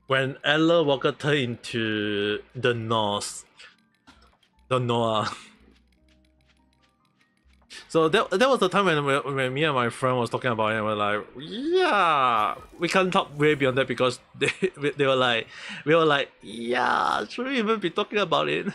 when Ella Walker turned into the Norse, the Noah. So that was the time when me and my friend was talking about it, and we're like, yeah, we can't talk way beyond that because they were like, we were like, yeah, should we even be talking about it?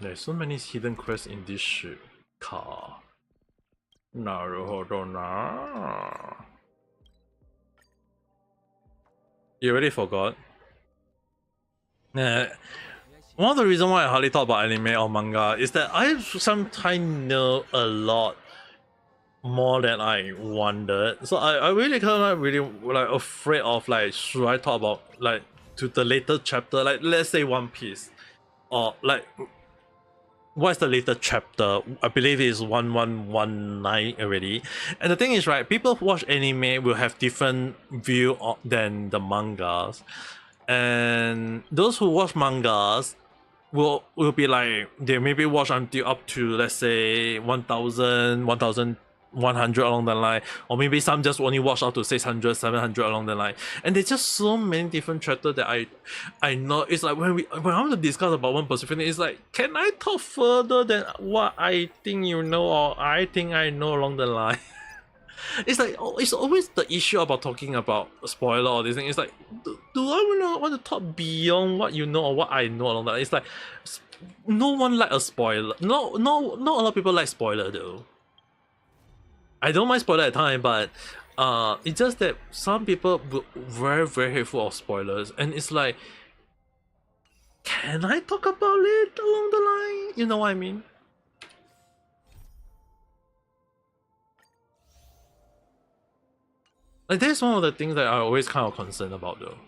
There's so many hidden quests in this ship car. Naruhodo na. You already forgot? Nah. One of the reasons why I hardly talk about anime or manga is that I sometimes know a lot more than I wondered. So I really kind of really like afraid of like, should I talk about like to the later chapter, like let's say One Piece, or like what's the latest chapter? I believe it's 1119 already. And the thing is, right, people who watch anime will have different view than the mangas. And those who watch mangas will be like, they maybe watch until up to, let's say, 1000, 1100 along the line, or maybe some just only watch up to 600, 700 along the line. And there's just so many different chapters that I know. It's like when I want to discuss about one specific thing, it's like, can I talk further than what I think you know or I think I know along the line? It's like, it's always the issue about talking about spoiler or this thing. It's like, do I want to talk beyond what you know or what I know along that? It's like, no one like a spoiler. No, not a lot of people like spoiler though. I don't mind spoiler at time, but it's just that some people very very hateful of spoilers, and it's like, can I talk about it along the line? You know what I mean? Like that's one of the things that I always kind of concerned about though.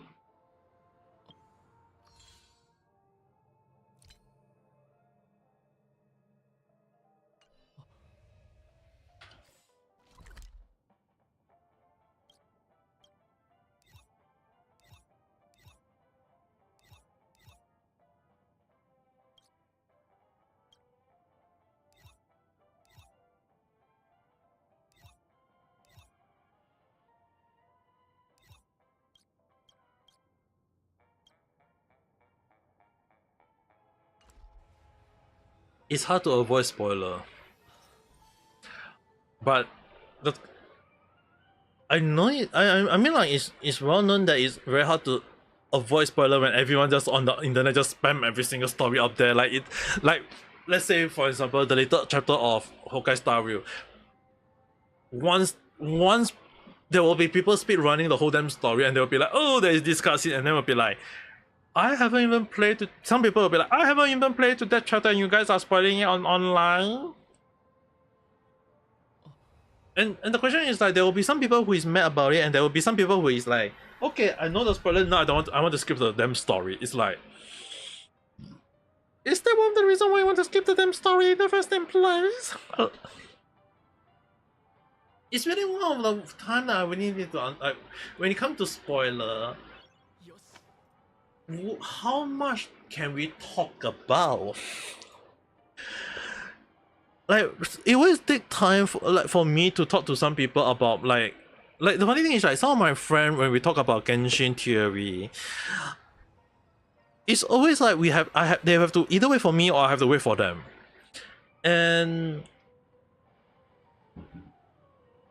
It's hard to avoid spoiler, but the I know it. I mean like it's well known that it's very hard to avoid spoiler when everyone just on the internet just spam every single story up there. Like it, like let's say for example the later chapter of Honkai Star Rail. Once there will be people speed running the whole damn story and they'll be like, oh, there is this cutscene, and then we'll be like, I haven't even played to. Some people will be like, I haven't even played to that chapter, and you guys are spoiling it on online. And the question is like, there will be some people who is mad about it, and there will be some people who is like, okay, I know the spoiler, now I want to skip the damn story. It's like, is that one of the reasons why you want to skip the damn story in the first place? It's really one of the time that I really need to like, when it comes to spoiler, how much can we talk about? Like it always take time for me to talk to some people about like the funny thing is like some of my friends when we talk about Genshin theory, it's always like they have to either wait for me or I have to wait for them. And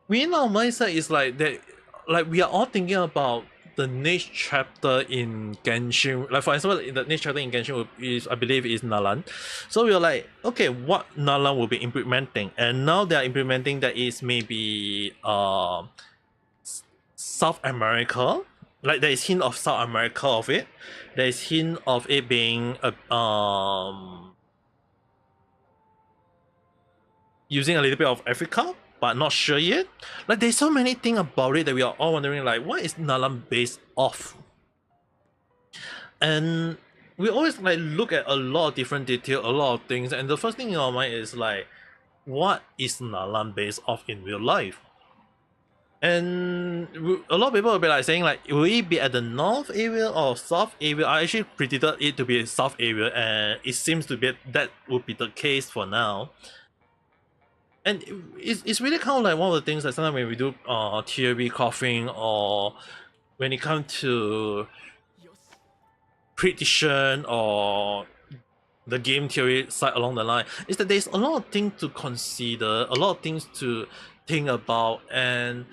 we in our mindset is like that, like we are all thinking about the next chapter in Genshin. Like for example, the next chapter in Genshin is, I believe, is Nalan. So we are like, okay, what Nalan will be implementing, and now they are implementing that is maybe South America. Like there is hint of South America of it. There is hint of it being a using a little bit of Africa, but not sure yet. Like there's so many things about it that we are all wondering like what is Nalan based off? And we always like look at a lot of different detail, a lot of things, and the first thing in our mind is like, what is Nalan based off in real life? And a lot of people will be like saying like, will it be at the north area or south area? I actually predicted it to be south area, and it seems to be that would be the case for now. And it's really kind of like one of the things that sometimes when we do theory coughing, or when it comes to prediction or the game theory side along the line, is that there's a lot of things to consider, a lot of things to think about, and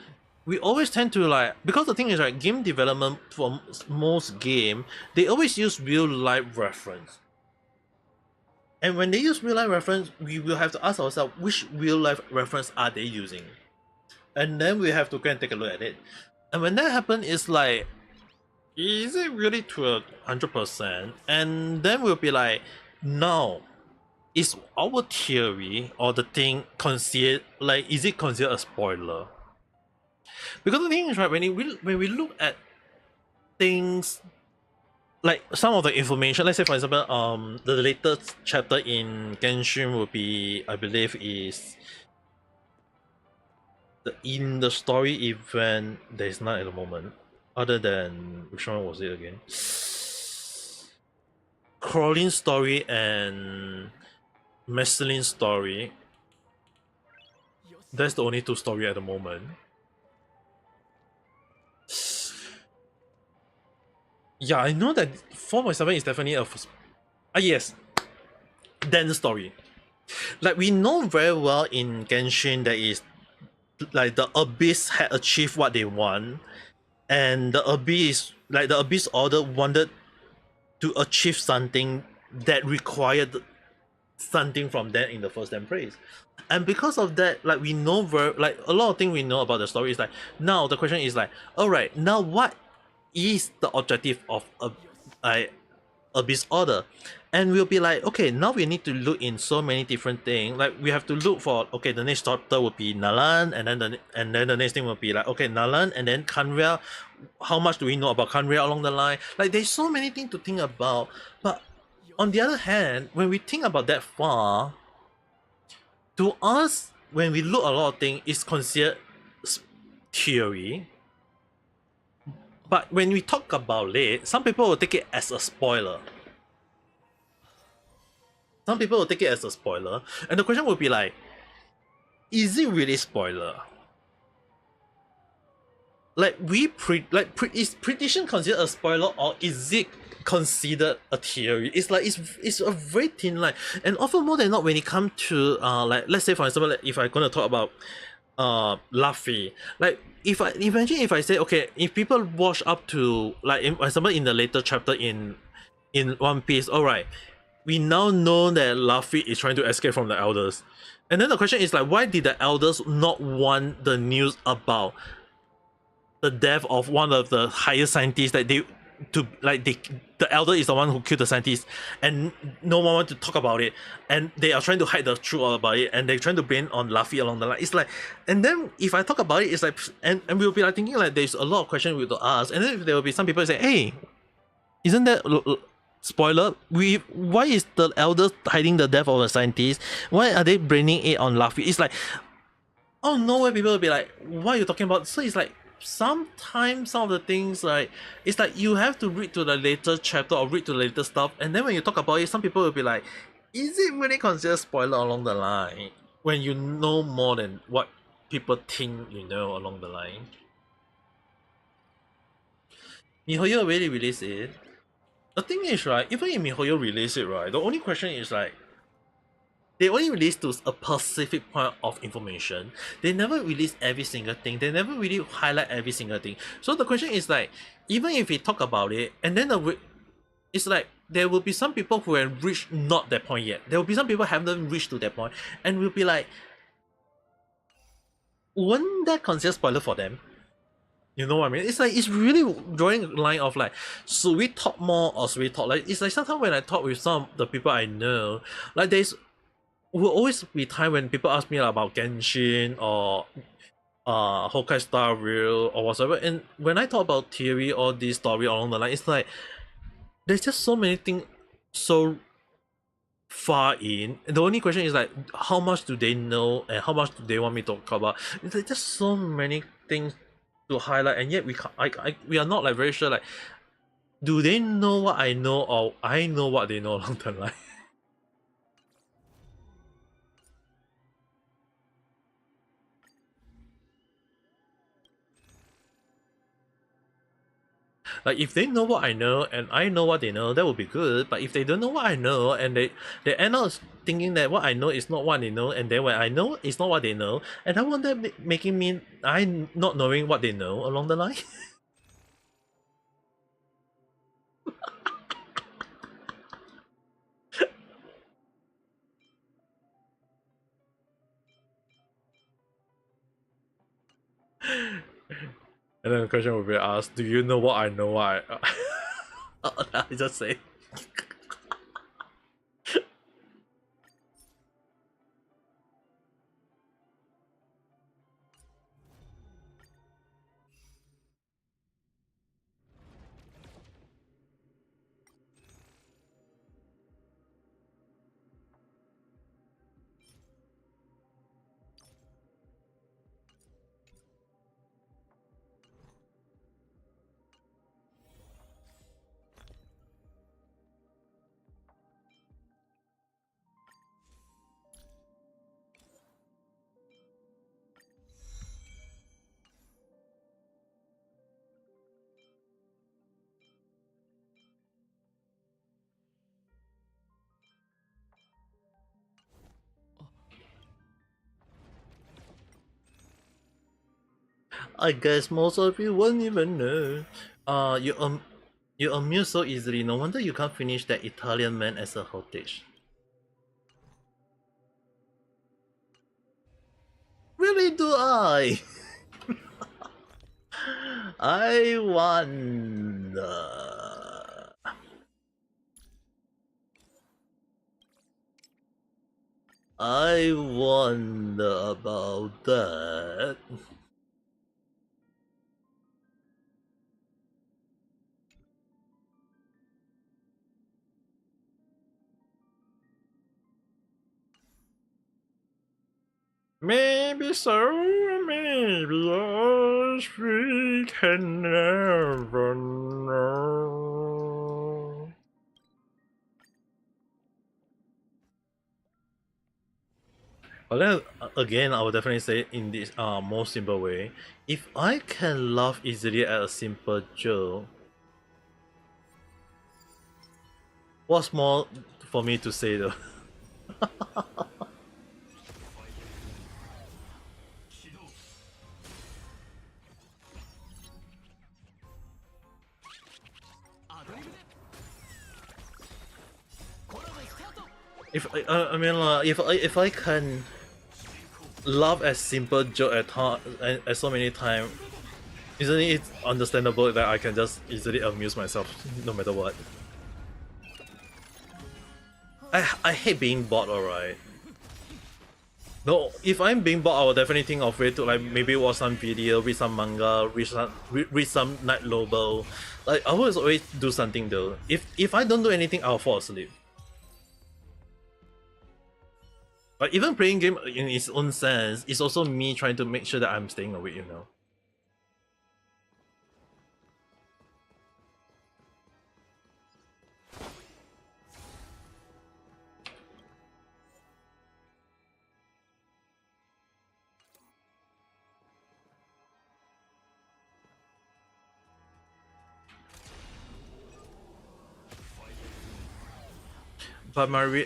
we always tend to like, because the thing is like game development for most game, they always use real life reference. And when they use real life reference, we will have to ask ourselves which real life reference are they using, and then we have to go and take a look at it. And when that happens, it's like, is it really to 100%? And then we'll be like, no, is our theory or the thing considered like, is it considered a spoiler? Because the thing is right, when we look at things like some of the information, let's say for example, the latest chapter in Genshin will be, I believe, is in the story event. There's none at the moment, other than which one was it again? Crawling story and Marceline story. That's the only two story at the moment. Yeah, I know that 4.7 is definitely a yes, then story. Like we know very well in Genshin that is like the Abyss had achieved what they want, and the Abyss, like the Abyss Order wanted to achieve something that required something from them in the first Embrace. And because of that, like we know like a lot of things we know about the story is like, now the question is like, alright, now what is the objective of Abyss Order? And we'll be like, okay, now we need to look in so many different things. Like we have to look for, okay, the next chapter will be Nalan, and then the next thing will be like, okay, Nalan, and then Kanria. How much do we know about Kanria along the line? Like there's so many things to think about. But on the other hand, when we think about that far, to us, when we look at a lot of things, it's considered theory. But when we talk about it, some people will take it as a spoiler. Some people will take it as a spoiler, and the question will be like, is it really spoiler? Like is prediction considered a spoiler, or is it considered a theory? It's like it's a very thin line, and often more than not when it comes to like, let's say for example, like, if I'm gonna talk about Luffy, like if I say, okay, if people watch up to like for example in the later chapter in One Piece, alright, we now know that Luffy is trying to escape from the elders, and then the question is like, why did the elders not want the news about the death of one of the highest scientists that the elder is the one who killed the scientist, and no one want to talk about it, and they are trying to hide the truth about it, and they're trying to blame on Luffy along the line. It's like, and then if I talk about it, it's like, and we'll be like thinking like there's a lot of questions we will ask, and then there will be some people say, hey, isn't that spoiler? Why is the elders hiding the death of the scientist? Why are they blaming it on Luffy? It's like, oh no way, people will be like, what are you talking about? So it's like, sometimes some of the things, like, it's like you have to read to the later chapter or read to the later stuff, and then when you talk about it, some people will be like, is it really considered spoiler along the line when you know more than what people think you know along the line? MiHoYo already released it. The thing is, right, even if MiHoYo released it, right, the only question is like, they only release to a specific point of information. They never release every single thing. They never really highlight every single thing. So the question is like, even if we talk about it, and then it's like there will be some people who have reached not that point yet. There will be some people who haven't reached to that point, and we'll be like, wouldn't that consider spoiler for them? You know what I mean? It's like, it's really drawing a line of like, should we talk more or should we talk? Like, it's like sometimes when I talk with some of the people I know, like there's will always be time when people ask me about Genshin or Honkai Star Rail or whatever. And when I talk about theory or this story along the line, it's like there's just so many things so far in. And the only question is like, how much do they know and how much do they want me to talk about? It's like just so many things to highlight, and yet we are not like very sure like, do they know what I know or I know what they know along the line? Like if they know what I know and I know what they know, that would be good. But if they don't know what I know and they end up thinking that what I know is not what they know, and then when I know it's not what they know, and I want them making me I not knowing what they know along the line. And then the question will be asked, do you know what I know? What I just say. I guess most of you won't even know. You amuse so easily. No wonder you can't finish that Italian man as a whole dish. Really do I? I wonder. I wonder about that. Maybe so, maybe us, we can never know. But then again, I would definitely say in this most simple way, if I can laugh easily at a simple joke, what's more for me to say though? If I mean if I can laugh at simple joke at so many times, isn't it understandable that I can just easily amuse myself no matter what? I hate being bored, alright. No, if I'm being bored, I will definitely think of way to like maybe watch some video, read some manga, read some night novel. Like I will always do something though. If I don't do anything, I'll fall asleep. But even playing game in its own sense is also me trying to make sure that I'm staying awake, you know. But my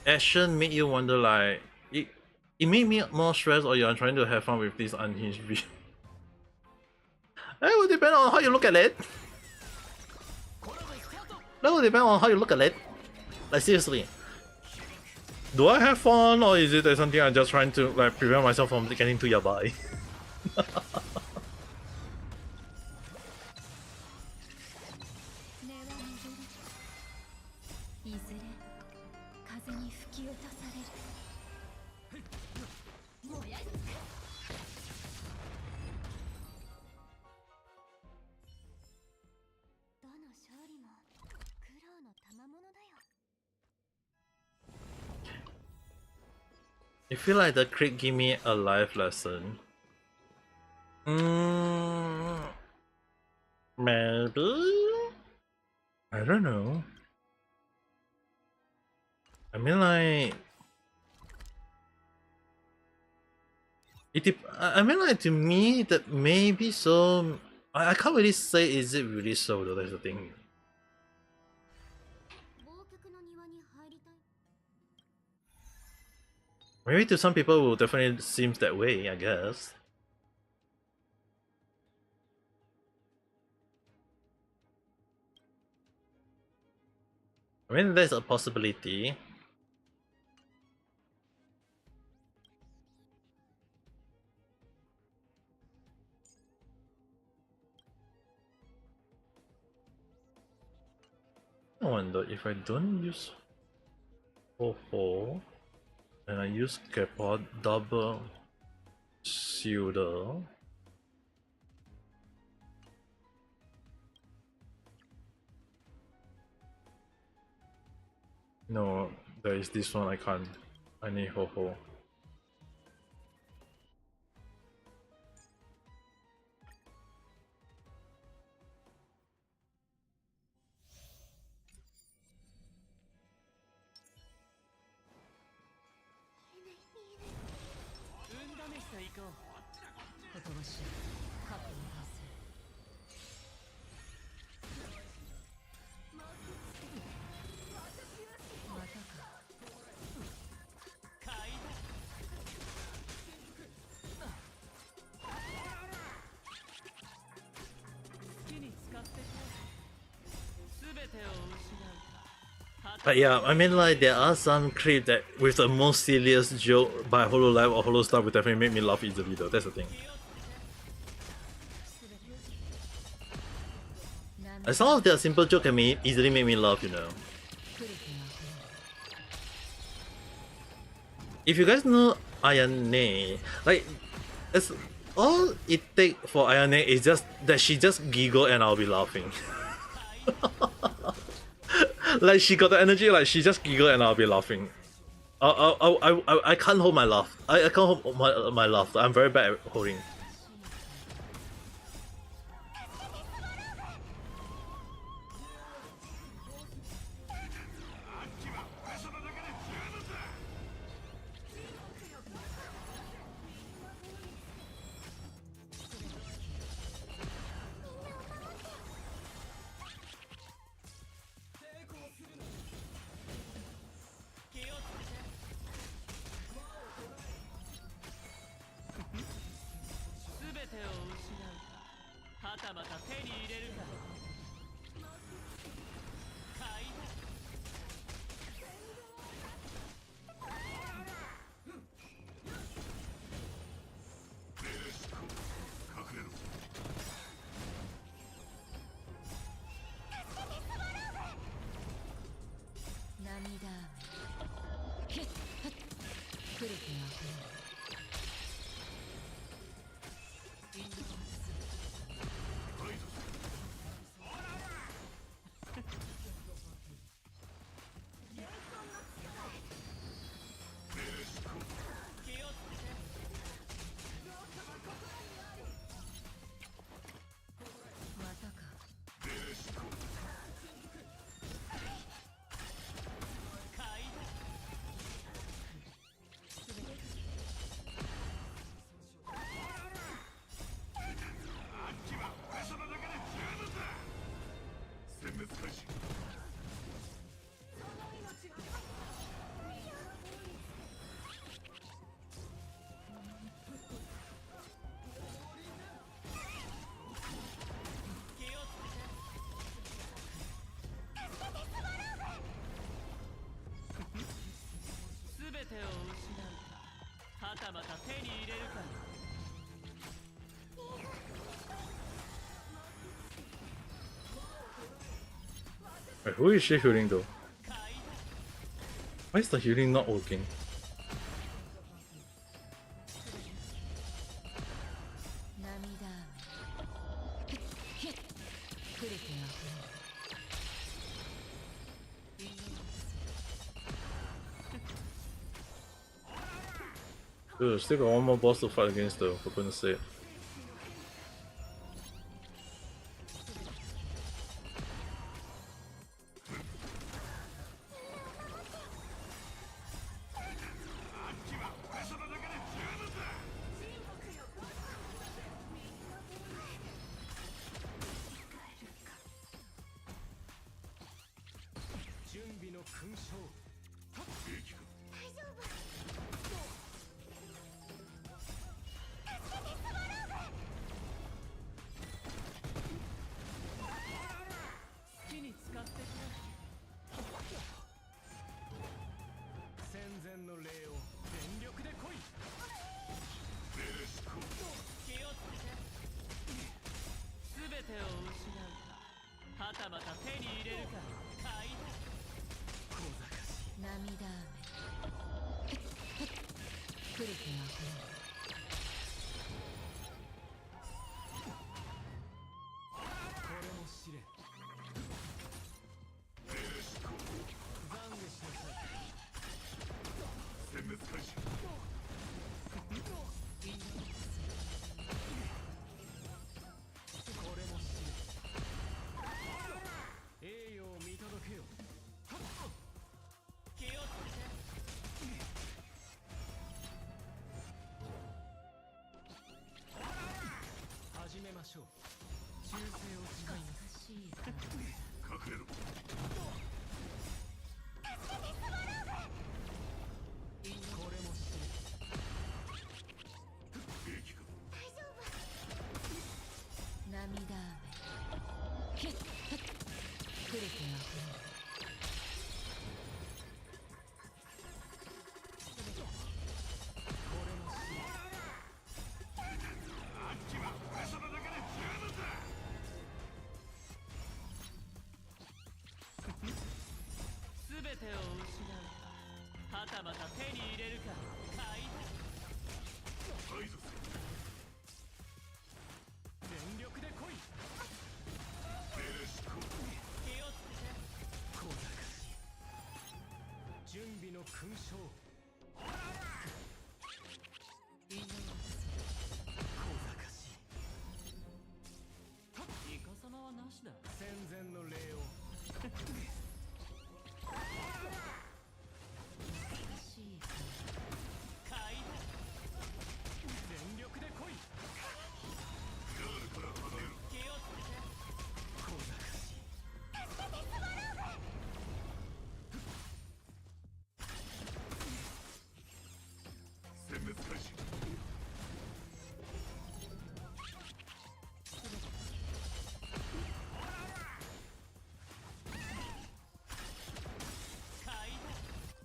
reaction made you wonder like it made me more stressed, or you're trying to have fun with this unhinged video. It will depend on how you look at it. That will depend on how you look at it. Like seriously. Do I have fun, or is it something I'm just trying to like prevent myself from getting too yabai? I feel like the crit give me a life lesson. Maybe? I don't know. I mean, like, I mean, like, to me, that maybe so. I can't really say is it really so though. That's the thing. Maybe to some people, it will definitely seems that way. I guess. I mean, there's a possibility. I wonder if I don't use Ho and I use Kappa double shielder. No, there is this one I can't. I need Ho. But yeah, I mean, like, there are some creep that with the most serious joke by Hololive or Holostar would definitely make me laugh easily though, that's the thing. As long as their simple joke can easily make me laugh, you know. If you guys know Ayane, like, it's all it take for Ayane is just that she just giggle and I'll be laughing. Like, she got the energy, like she just giggle and I'll be laughing. I can't hold my laugh. I can't hold my laugh. I'm very bad at holding. Wait, who is she healing though? Why is the healing not working? Dude, still got one more boss to fight against though, for goodness sake.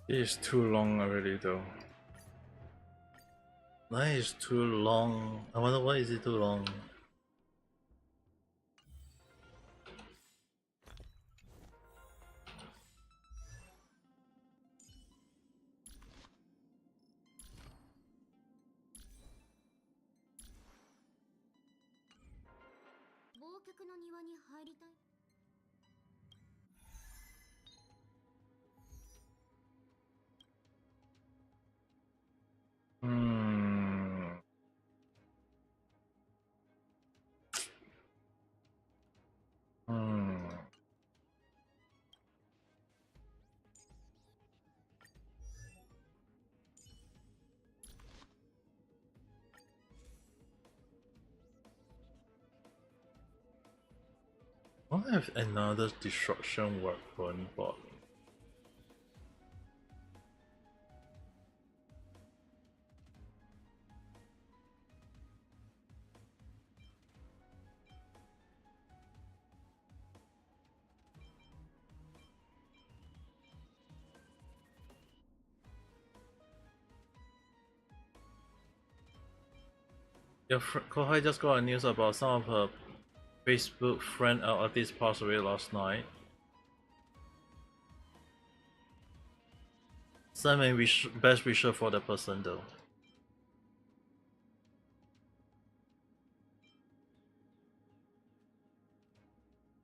It is too long already though. That is too long. I wonder why is it too long? I have another destruction weapon, but yeah, Kohai just got a news about some of her Facebook friend artists passed away last night. Send my best wishes for the person though.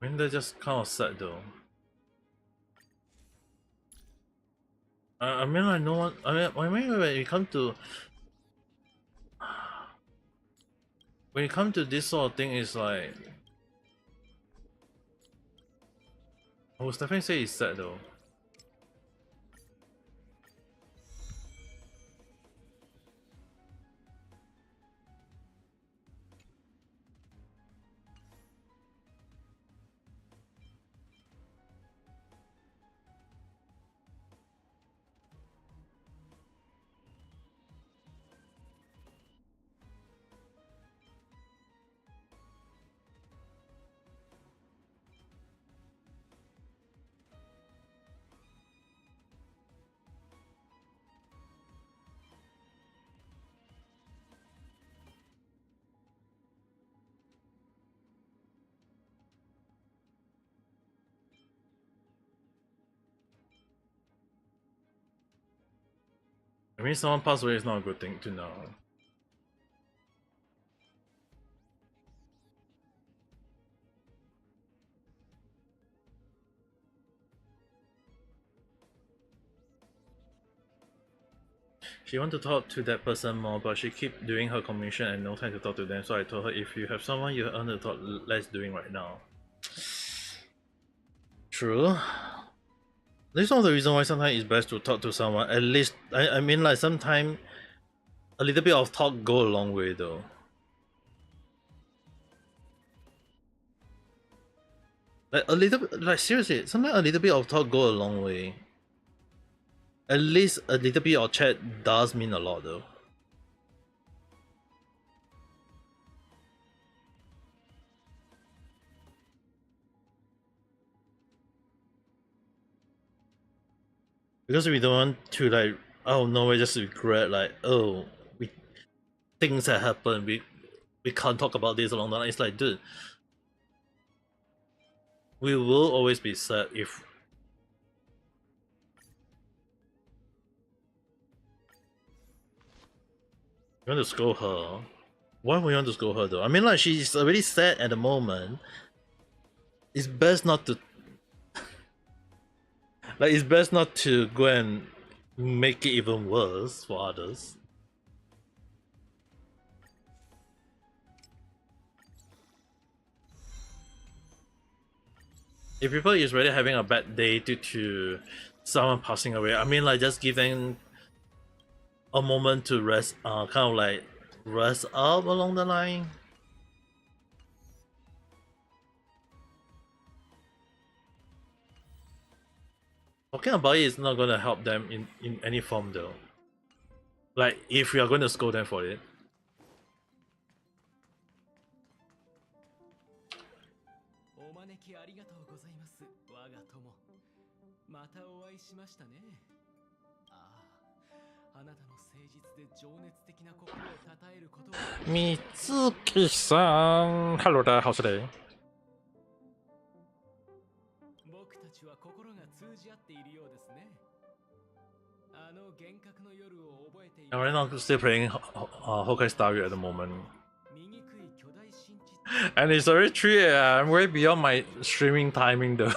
I mean, they're just kind of sad though. I mean, like no one. I mean, when it comes to when it comes to this sort of thing, it's like I would definitely say it's sad though. I mean, someone passed away is not a good thing to know. She wanted to talk to that person more, but she keep doing her commission and no time to talk to them. So I told her, if you have someone you want to talk, let's doing right now. True. This is one of the reasons why sometimes it's best to talk to someone. At least, I mean, like sometimes a little bit of talk go a long way though. Like a little bit, like seriously, sometimes a little bit of talk go a long way. At least a little bit of chat does mean a lot though. Because we don't want to like, oh no, we just regret like, oh, we things that happen, we can't talk about this along the line. It's like, dude, we will always be sad if you want to scold her. Why would you want to scold her though? I mean, like, she's already sad at the moment. It's best not to like, it's best not to go and make it even worse for others. If people is really having a bad day due to someone passing away, I mean, like, just give them a moment to rest, kind of like rest up along the line. Talking about it is not gonna help them in any form though. Like, if we are going to scold them for it. Mitsuki-san, hello there, how's today? I'm right now still playing Honkai Star at the moment. And it's already 3 AM, I'm way beyond my streaming timing though.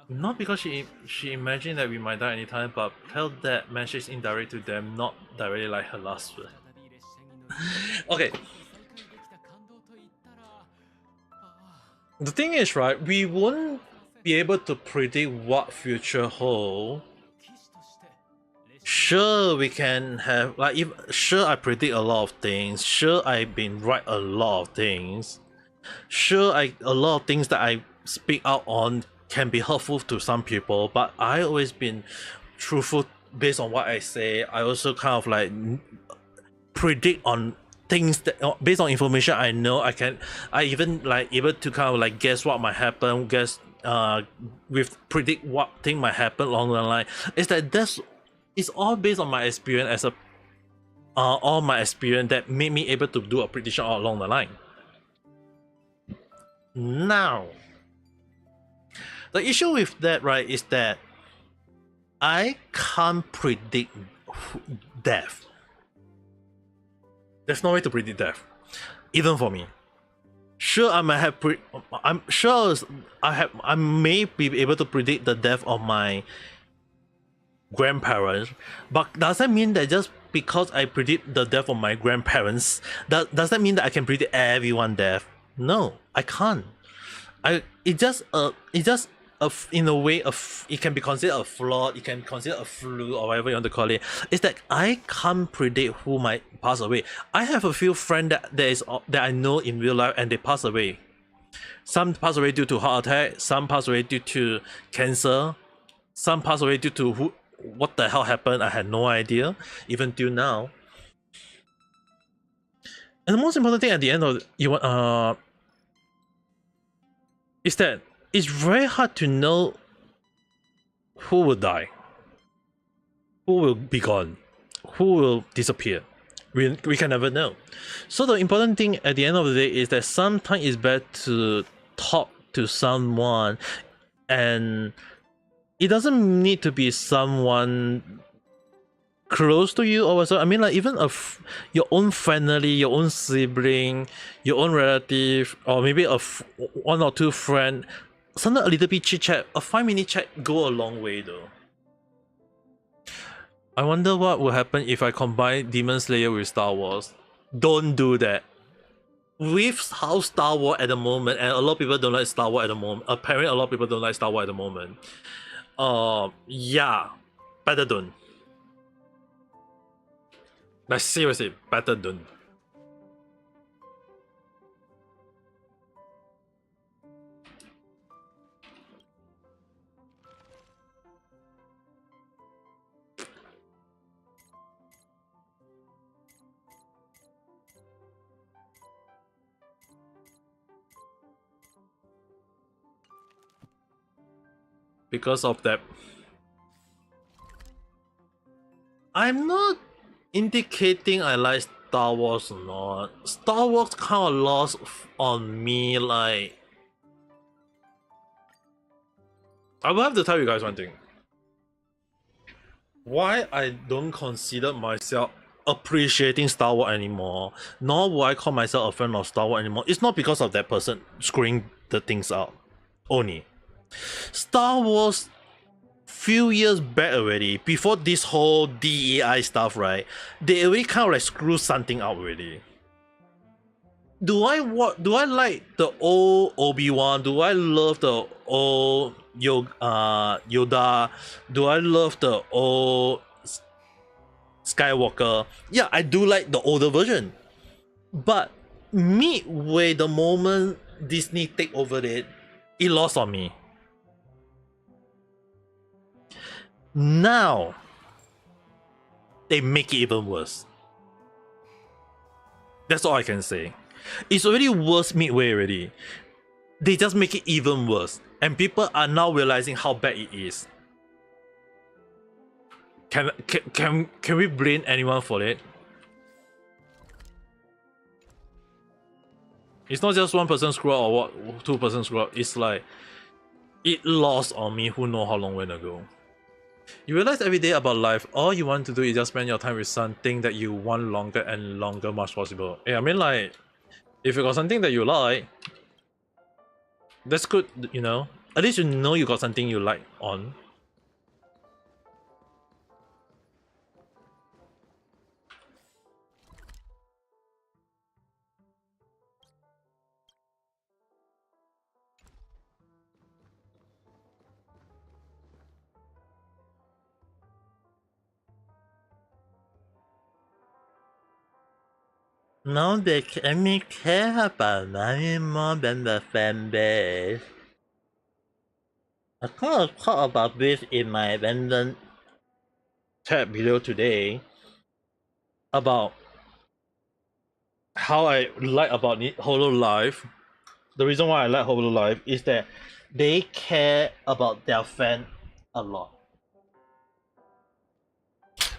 Not because she imagined that we might die anytime, but felt that message indirect to them, not directly like her last word. Okay. The thing is, right, we won't be able to predict what future hold. Sure, we can have like, sure, I predict a lot of things. Sure, I've been right a lot of things. Sure, a lot of things that I speak out on can be hurtful to some people, but I always been truthful based on what I say. I also kind of like predict on things that based on information I know. I even like able to kind of like guess what might happen, with predict what thing might happen along the line. It's all based on my experience as a all my experience that made me able to do a prediction all along the line. Now, the issue with that, right, is that I can't predict death. There's no way to predict death, even for me. Sure, I might have. I'm sure I may be able to predict the death of my grandparents, but does that mean that just because I predict the death of my grandparents, does that mean that I can predict everyone's death? No, I can't. It just in a way it can be considered a flaw, it can be considered a fluke or whatever you want to call it. It's that I can't predict who might pass away. I have a few friends that I know in real life and they pass away. Some pass away due to heart attack, some pass away due to cancer, some pass away due to what the hell happened. I had no idea even till now. And the most important thing at the end of is that it's very hard to know who will die, who will be gone, who will disappear. We can never know. So the important thing at the end of the day is that sometimes it's better to talk to someone, and it doesn't need to be someone close to you or so. I mean, like even your own family, your own sibling, your own relative, or maybe one or two friend. Sometimes a little bit chit chat, a 5-minute chat go a long way though. I wonder what will happen if I combine Demon Slayer with Star Wars. Don't do that. With how Star Wars at the moment, and a lot of people don't like Star Wars at the moment. Apparently, a lot of people don't like Star Wars at the moment. Yeah, better don't. Like seriously, better don't. Because of that, I'm not indicating I like Star Wars or not. Star Wars kind of lost on me. Like, I will have to tell you guys one thing. Why I don't consider myself appreciating Star Wars anymore, nor will I call myself a fan of Star Wars anymore. It's not because of that person screwing the things out. Only Star Wars few years back already, before this whole DEI stuff, right? They already kind of like screw something out already. Do I like the old Obi-Wan? Do I love the old Yoda? Do I love the old Skywalker? Yeah, I do like the older version. But midway, the moment Disney take over it lost on me. Now they make it even worse. That's all I can say. It's already worse midway already. They just make it even worse, and people are now realizing how bad it is. Can we blame anyone for it? It's not just one person screw up or what, two person screw up. It's like it lost on me who know how long when ago. You realize every day about life, all you want to do is just spend your time with something that you want longer and longer much possible. Yeah, I mean, like, if you got something that you like, that's good, you know. At least you know you got something you like on. Now they only care about money more than the fan base. I kind of talked about this in my random chat video today about how I like about Hololive. The reason why I like Hololive is that they care about their fan a lot.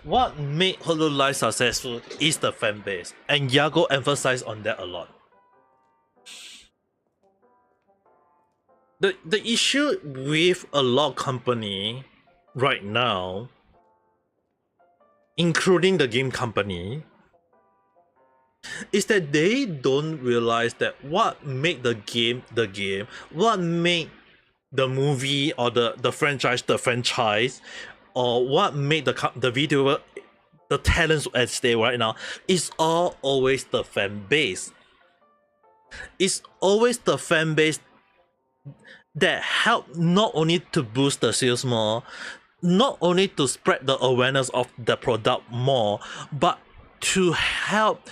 What made Hololive successful is the fan base, and Yago emphasized on that a lot. The issue with a lot of company right now including the game company, is that they don't realize that what make the game, what make the movie or the franchise, or what made the video, the talents at stake right now, is all always the fan base. It's always the fan base that help not only to boost the sales more, not only to spread the awareness of the product more, but to help.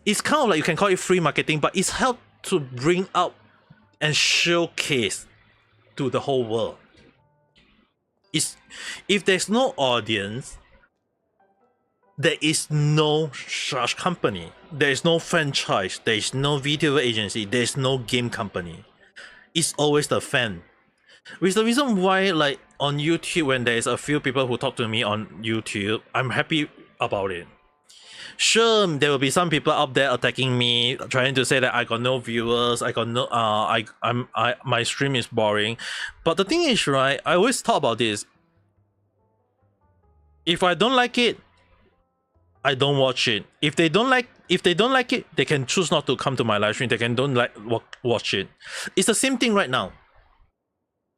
It's kind of like you can call it free marketing, but it's helped to bring out and showcase to the whole world. It's, if there's no audience, there is no such company. There is no franchise. There is no video agency. There is no game company. It's always the fan. Which is the reason why, like on YouTube, when there's a few people who talk to me on YouTube, I'm happy about it. Sure, there will be some people out there attacking me, trying to say that I got no viewers, I got no, my stream is boring. But the thing is, right, I always talk about this. If I don't like it, I don't watch it. If they don't like it, they can choose not to come to my live stream. They can don't like watch it. It's the same thing right now.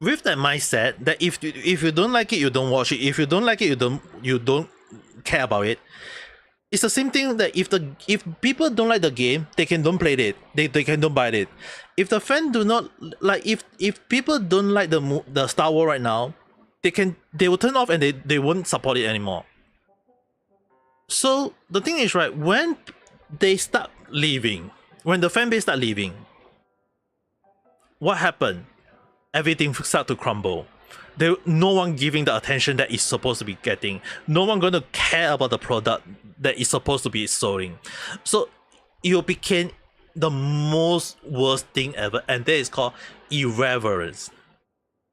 With that mindset that if you don't like it, you don't watch it. If you don't like it, you don't care about it. It's the same thing that if people don't like the game, they can don't play it. They can don't buy it. If the fan do not like, if people don't like the Star Wars right now, they will turn off and they won't support it anymore. So the thing is, right, when they start leaving, when the fan base start leaving, what happened? Everything start to crumble. No one giving the attention that it's supposed to be getting. No one gonna care about the product that is supposed to be selling. So it became the most worst thing ever, and that is called irreverence.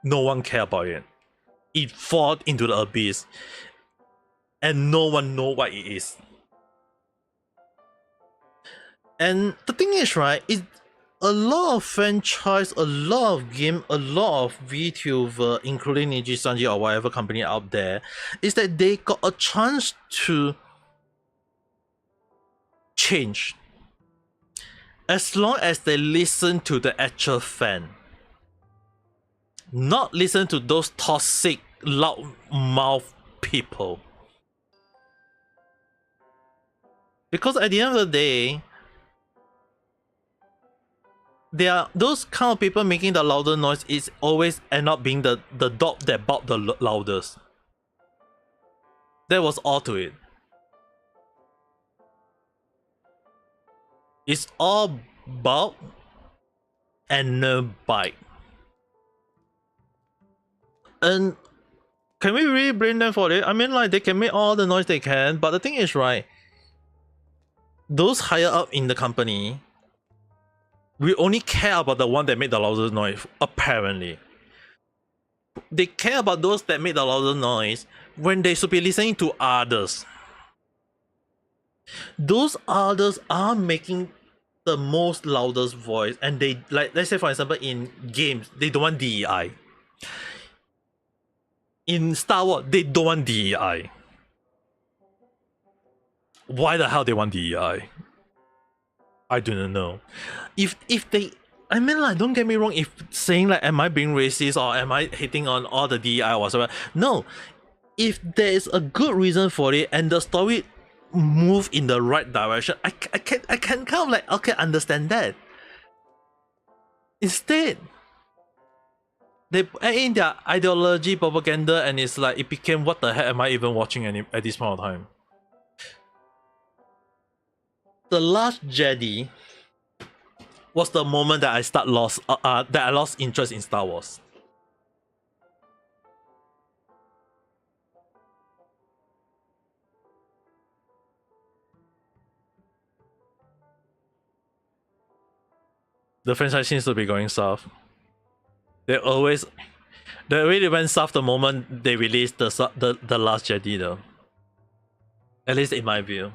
No one care about it. It fall into the abyss, and no one know what it is. And the thing is, right, is a lot of franchise, a lot of game, a lot of VTuber, including Niji Sanji or whatever company out there, is that they got a chance to change. As long as they listen to the actual fan. Not listen to those toxic, loud-mouth people. Because at the end of the day, there are those kind of people making the louder noise is always end up being the dog that barked the loudest. That was all to it. It's all bark and no bite. And can we really blame them for it? I mean, like, they can make all the noise they can, but the thing is, right, those higher up in the company, we only care about the one that made the loudest noise, apparently. They care about those that made the loudest noise when they should be listening to others. Those others are making the most loudest voice, and they, like, let's say for example in games, they don't want DEI. In Star Wars, they don't want DEI. Why the hell they want DEI? I do not know. If they, I mean, like, don't get me wrong, if saying like, am I being racist or am I hating on all the DEI or whatever? No. If there is a good reason for it and the story move in the right direction, I can kind of like, okay, understand that. Instead, they add in their ideology propaganda, and it's like, it became, what the heck am I even watching at this point of time? The Last Jedi was the moment that I lost interest in Star Wars. The franchise seems to be going south. They really went south the moment they released the Last Jedi, though. At least in my view.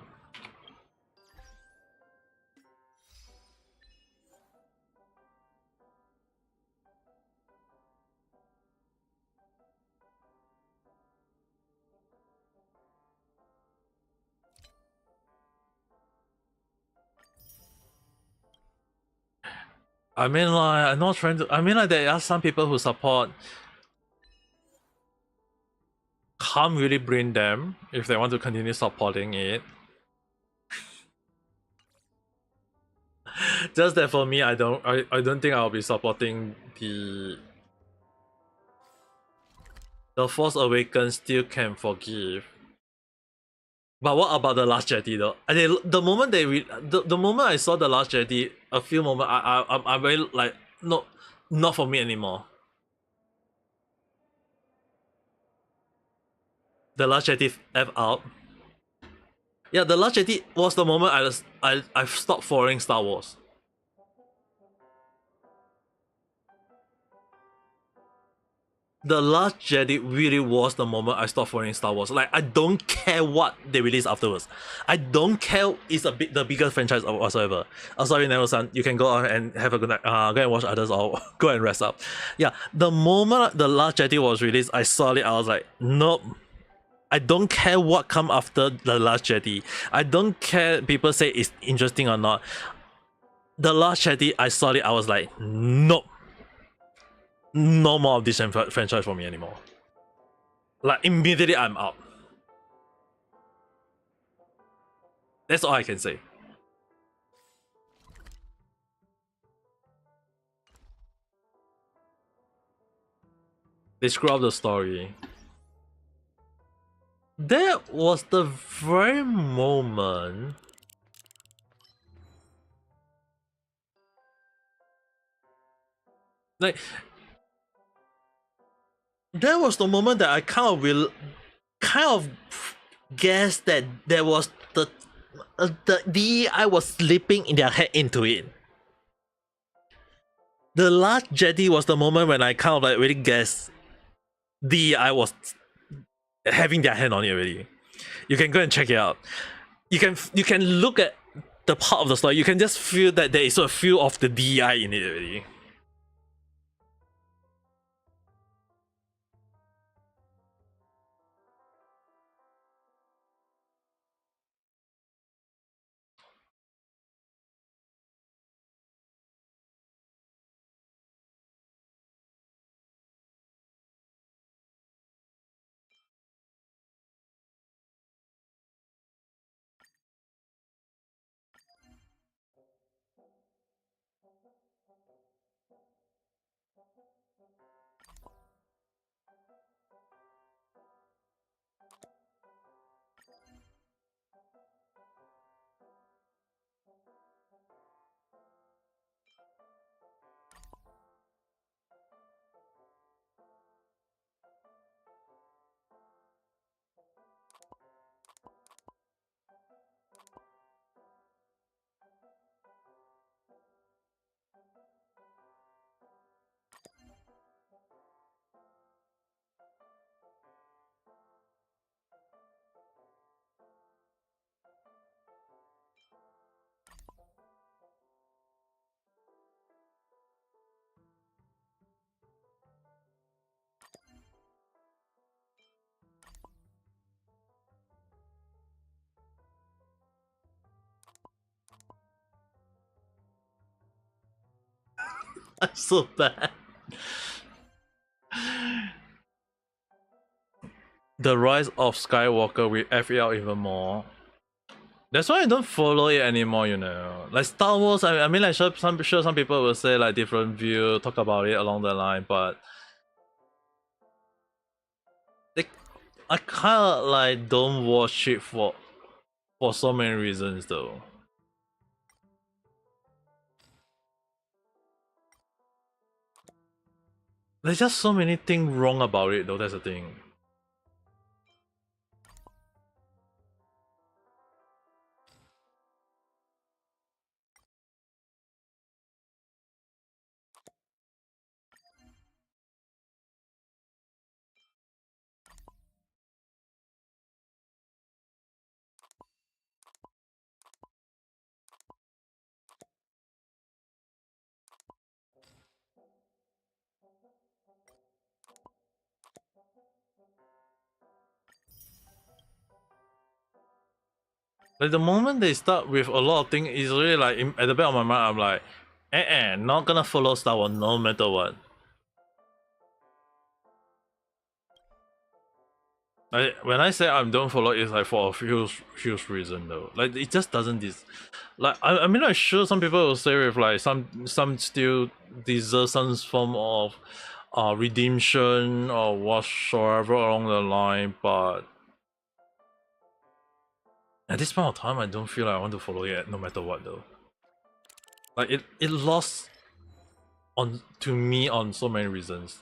I mean, like, I'm not trying to. I mean, like, there are some people who support can't really bring them if they want to continue supporting it. Just that for me, I don't think I'll be supporting the Force Awakens. Still can forgive. But what about the Last Jetty though? And the moment the moment I saw the Last Jetty, a few moments, I'm very like no, not for me anymore. The Last Jetty F out. Yeah, the Last Jetty was the moment I stopped following Star Wars. The Last Jedi really was the moment I stopped following Star Wars. Like, I don't care what they release afterwards. I don't care it's the biggest franchise or whatsoever. Oh, sorry, Nero-san. You can go on and have a good night. Go and watch others or go and rest up. Yeah, the moment the Last Jedi was released, I saw it. I was like, nope. I don't care what come after the Last Jedi. I don't care people say it's interesting or not. The Last Jedi, I saw it. I was like, nope. No more of this franchise for me anymore. Like, immediately I'm out. That's all I can say. They screw up the story. That was the very moment like that was the moment that I kind of guessed that there was the DEI was slipping in their head into it. The Last Jedi was the moment when I kind of like really guessed DEI was having their hand on it already. You can go and check it out. You can look at the part of the story. You can just feel that there is a feel of the DEI in it already. That's so bad. The Rise of Skywalker will F it out even more. That's why I don't follow it anymore, you know. Like Star Wars, I mean, like some people will say like different view, talk about it along the line, but they, I kind of like don't watch it for so many reasons though. There's just so many things wrong about it though. That's the thing. Like the moment they start with a lot of things, it's really like at the back of my mind, I'm like, Not gonna follow Star Wars no matter what. When I say I don't follow, it's like for a huge reason though. Like it just doesn't like I mean like sure some people will say with like some still deserve some form of redemption or whatsoever along the line, but at this point of time I don't feel like I want to follow it no matter what though. Like it lost on to me on so many reasons.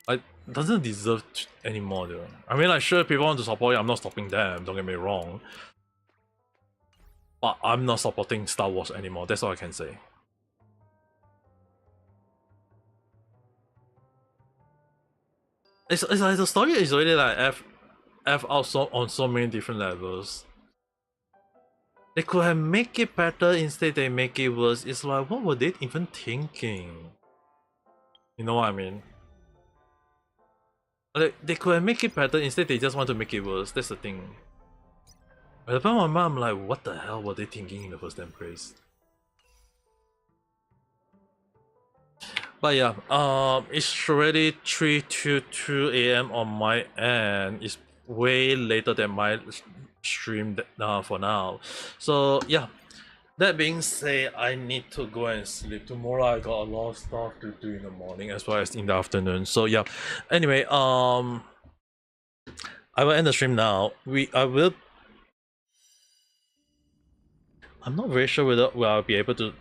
Like doesn't deserve anymore though. I mean like sure people want to support it, I'm not stopping them, don't get me wrong. But I'm not supporting Star Wars anymore, that's all I can say. It's like the story is already like F out on so many different levels. They could have make it better, instead they make it worse. It's like, what were they even thinking? You know what I mean? Like, they could have make it better, instead they just want to make it worse. That's the thing. At the point of my mind, I'm like, what the hell were they thinking in the first damn place? But yeah, it's already 3:22 a.m. on my end. It's way later than my stream for now. So yeah, that being said, I need to go and sleep. Tomorrow I got a lot of stuff to do in the morning as well as in the afternoon. So yeah, anyway, I will end the stream now. I'm not very sure whether I'll be able to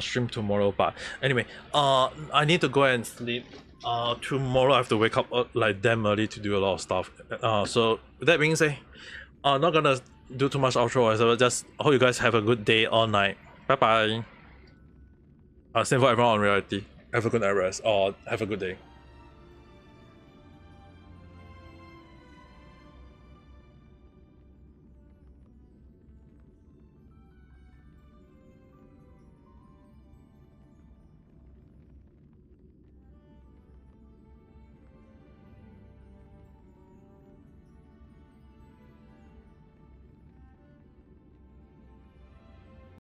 stream tomorrow, but anyway, I need to go and sleep. Tomorrow I have to wake up like damn early to do a lot of stuff. So with that being said, I'm not gonna do too much outro. So just hope you guys have a good day or night. Bye bye. Same for everyone on reality. Have a good night rest or have a good day.